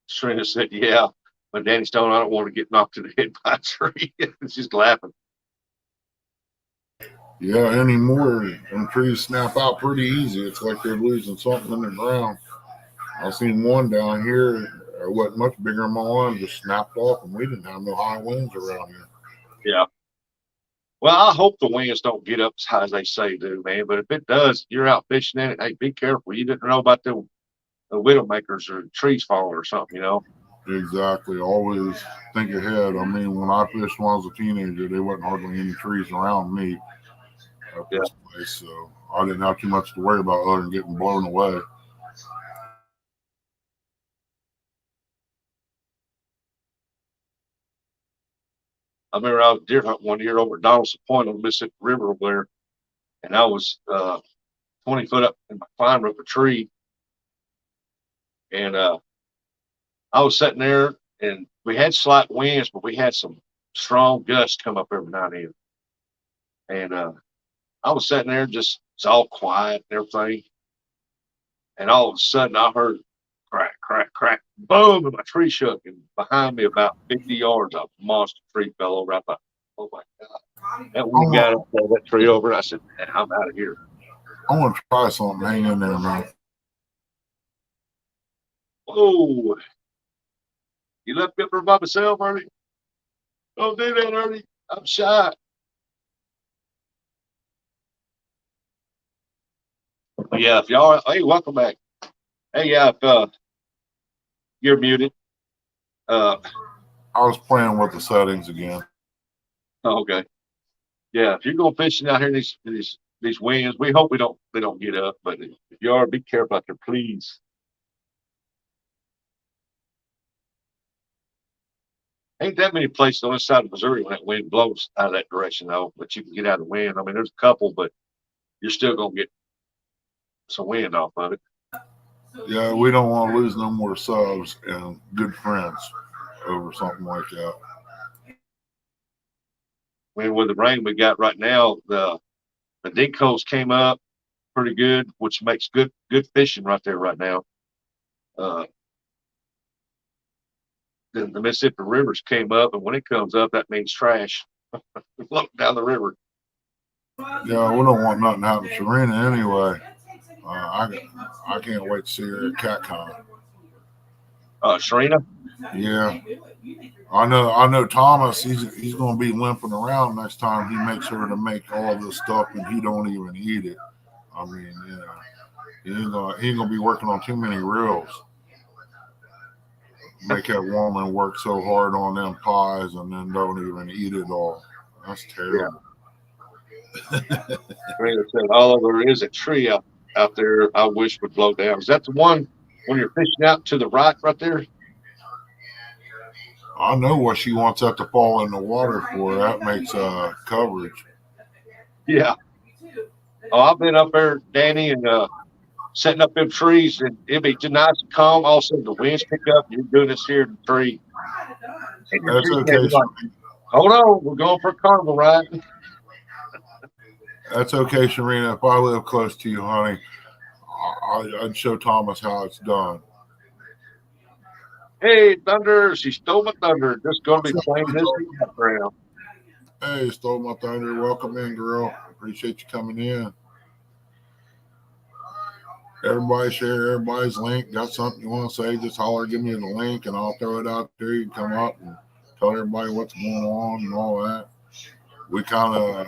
Serena said, yeah, but Danny Stone, I don't want to get knocked in the head by a tree. It's just laughing. Yeah, anymore, them trees snap out pretty easy. It's like they're losing something in the ground. I seen one down here, it wasn't much bigger than my arm, just snapped off, and we didn't have no high winds around here. Yeah. Well, I hope the winds don't get up as high as they say do, man. But if it does, you're out fishing in it. Hey, be careful. You didn't know about the widowmakers or trees falling or something, you know. Exactly. Always think ahead. I mean, when I fished when I was a teenager, there wasn't hardly any trees around me at this place, so I didn't have too much to worry about other than getting blown away. I remember I was deer hunting one year over at Donaldson Point on the Mississippi River over there, and I was 20 foot up and I climbed up a tree, and I was sitting there, and we had slight winds, but we had some strong gusts come up every now and then. And I was sitting there, just it's all quiet and everything, and all of a sudden I heard crack, crack, crack, boom, and my tree shook, and behind me about 50 yards, a monster tree fell over. I thought, oh my God. And we got up there, that tree over, and I said, man, I'm out of here. I want to try something. Hang in there, man. Whoa. You left me up there by myself, Ernie? Don't do that, Ernie. I'm shy. But yeah, if y'all, hey, welcome back. Hey, yeah, if you're muted. I was playing with the settings again. Okay. Yeah, if you're going fishing out here these winds, we hope they don't get up. But if you are, be careful out there, please. Ain't that many places on this side of Missouri when that wind blows out of that direction, though. But you can get out of the wind. I mean, there's a couple, but you're still gonna get some wind off of it. Yeah, we don't want to lose no more subs and good friends over something like that. When with the rain we got right now, the dig holes came up pretty good, which makes good fishing right there right now. The Mississippi rivers came up, and when it comes up, that means trash. Floating down the river. Yeah, we don't want nothing to happen to Serena anyway. I can't wait to see her at CatCon. Serena? Yeah. I know Thomas, he's gonna be limping around next time he makes her to make all this stuff and he don't even eat it. I mean, he ain't gonna be working on too many reels. Make that woman work so hard on them pies and then don't even eat it all. That's terrible. Serena said, "Oh, there is a tree out there. I wish would blow down." Is that the one when you're fishing out to the right there? I know what she wants that to fall in the water for. That makes coverage. Yeah. Oh, I've been up there, Danny, and setting up them trees, and it'd be too nice and calm. All of a sudden, the winds pick up, and you're doing this here in the tree. And you're That's shooting at okay. me like, hold on, we're going for a carnival ride. That's okay, Sharina. If I live close to you, honey, I'd show Thomas how it's done. Hey, Thunder, she stole my thunder. Just going to be playing this in the background. Hey, stole my thunder. Welcome in, girl. Appreciate you coming in. Everybody share everybody's link. Got something you want to say, just holler, give me the link, and I'll throw it out there. You can come up and tell everybody what's going on and all that. We kind of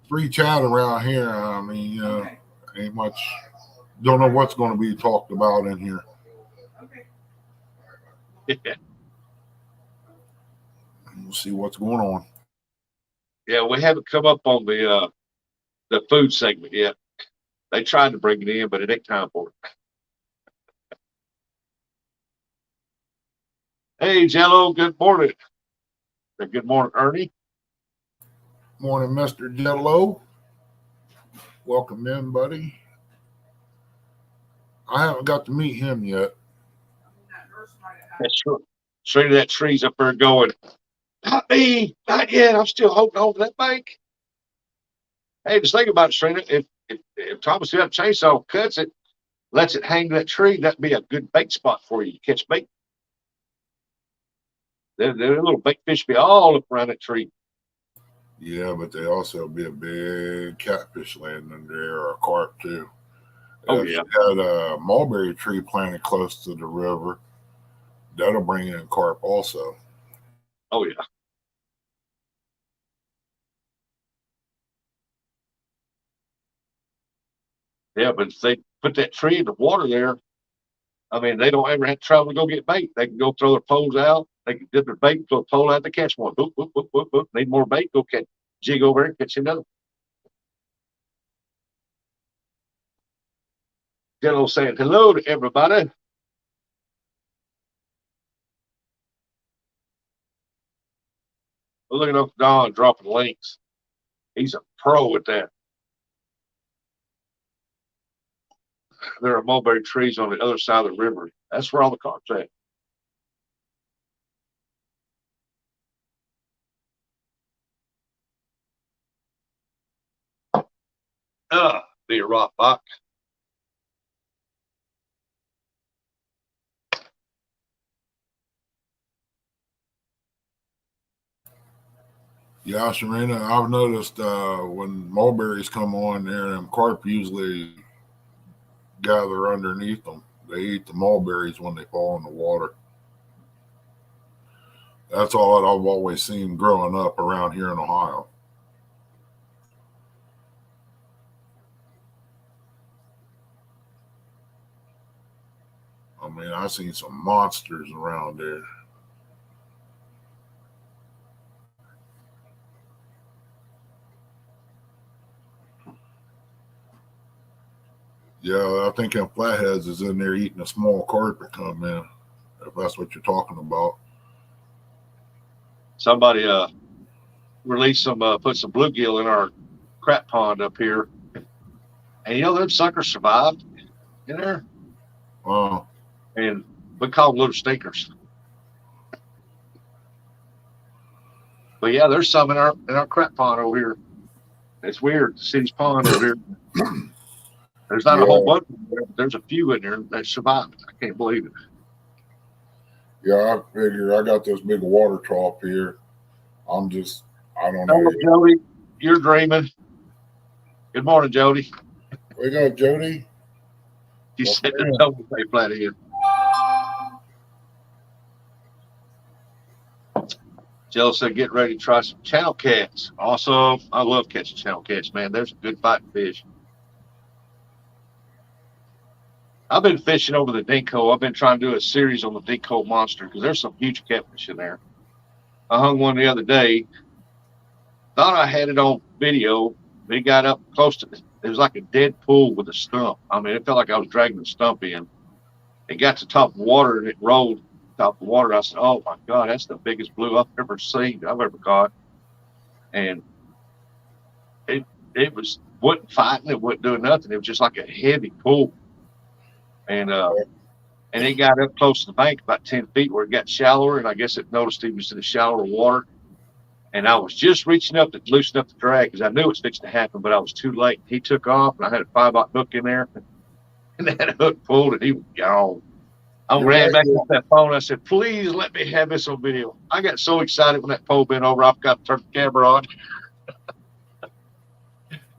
free chat around here. I mean, ain't much. Don't know what's going to be talked about in here. Yeah. We'll see what's going on. Yeah, we haven't come up on the food segment yet. They tried to bring it in, but it ain't time for it. Hey, Jello, good morning. Good morning, Ernie. Morning, Mr. Jello. Welcome in, buddy. I haven't got to meet him yet. That's true. Straight to that tree's up there going, not me, not yet. I'm still holding on to that bank. Hey, just think about it, Straight. If Thomas got a chainsaw, cuts it, lets it hang to that tree, that'd be a good bait spot for you. You catch bait. The little bait fish be all up around that tree. Yeah, but they also be a big catfish landing in there, or a carp too. Oh, If yeah. you had a mulberry tree planted close to the river, that'll bring in carp also. Oh, yeah. Yeah, but if they put that tree in the water there, I mean, they don't ever have to travel to go get bait. They can go throw their poles out. They can dip their bait, throw a pole out to catch one. Boop, boop, boop, boop, boop. Need more bait, go catch, jig over and catch another. Jello saying hello to everybody. We're looking up Don dropping links. He's a pro at that. There are mulberry trees on the other side of the river. That's where all the carp's at. Be a rock box. Yeah, Sharina, I've noticed when mulberries come on there, them carp usually gather underneath them. They eat the mulberries when they fall in the water. That's all that I've always seen growing up around here in Ohio. I mean, I've seen some monsters around there. Yeah, I think them flatheads is in there eating a small carp that come in, if that's what you're talking about. Somebody released some, put some bluegill in our crap pond up here. And them suckers survived in there. And we call them little stinkers. But yeah, there's some in our crap pond over here. It's weird. The city's pond over here. There's not a whole bunch of them there, but there's a few in there that survived. I can't believe it. Yeah, I figure I got this big water trough here. I don't know. Oh, Jody, you're dreaming. Good morning, Jody. We got Jody. He said the double play flat here. Jill said, get ready to try some channel cats. Awesome. I love catching channel cats, man. There's a good fighting fish. I've been fishing over the Dinko. I've been trying to do a series on the Dinko monster because there's some huge catfish in there. I hung one the other day. thought I had it on video. It got up close to it was like a dead pool with a stump. I mean, it felt like I was dragging the stump in. It got to top of water and it rolled top of water. I said, "Oh my God, that's the biggest blue I've ever seen, I've ever caught." And it wasn't fighting, it wasn't doing nothing. It was just like a heavy pool. And it got up close to the bank about 10 feet where it got shallower, and I guess it noticed he was in the shallower water. And I was just reaching up to loosen up the drag because I knew it was fixing to happen, but I was too late. He took off, and I had a 5/0 hook in there, and that hook pulled, and he was gone. I ran back off that phone. I said, "Please let me have this on video." I got so excited when that pole bent over, I forgot to turn the camera on.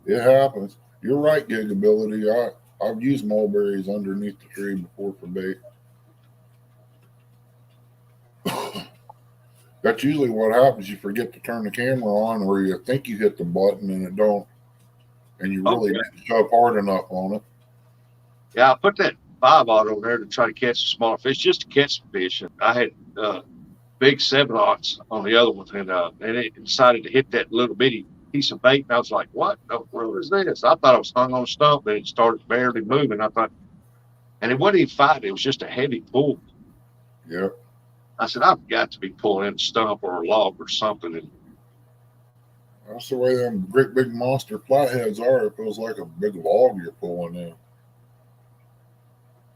It happens. You're right, Gigability. I've used mulberries underneath the tree before for bait. That's usually what happens. You forget to turn the camera on, or you think you hit the button and it don't, and you really didn't shove hard enough on it. Yeah, I put that 5/0 on there to try to catch some smaller fish, just to catch some fish. And I had big 7/0 on the other one, and it decided to hit that little bitty piece of bait. And I was like, "What the world is this?" I thought I was hung on a stump, and it started barely moving. I thought, and it wasn't even fighting; it was just a heavy pull. Yep. I said, "I've got to be pulling in a stump or a log or something." And that's the way them great big monster flatheads are. It feels like a big log you're pulling in.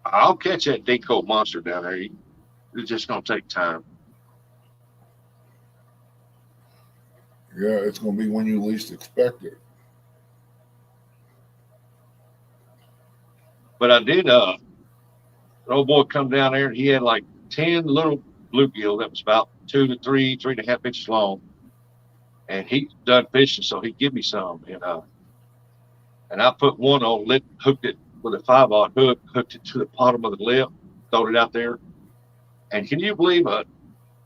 I'll catch that decoy monster down there. It's just gonna take time. Yeah, it's going to be when you least expect it. But I did. The old boy come down there, and he had like 10 little bluegill that was about 2 to 3, 3.5 inches long, and he done fishing, so he give me some, and I put one on, hooked it with a 5/0 hook, hooked it to the bottom of the lip, throwed it out there, and can you believe about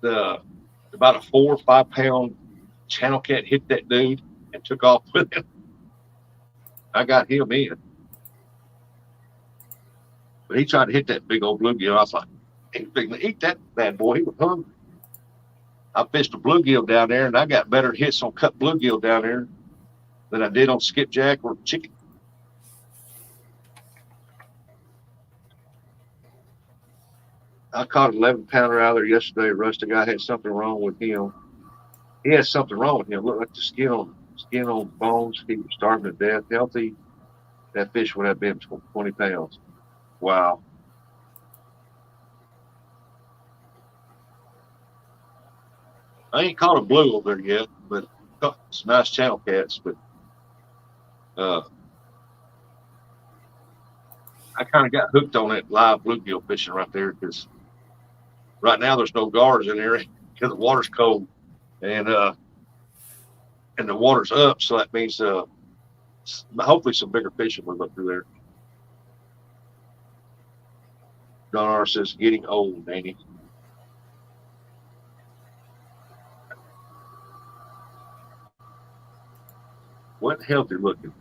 a 4 or 5 pound channel cat hit that dude and took off with him. I got him in, but he tried to hit that big old bluegill. I was like, "He's big to eat that bad boy." He was hungry. I fished a bluegill down there, and I got better hits on cut bluegill down there than I did on skipjack or chicken. I caught an 11-pounder out there yesterday. Rustic. I had something wrong with him. He had something wrong with him. It looked like the skin on bones. He was starving to death. Healthy, that fish would have been 20 pounds. Wow. I ain't caught a blue over there yet, but caught some nice channel cats. But I kind of got hooked on that live bluegill fishing right there because right now there's no guards in there because the water's cold and the water's up, so that means hopefully some bigger fish will move up through there. Don R says getting old, Danny. What healthy looking.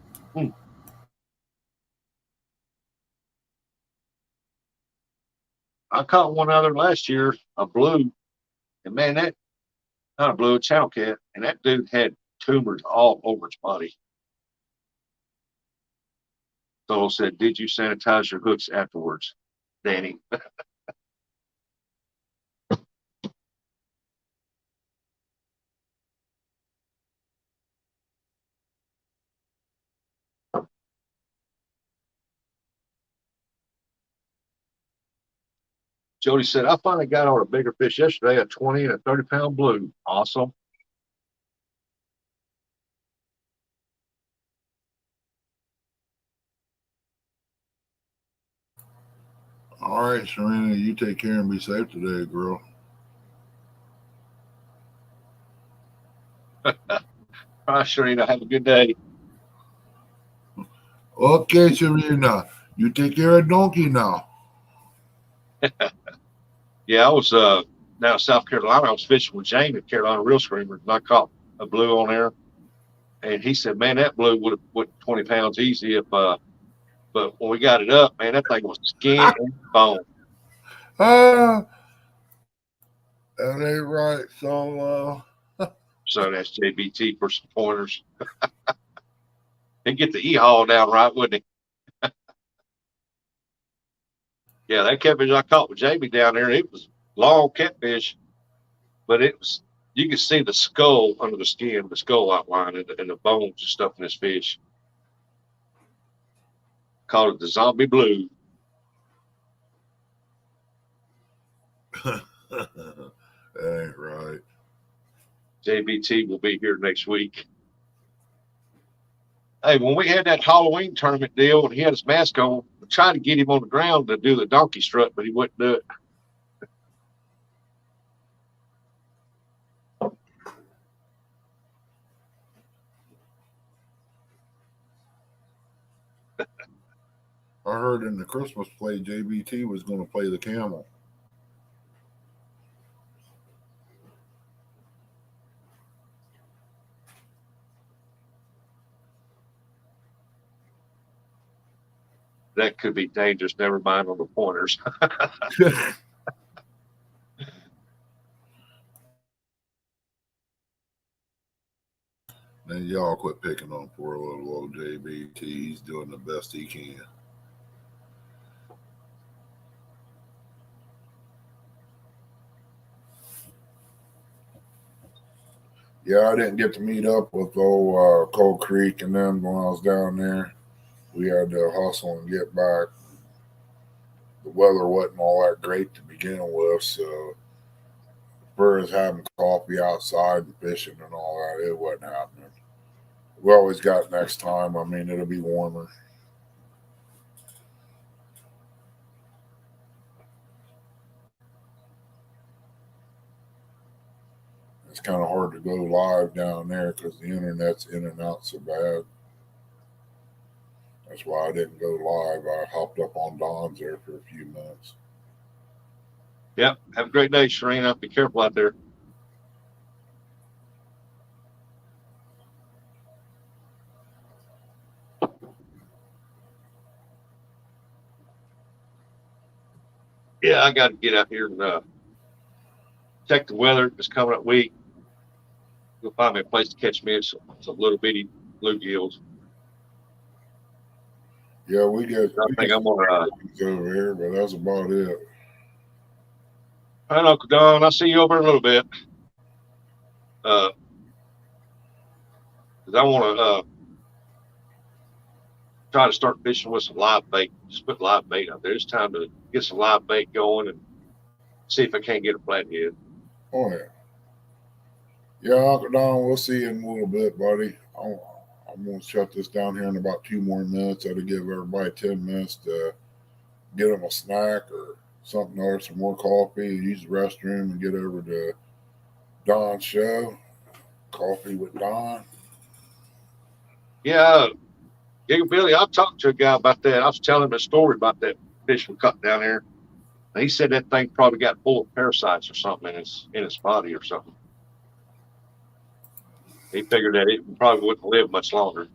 I caught one other last year, a blue, and man, that not a blue, a channel cat, and that dude had tumors all over his body. So said, "Did you sanitize your hooks afterwards, Danny?" Jody said, "I finally got on a bigger fish yesterday, a 20 and a 30-pound blue. Awesome." All right, Serena, you take care and be safe today, girl. All right, Serena, have a good day. Okay, Serena, you take care of Donkey now. Yeah, I was down in South Carolina. I was fishing with Jamie at Carolina Real Screamer, and I caught a blue on there. And he said, "Man, that blue would have put 20 pounds easy if but when we got it up, man, that thing was skin and bone." That ain't right. So son asked JBT for some pointers. He'd get the E-haul down right, wouldn't he? Yeah, that catfish I caught with JB down there, it was long catfish, but it was, you could see the skull under the skin, the skull outline, and the bones and stuff in this fish. Called it the zombie blue. That ain't right. JBT will be here next week. Hey, when we had that Halloween tournament deal and he had his mask on, I tried to get him on the ground to do the donkey strut, but he wouldn't do it. I heard in the Christmas play, JBT was going to play the camel. That could be dangerous. Never mind on the pointers. Then y'all quit picking on poor little old JBT. He's doing the best he can. Yeah, I didn't get to meet up with old Cold Creek, and then when I was down there, we had to hustle and get back. The weather wasn't all that great to begin with, so as far as having coffee outside and fishing and all that, it wasn't happening. We always got next time. I mean, it'll be warmer. It's kind of hard to go live down there because the internet's in and out so bad. That's why I didn't go live. I hopped up on Don's there for a few minutes. Yep. Have a great day, Sharina. Be careful out there. Yeah, I got to get out here and check the weather this coming up week. Go find me a place to catch me some little bitty bluegills. Yeah, we get. I think I'm gonna. Over here, but that's about it. All right, Uncle Don. I'll see you over in a little bit. Because I want to try to start fishing with some live bait. Just put live bait out there. It's time to get some live bait going and see if I can't get a flathead. Oh yeah. Yeah, Uncle Don, we'll see you in a little bit, buddy. I'm going to shut this down here in about 2 more minutes. That'll give everybody 10 minutes to get them a snack or something or some more coffee, use the restroom, and get over to Don's show, Coffee with Don. Yeah, Billy, I talked to a guy about that. I was telling him a story about that fish we caught down there. And he said that thing probably got full of parasites or something in its body or something. He figured that it probably wouldn't live much longer.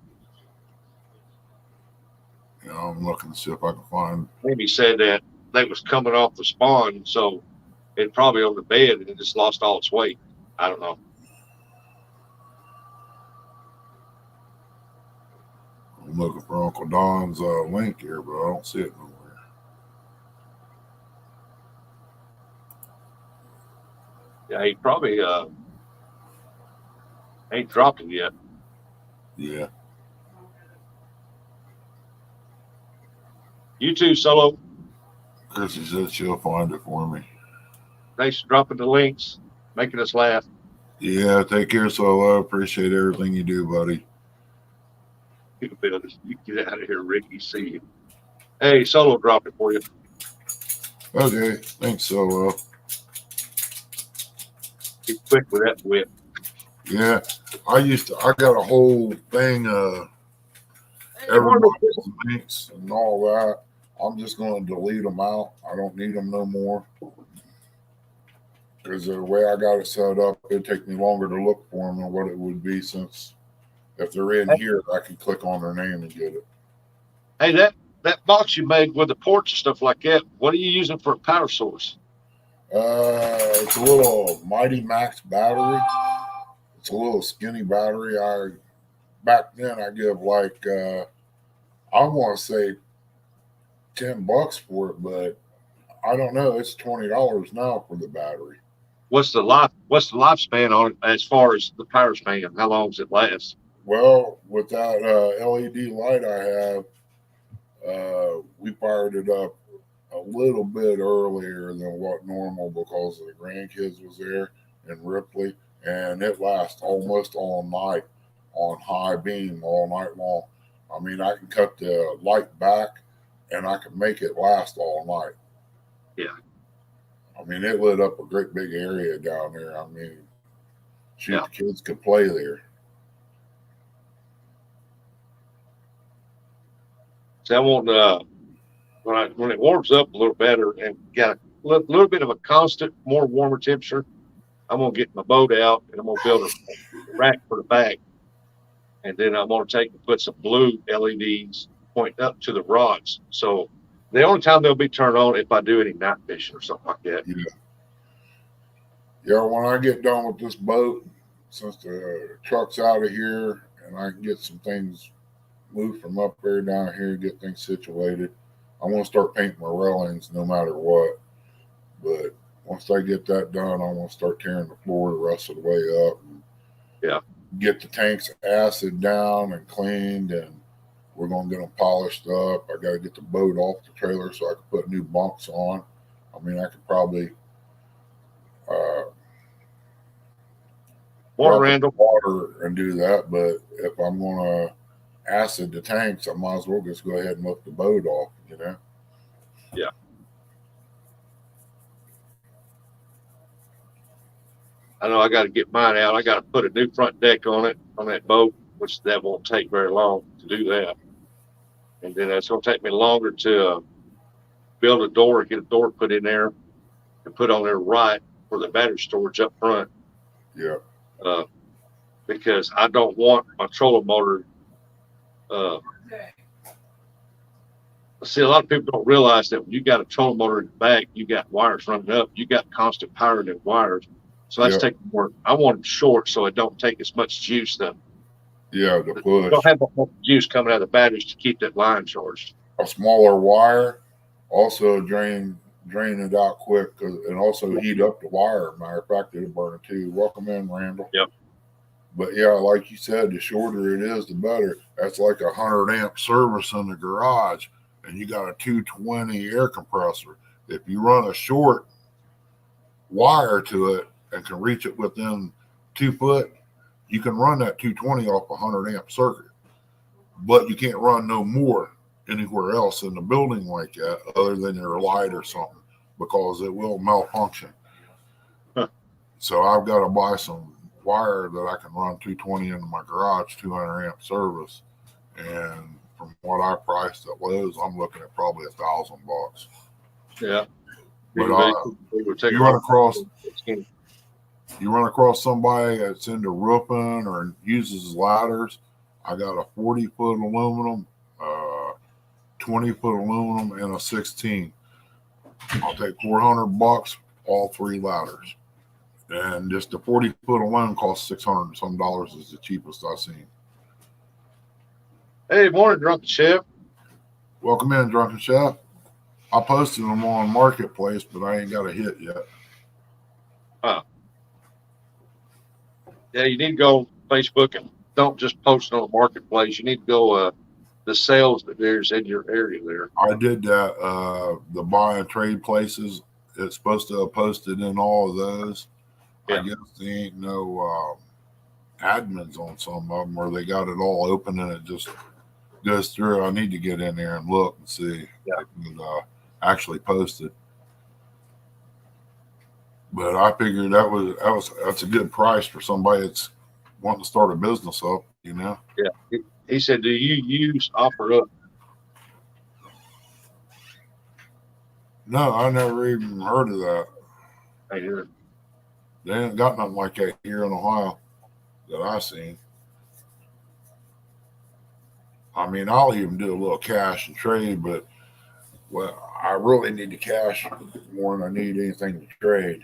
You know, I'm looking to see if I can find. Maybe said that they was coming off the spawn, so it probably on the bed and it just lost all its weight. I don't know. I'm looking for Uncle Don's link here, but I don't see it nowhere. Yeah, he probably ain't dropped it yet. Yeah. You too, Solo. Chrissy said she'll find it for me. Thanks for dropping the links, making us laugh. Yeah, take care, Solo. Appreciate everything you do, buddy. You get out of here, Ricky. See you. Hey, Solo dropped it for you. Okay, thanks, Solo. Be quick with that whip. Yeah, I got a whole thing everybody's links and all that. I'm just going to delete them out. I don't need them no more. Because the way I got it set up, it'd take me longer to look for them than what it would be, since if they're in here, I can click on their name and get it. Hey, that box you made with the ports and stuff like that, what are you using for a power source? It's a little Mighty Max battery. It's a little skinny battery. Back then I give like I want to say $10 for it, but I don't know. It's $20 now for the battery. What's the lifespan on it as far as the power span? How long does it last? Well, with that LED light I have, we fired it up a little bit earlier than what normal because the grandkids was there in Ripley, and it lasts almost all night on high beam all night long. I mean, I can cut the light back and I can make it last all night. Yeah. I mean, it lit up a great big area down there. I mean, shoot, Yeah. the kids could play there. So I want when it warms up a little better and got a little bit of a constant, more warmer temperature, I'm gonna get my boat out and I'm gonna build a rack for the back, and then I'm gonna take and put some blue LEDs pointing up to the rods. So the only time they'll be turned on if I do any night fishing or something like that. Yeah, when I get done with this boat, since the truck's out of here and I can get some things moved from up there down here, get things situated, I'm going to start painting my railings no matter what. But once I get that done, I'm going to start tearing the floor the rest of the way up. And Yeah. Get the tanks acid down and cleaned, and we're going to get them polished up. I got to get the boat off the trailer so I can put new bunks on. I mean, I could probably Randall. water and do that, but if I'm going to acid the tanks, I might as well just go ahead and lift the boat off, you know? Yeah. I know I got to get mine out. I got to put a new front deck on it, on that boat, which that won't take very long to do that. And then it's going to take me longer to build a door, get a door put in there and put on there right for the battery storage up front. Yeah. Because I don't want my trolling motor. See, a lot of people don't realize that when you got a trolling motor in the back, you got wires running up, you got constant power in the wires. So that's taking work. I want them short so it don't take as much juice though. Yeah, the push. You don't have enough juice coming out of the batteries to keep that line charged. A smaller wire also drain it out quick and also heat up the wire. Matter of fact, it'll burn it too. Welcome in, Randall. Yep. But yeah, like you said, the shorter it is, the better. That's like 100 amp service in the garage, and you got a 220 air compressor. If you run a short wire to it and can reach it within 2 foot, you can run that 220 off a 100 amp circuit. But you can't run no more anywhere else in the building like that other than your light or something, because it will malfunction. Huh. So I've got to buy some wire that I can run 220 into my garage, 200 amp service. And from what I priced at Lowe's, I'm looking at probably $1,000. Yeah. But you run across somebody that's into roofing or uses ladders. I got a 40-foot aluminum, 20-foot aluminum, and a 16. I'll take $400, all 3 ladders. And just the 40-foot alone costs $600 and some dollars, is the cheapest I've seen. Hey, morning, Drunken Chef. Welcome in, Drunken Chef. I posted them on Marketplace, but I ain't got a hit yet. Yeah, you need to go on Facebook and don't just post it on the Marketplace. You need to go the sales that there's in your area there. I did that. The buy and trade places, it's supposed to have posted in all of those. Yeah. I guess there ain't no admins on some of them, or they got it all open and it just goes through. I need to get in there and look and see if it actually posted. But I figured that's a good price for somebody that's wanting to start a business up, you know. Yeah. He said, "Do you use OfferUp?" No, I never even heard of that. I hear it. They ain't got nothing like that here in Ohio that I seen. I mean, I'll even do a little cash and trade, but well, I really need the cash more than I need anything to trade.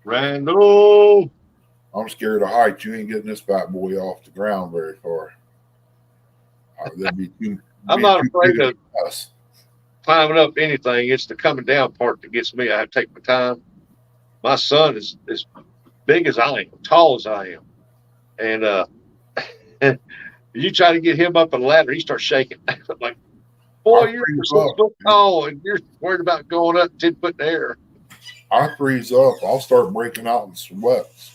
Randall. I'm scared of heights. You ain't getting this fat boy off the ground very far. That'd be too. I'm be not too afraid big of for us. climbing up anything. It's the coming down part that gets me. I have to take my time. My son is as big as I am, tall as I am. And you try to get him up a ladder, he starts shaking. I'm like, boy, I you're freeze 6 up. foot tall and you're worried about going up 10 foot in the air. I freeze up. I'll start breaking out in sweats.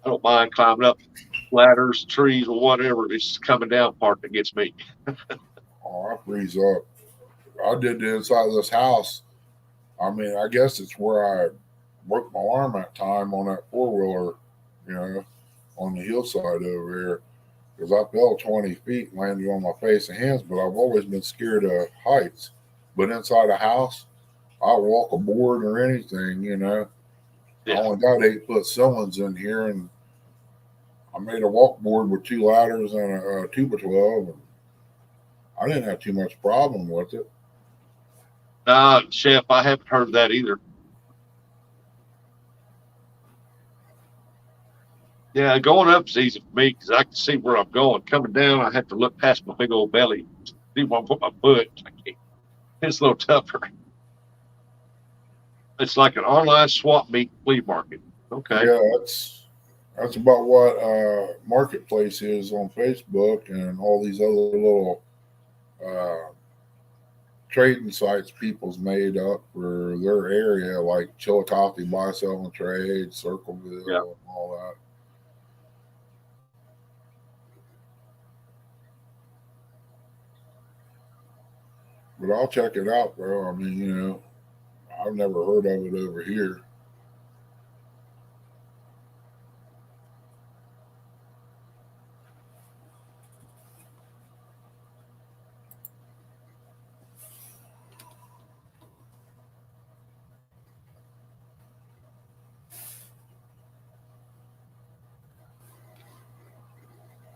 I don't mind climbing up ladders, trees, or whatever. It's the coming down part that gets me. Oh, I freeze up. I did the inside of this house. I mean, I guess it's where I broke my arm that time on that 4-wheeler, on the hillside over here. Because I fell 20 feet and landed on my face and hands, but I've always been scared of heights. But inside a house, I walk a board or anything, Yeah. I only got 8-foot ceilings in here, and I made a walk board with 2 ladders and a 2x12, and I didn't have too much problem with it. Chef, I haven't heard that either. Yeah, going up is easy for me because I can see where I'm going. Coming down, I have to look past my big old belly, see where I put my foot. It's a little tougher. It's like an online swap meet flea market. Okay. Yeah, that's about what Marketplace is on Facebook and all these other little trading sites people's made up for their area, like Chillicothe, Buy, Sell, and Trade, Circleville, Yeah. and all that. But I'll check it out, bro. I mean, I've never heard of it over here.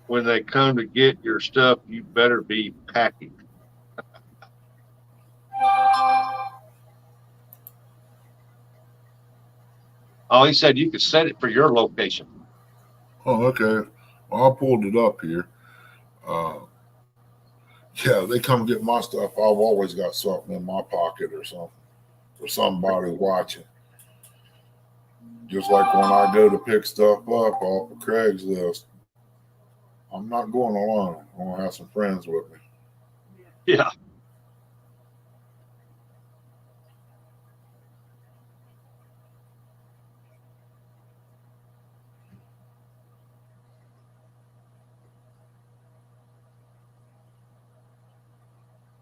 When they come to get your stuff, you better be packing. Oh, he said you could set it for your location. Oh, okay. Well, I pulled it up here. Yeah, they come get my stuff. I've always got something in my pocket or something for somebody watching. Just like when I go to pick stuff up off of Craigslist, I'm not going alone. I'm going to have some friends with me. Yeah.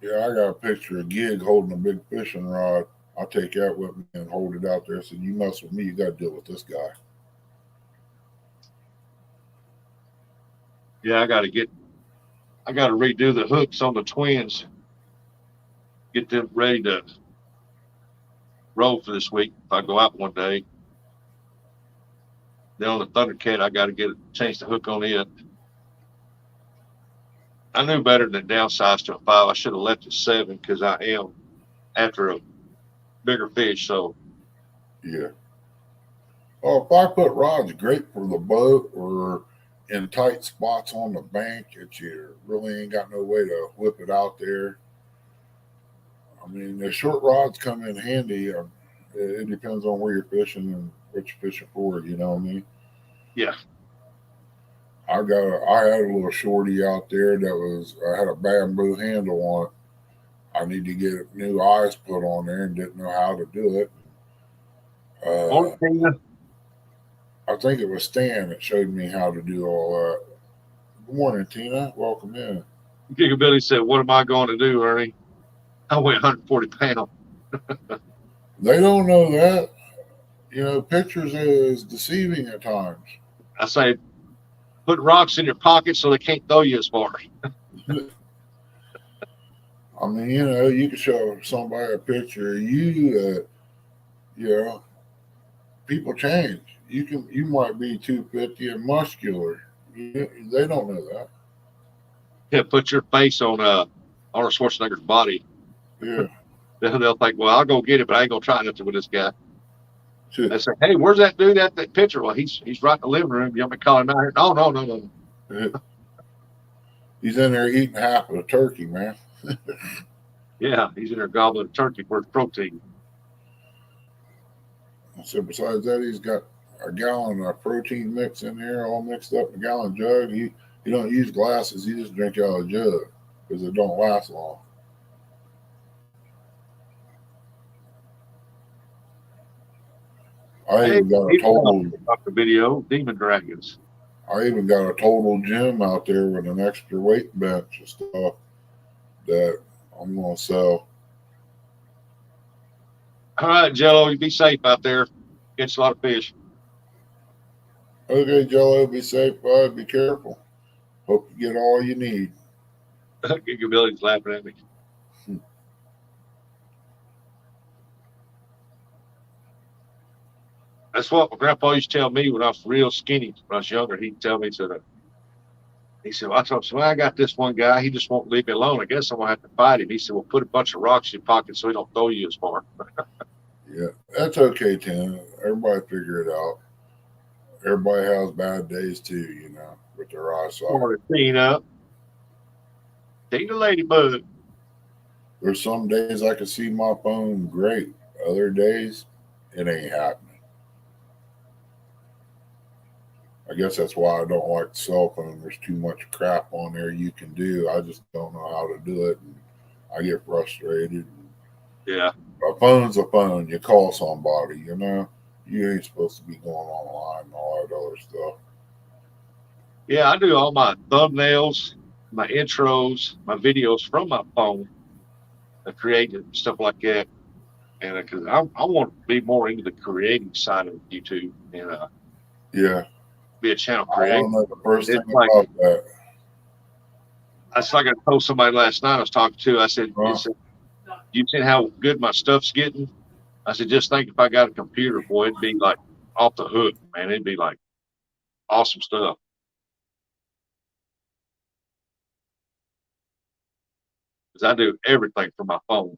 Yeah, I got a picture of Gig holding a big fishing rod. I take that with me and hold it out there. I said, you mess with me, you got to deal with this guy. Yeah, I got to redo the hooks on the twins. Get them ready to roll for this week if I go out one day. Then on the Thundercat, I got to change the hook on it. I knew better than downsize to a 5. I should have left it 7 because I am after a bigger fish. So Yeah. Oh, 5-foot rod's great for the boat or in tight spots on the bank that you really ain't got no way to whip it out there. I mean, the short rods come in handy. It depends on where you're fishing and what you're fishing for. You know what I mean? yeah, I had a little shorty out there I had a bamboo handle on it. I need to get new eyes put on there and didn't know how to do it. I think it was Stan that showed me how to do all that. Good morning, Tina. Welcome in. Gigabilly said, "What am I going to do, Ernie? I weigh 140 pounds." They don't know that. Pictures is deceiving at times. I say, put rocks in your pocket so they can't throw you as far. I mean, you can show somebody a picture of you that, people change. You might be 250 and muscular. They don't know that. Yeah, put your face on Arnold Schwarzenegger's body. Yeah. They'll think, well, I'll go get it, but I ain't gonna try nothing with this guy. I said, hey, where's that dude at that picture? Well, he's right in the living room. You want me to call him out here? No. He's in there eating half of a turkey, man. Yeah, he's in there gobbling turkey for his protein. So besides that, he's got a gallon of protein mix in there, all mixed up in a gallon jug. He don't use glasses. He just drink out of a jug because it don't last long. I even got a total the video Demon Dragons. I even got a total gym out there with an extra weight bench and stuff that I'm gonna sell. All right, Jello, you be safe out there. Catch a lot of fish. Okay, Jello, be safe, bud. Be careful. Hope you get all you need. Billy's laughing at me. That's what my grandpa used to tell me when I was real skinny. When I was younger, he'd tell me he said, well, I told him, well, I got this one guy. He just won't leave me alone. I guess I'm going to have to fight him. He said, well, put a bunch of rocks in your pocket so he don't throw you as far. Yeah, that's okay, Tim. Everybody figure it out. Everybody has bad days too, you know, with their eyesight. Tina. Tina Ladybug. There's some days I can see my phone great. Other days, it ain't happening. I guess that's why I don't like the cell phone. There's too much crap on there you can do. I just don't know how to do it. And I get frustrated. Yeah. A phone's a phone. You call somebody, you know. You ain't supposed to be going online and all that other stuff. Yeah, I do all my thumbnails, my intros, my videos from my phone. I create stuff like that. And because I want to be more into the creating side of YouTube and yeah, be a channel I creator. don't know the first thing about that. That's like I told somebody last night I was talking to. I said, you see how good my stuff's getting? I said, just think if I got a computer, boy, it'd be like off the hook, man. It'd be like awesome stuff. Because I do everything from my phone.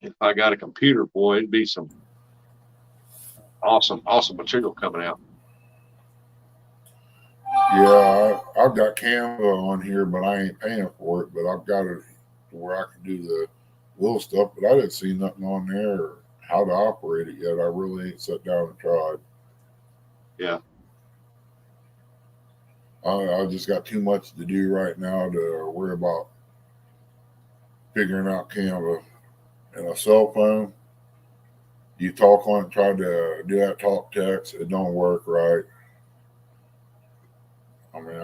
If I got a computer, boy, it'd be some awesome material coming out. Yeah, I've got Canva on here, but I ain't paying for it. But I've got it where I can do the little stuff. But I didn't see nothing on there or how to operate it yet. I really ain't sat down and tried. Yeah. I just got too much to do right now to worry about figuring out Canva. And a cell phone, you talk on it, try to do that talk text, it don't work right. I mean,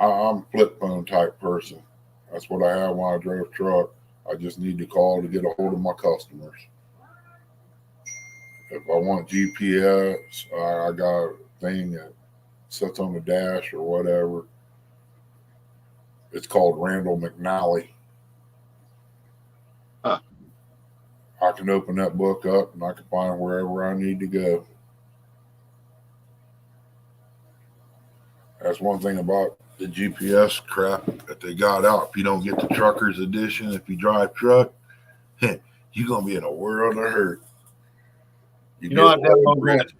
I'm a flip phone type person. That's what I had when I drove truck. I just need to call to get a hold of my customers. If I want GPS, I got a thing that sits on the dash or whatever. It's called Randall McNally. Huh. I can open that book up and I can find wherever I need to go. That's one thing about the GPS crap that they got out. If you don't get the trucker's edition, if you drive truck, you're going to be in a world of hurt. You get low bridges,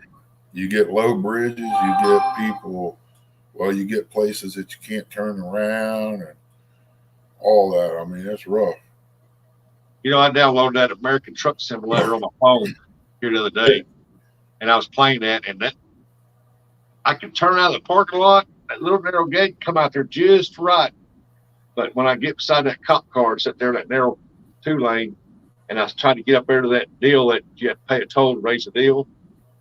you get people, well, you get places that you can't turn around and all that. I mean, it's rough. You know, I downloaded that American Truck Simulator on my phone here the other day, and I was playing that, and that I could turn out of the parking lot, that little narrow gate, come out there just right. But when I get beside that cop car, sit there, that narrow 2-lane, and I was trying to get up there to that deal that you have to pay a toll to raise the deal,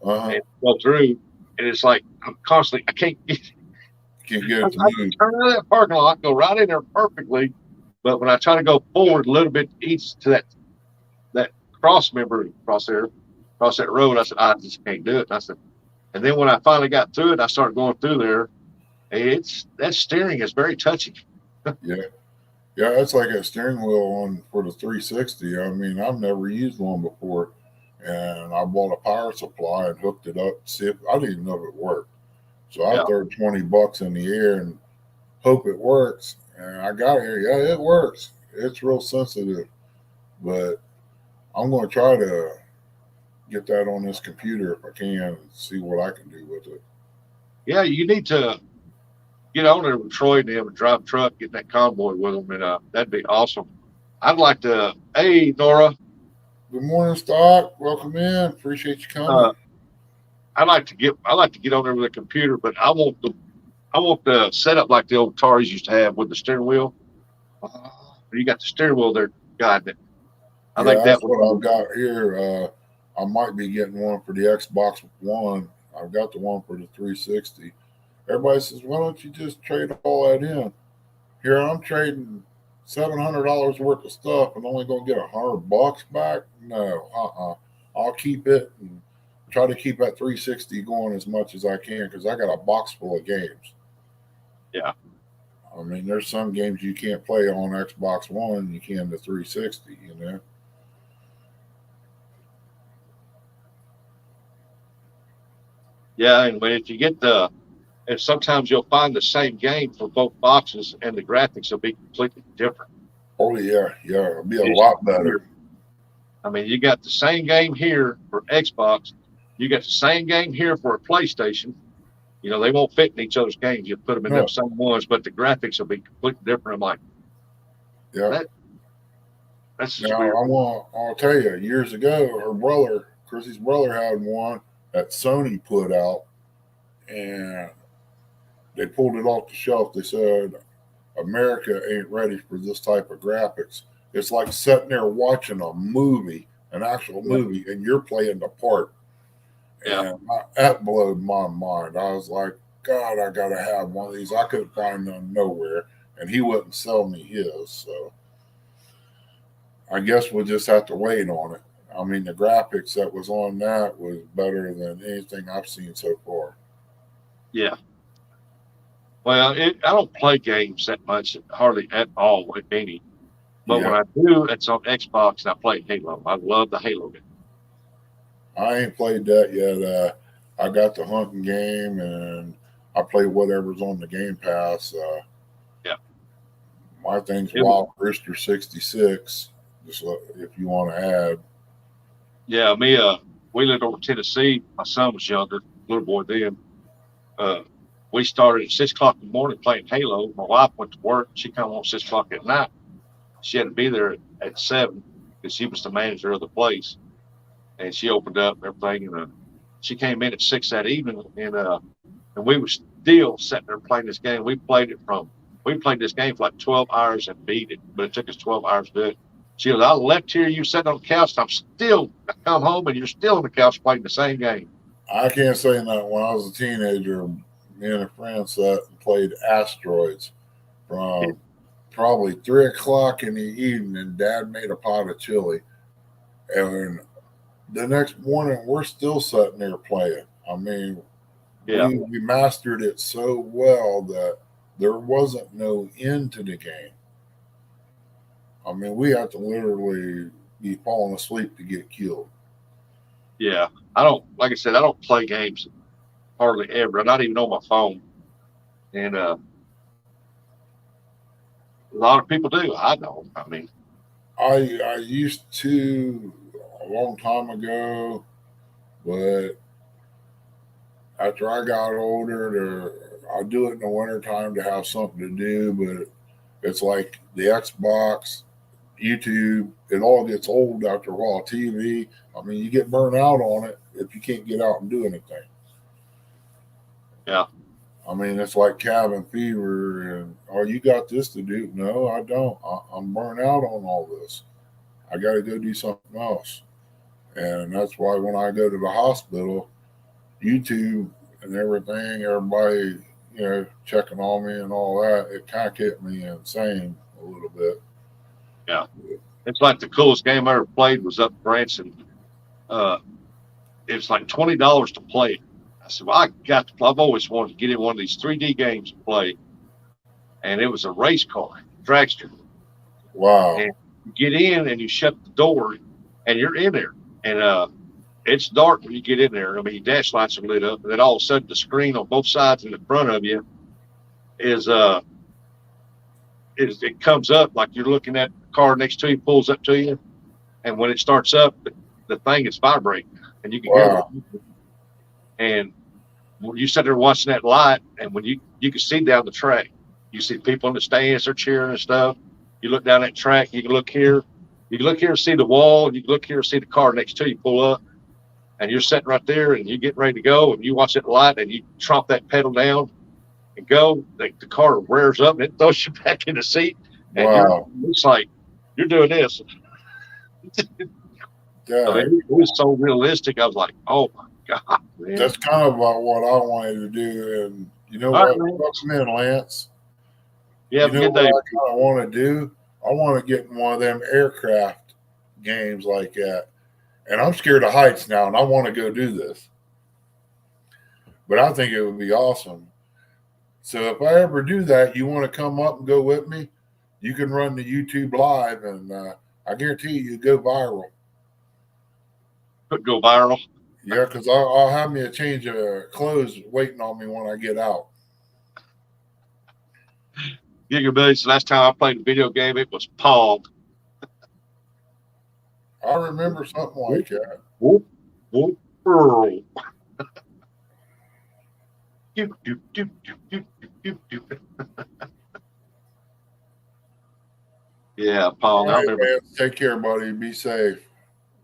and go through, and it's like I'm constantly, I can't get it to move. Turn out of that parking lot, go right in there perfectly, but when I try to go forward a little bit east to that cross that road, I said, I just can't do it. And I said, and then when I finally got through it, I started going through there. That steering is very touchy. Yeah, it's like a steering wheel for the 360. I mean, I've never used one before, and I bought a power supply and hooked it up. See if I didn't even know if it worked. So I threw $20 in the air and hope it works. And I got here. Yeah, it works. It's real sensitive, but I'm going to try to get that on this computer if I can and see what I can do with it. Yeah, you need to get on there with Troy and them and drive a truck, get that convoy with them, and that'd be awesome. I'd like to. Hey, Nora. Good morning, Stock. Welcome in. Appreciate you coming. I'd like to get on there with a computer, but I want the setup like the old Taris used to have with the steering wheel. You got the steering wheel there guiding it. I think that's that what I've got here. I might be getting one for the Xbox One. I've got the one for the 360. Everybody says, why don't you just trade all that in? Here I'm trading $700 worth of stuff and only going to get $100 back. No, I'll keep it and try to keep that 360 going as much as I can because I got a box full of games. Yeah. I mean, there's some games you can't play on Xbox One, you can the 360, you know. Yeah, and if you get and sometimes you'll find the same game for both boxes and the graphics will be completely different. Oh, yeah, it'll be a lot better. I mean, you got the same game here for Xbox. You got the same game here for a PlayStation. You know, they won't fit in each other's games. You put them in them same ones, but the graphics will be completely different. I'm like, that's just weird. I'll tell you, years ago, Chrissy's brother had one that Sony put out, and they pulled it off the shelf. They said, America ain't ready for this type of graphics. It's like sitting there watching a movie, an actual movie, and you're playing the part. Yeah. And that blew my mind. I was like, God, I got to have one of these. I couldn't find none nowhere, and he wouldn't sell me his. So I guess we'll just have to wait on it. I mean, the graphics that was on that was better than anything I've seen so far. Yeah. Well, I don't play games that much, hardly at all, if any. But when I do, it's on Xbox, and I play Halo. I love the Halo game. I ain't played that yet. I got the hunting game, and I play whatever's on the Game Pass. My thing's Wild Rooster 66, just if you want to add. Yeah, we lived over Tennessee. My son was younger, little boy then. We started at 6 o'clock in the morning playing Halo. My wife went to work. She come home at 6 o'clock at night. She had to be there at 7 because she was the manager of the place. And she opened up everything. And she came in at 6 that evening. And we were still sitting there playing this game. We played this game for like 12 hours and beat it. But it took us 12 hours to do it. She goes, I left here. You sat on the couch. I come home and you're still on the couch playing the same game. I can't say that. When I was a teenager, me and a friend sat and played Asteroids from probably 3 o'clock in the evening, and Dad made a pot of chili. And the next morning, we're still sitting there playing. I mean, we mastered it so well that there wasn't no end to the game. I mean, we had to literally be falling asleep to get killed. Yeah. Like I said, I don't play games hardly ever. Not even on my phone. And a lot of people do. I don't. I mean, I used to a long time ago, but after I got older, I do it in the wintertime to have something to do, but it's like the Xbox, YouTube, it all gets old after a while. TV, I mean, you get burnt out on it if you can't get out and do anything. Yeah. I mean, it's like cabin fever and, you got this to do. No, I don't. I'm burnt out on all this. I got to go do something else. And that's why when I go to the hospital, YouTube and everything, everybody, checking on me and all that, it kind of kept me insane a little bit. Yeah. It's like the coolest game I ever played was up in Branson. It's like $20 to play it. I said, well, I've always wanted to get in one of these 3D games to play. And it was a race car, dragster. Wow. And you get in and you shut the door and you're in there. And it's dark when you get in there. I mean, your dash lights are lit up. And then all of a sudden the screen on both sides and in front of you it comes up like you're looking at the car next to you, pulls up to you. and when it starts up, the thing is vibrating, and you can Wow. hear it. And when you sit there watching that light, and when you can see down the track, you see people in the stands, they're cheering and stuff. You look down that track, you can look here, and see the wall, and you can look here and see the car next to you pull up, and you're sitting right there, and you get ready to go, and you watch that light, and you tromp that pedal down and go. The car rears up, and it throws you back in the seat, and Wow. it's like you're doing this. I Yeah. mean, it was so realistic. I was like, oh my God, man. That's kind of about what I wanted to do. And you know All what? right, man. Welcome in, Lance. You have You a know good what day. I kind of want to do? I want to get in one of them aircraft games like that. And I'm scared of heights now, and I want to go do this. But I think it would be awesome. So if I ever do that, you want to come up and go with me? You can run the YouTube live, and I guarantee you go viral. Could go viral. Yeah, because I'll have me a change of clothes waiting on me when I get out. Gigabillies. The last time I played a video game, it was Pong. I remember something like that. Whoop, whoop, Earl. Doop, doop, doop, doop, doop, doop, doop. Yeah, All Pong. I right, remember man. Take care, buddy. Be safe.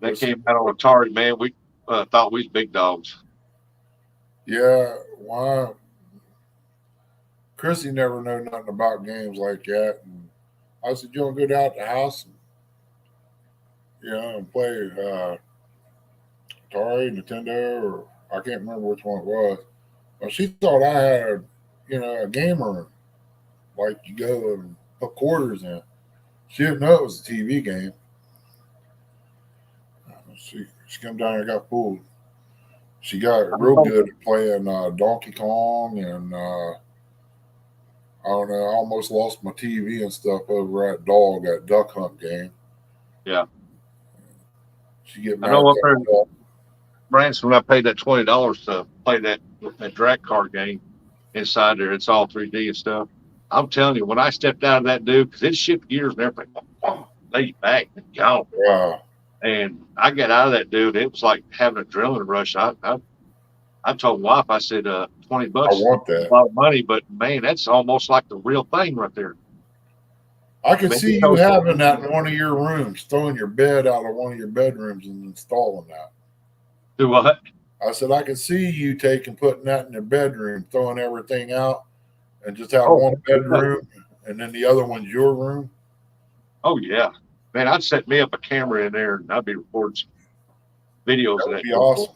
that came out on Atari, man. We thought we was big dogs. Yeah, wow. Chrissy never knew nothing about games like that. And I said, you want to go down to the house and play Atari, Nintendo, or I can't remember which one it was. Well, she thought I had, a game room. Like you go and put quarters in. She didn't know it was a TV game. She come down and got fooled. She got real good at playing Donkey Kong, and I don't know. I almost lost my TV and stuff over at that duck hunt game. Yeah. She get I mad. know what at that. Branson, when I paid that $20 to play that drag car game inside there, it's all 3D and stuff. I'm telling you, when I stepped out of that dude, because it shift gears and everything, lay back and gone. Wow. And I got out of that dude. It was like having an adrenaline rush. I told my wife, I said, $20 I want that. a lot of money, but man, that's almost like the real thing right there. I could Man, see you having that in one of your rooms, throwing your bed out of one of your bedrooms and installing that. Do what? I said I could see you putting that in your bedroom, throwing everything out, and just have one bedroom, and then the other one's your room. Oh yeah, man! I'd set me up a camera in there, and I'd be recording some videos. That would be awesome.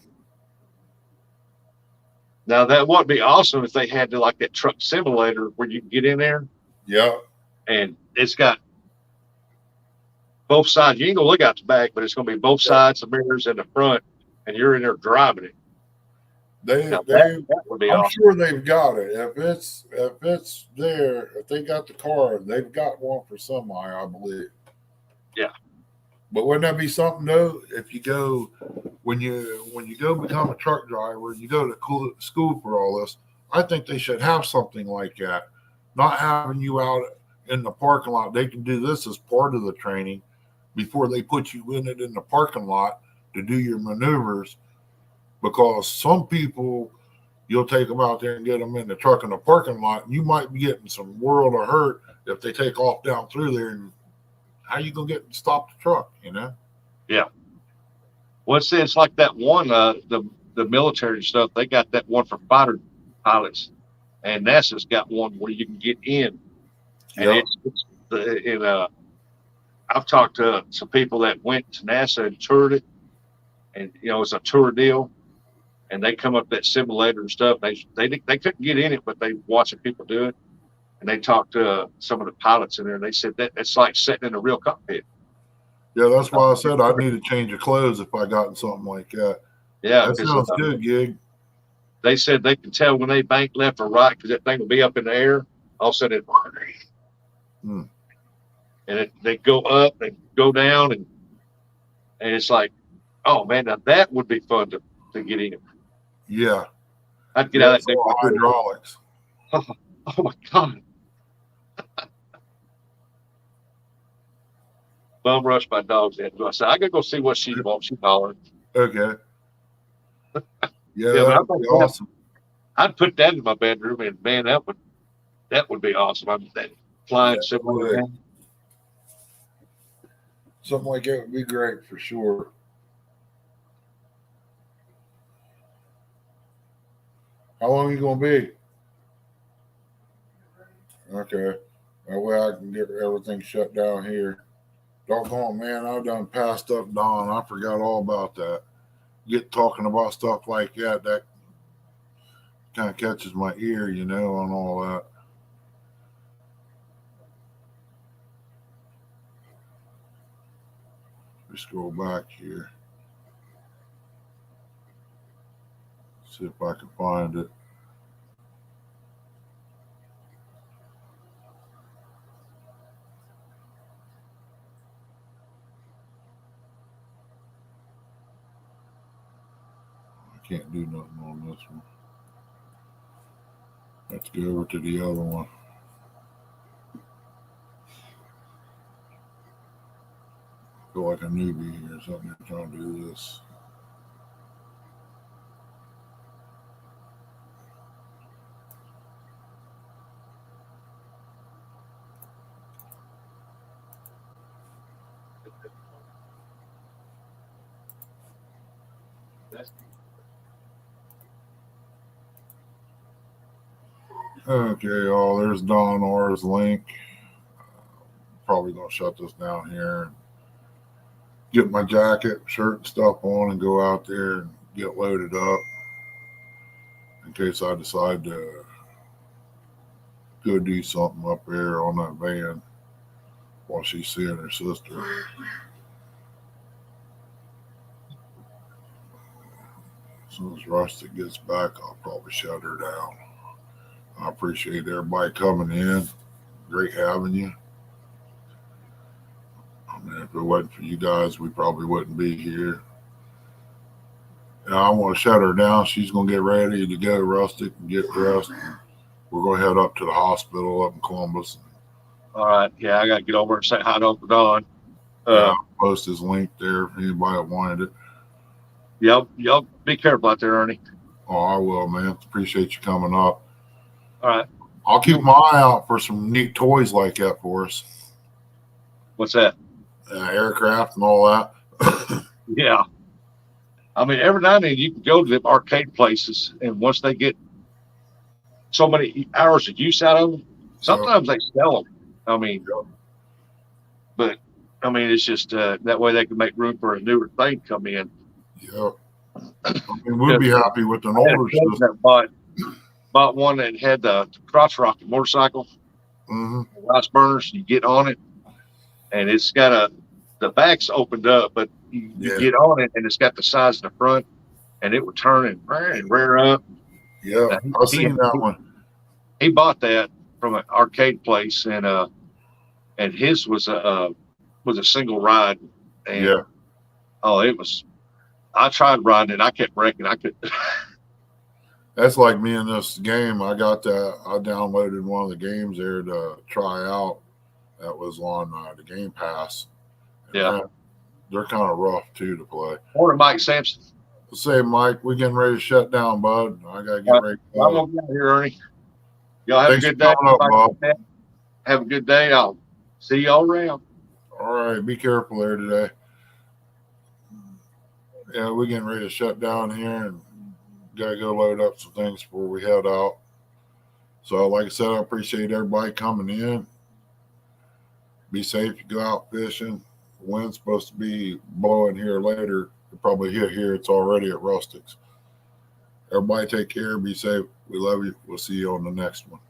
Now that would be awesome if they had that truck simulator where you can get in there. Yeah. And it's got both sides. You ain't gonna look out the back, but it's gonna be both sides, the mirrors in the front, and you're in there driving it. That would be I'm awesome. sure they've got it. If it's there, if they got the car, they've got one for semi, I believe. Yeah. But wouldn't that be something though? If you go when you go become a truck driver, you go to school for all this. I think they should have something like that. Not having you out in the parking lot. They can do this as part of the training before they put you in the parking lot to do your maneuvers. Because some people, you'll take them out there and get them in the truck in the parking lot, and you might be getting some world of hurt if they take off down through there. And how you gonna get stop the truck? Yeah. Well, it's like that one, the military stuff. They got that one for fighter pilots, and NASA's got one where you can get in. And I've talked to some people that went to NASA and toured it, and it's a tour deal. And they come up that simulator and stuff. They couldn't get in it, but they watching people do it. And they talked to some of the pilots in there, and they said that it's like sitting in a real cockpit. Yeah, that's why I said I'd need to change of clothes if I got in something like that. Yeah, that sounds good, Gig. They said they can tell when they bank left or right because that thing will be up in the air. All of a sudden, and they go up, they go down, and it's like, oh man, now that would be fun to get in. Yeah. I'd get out of that thing. Hydraulics. Oh my God. bum rush my dog's head. I said, I gotta go see what she wants. She's hollering. Okay. Yeah, Yeah, but that would be awesome. I'd put that in my bedroom, and man, that would be awesome. I mean, that flying Yeah, similar. would. Something like that would be great for sure. How long are you gonna be? Okay. That way I can get everything shut down here. Doggone, man, I done passed up Don. I forgot all about that. Get talking about stuff like that kind of catches my ear, you know, and all that. Let's go back here. See if I can find it. I can't do nothing on this one. Let's go over to the other one. Feel like a newbie here or something. I'm trying to do this. Okay, y'all, there's Don R's link. Probably gonna shut this down here and get my jacket, shirt, and stuff on and go out there and get loaded up in case I decide to go do something up there on that van while she's seeing her sister. As soon as Rustic gets back, I'll probably shut her down. I appreciate everybody coming in. Great having you. I mean, if it wasn't for you guys, we probably wouldn't be here. And I want to shut her down. She's going to get ready to go, Rustic, and get dressed. We're going to head up to the hospital up in Columbus. All right. Yeah, I got to get over and say hi to Uncle Don. I'll post his link there if anybody wanted it. Y'all be careful out there, Ernie. Oh, I will, man. Appreciate you coming up. All right. I'll keep my eye out for some neat toys like that for us. What's that? Aircraft and all that. Yeah. I mean, every now and then you can go to the arcade places, and once they get so many hours of use out of them, sometimes they sell them. I mean, but I mean, it's just that way they can make room for a newer thing come in. Yeah. I mean, we'd be happy with an older system. Bought one that had the crotch rocket motorcycle, rice burners. You get on it, and it's got the back's opened up, but you get on it, and it's got the size of the front, and it would turn and rear up. Yeah, I've seen that one. He bought that from an arcade place, and his was a single ride. And, yeah. Oh, it was. I tried riding it. I kept wrecking. I could. That's like me in this game. I downloaded one of the games there to try out. That was on the Game Pass. And yeah. They're kind of rough, too, to play. Morning, Mike Sampson. Say, Mike, we're getting ready to shut down, bud. I got to get ready to go. I'm going to get here, Ernie. Y'all have Thanks a good day. Up, Bob. Have a good day. I'll see y'all around. All right. Be careful there today. Yeah, we're getting ready to shut down here and got to go load up some things before we head out. So, like I said, I appreciate everybody coming in. Be safe. You go out fishing. The wind's supposed to be blowing here later. You'll probably hit here. It's already at Rustic's. Everybody take care. Be safe. We love you. We'll see you on the next one.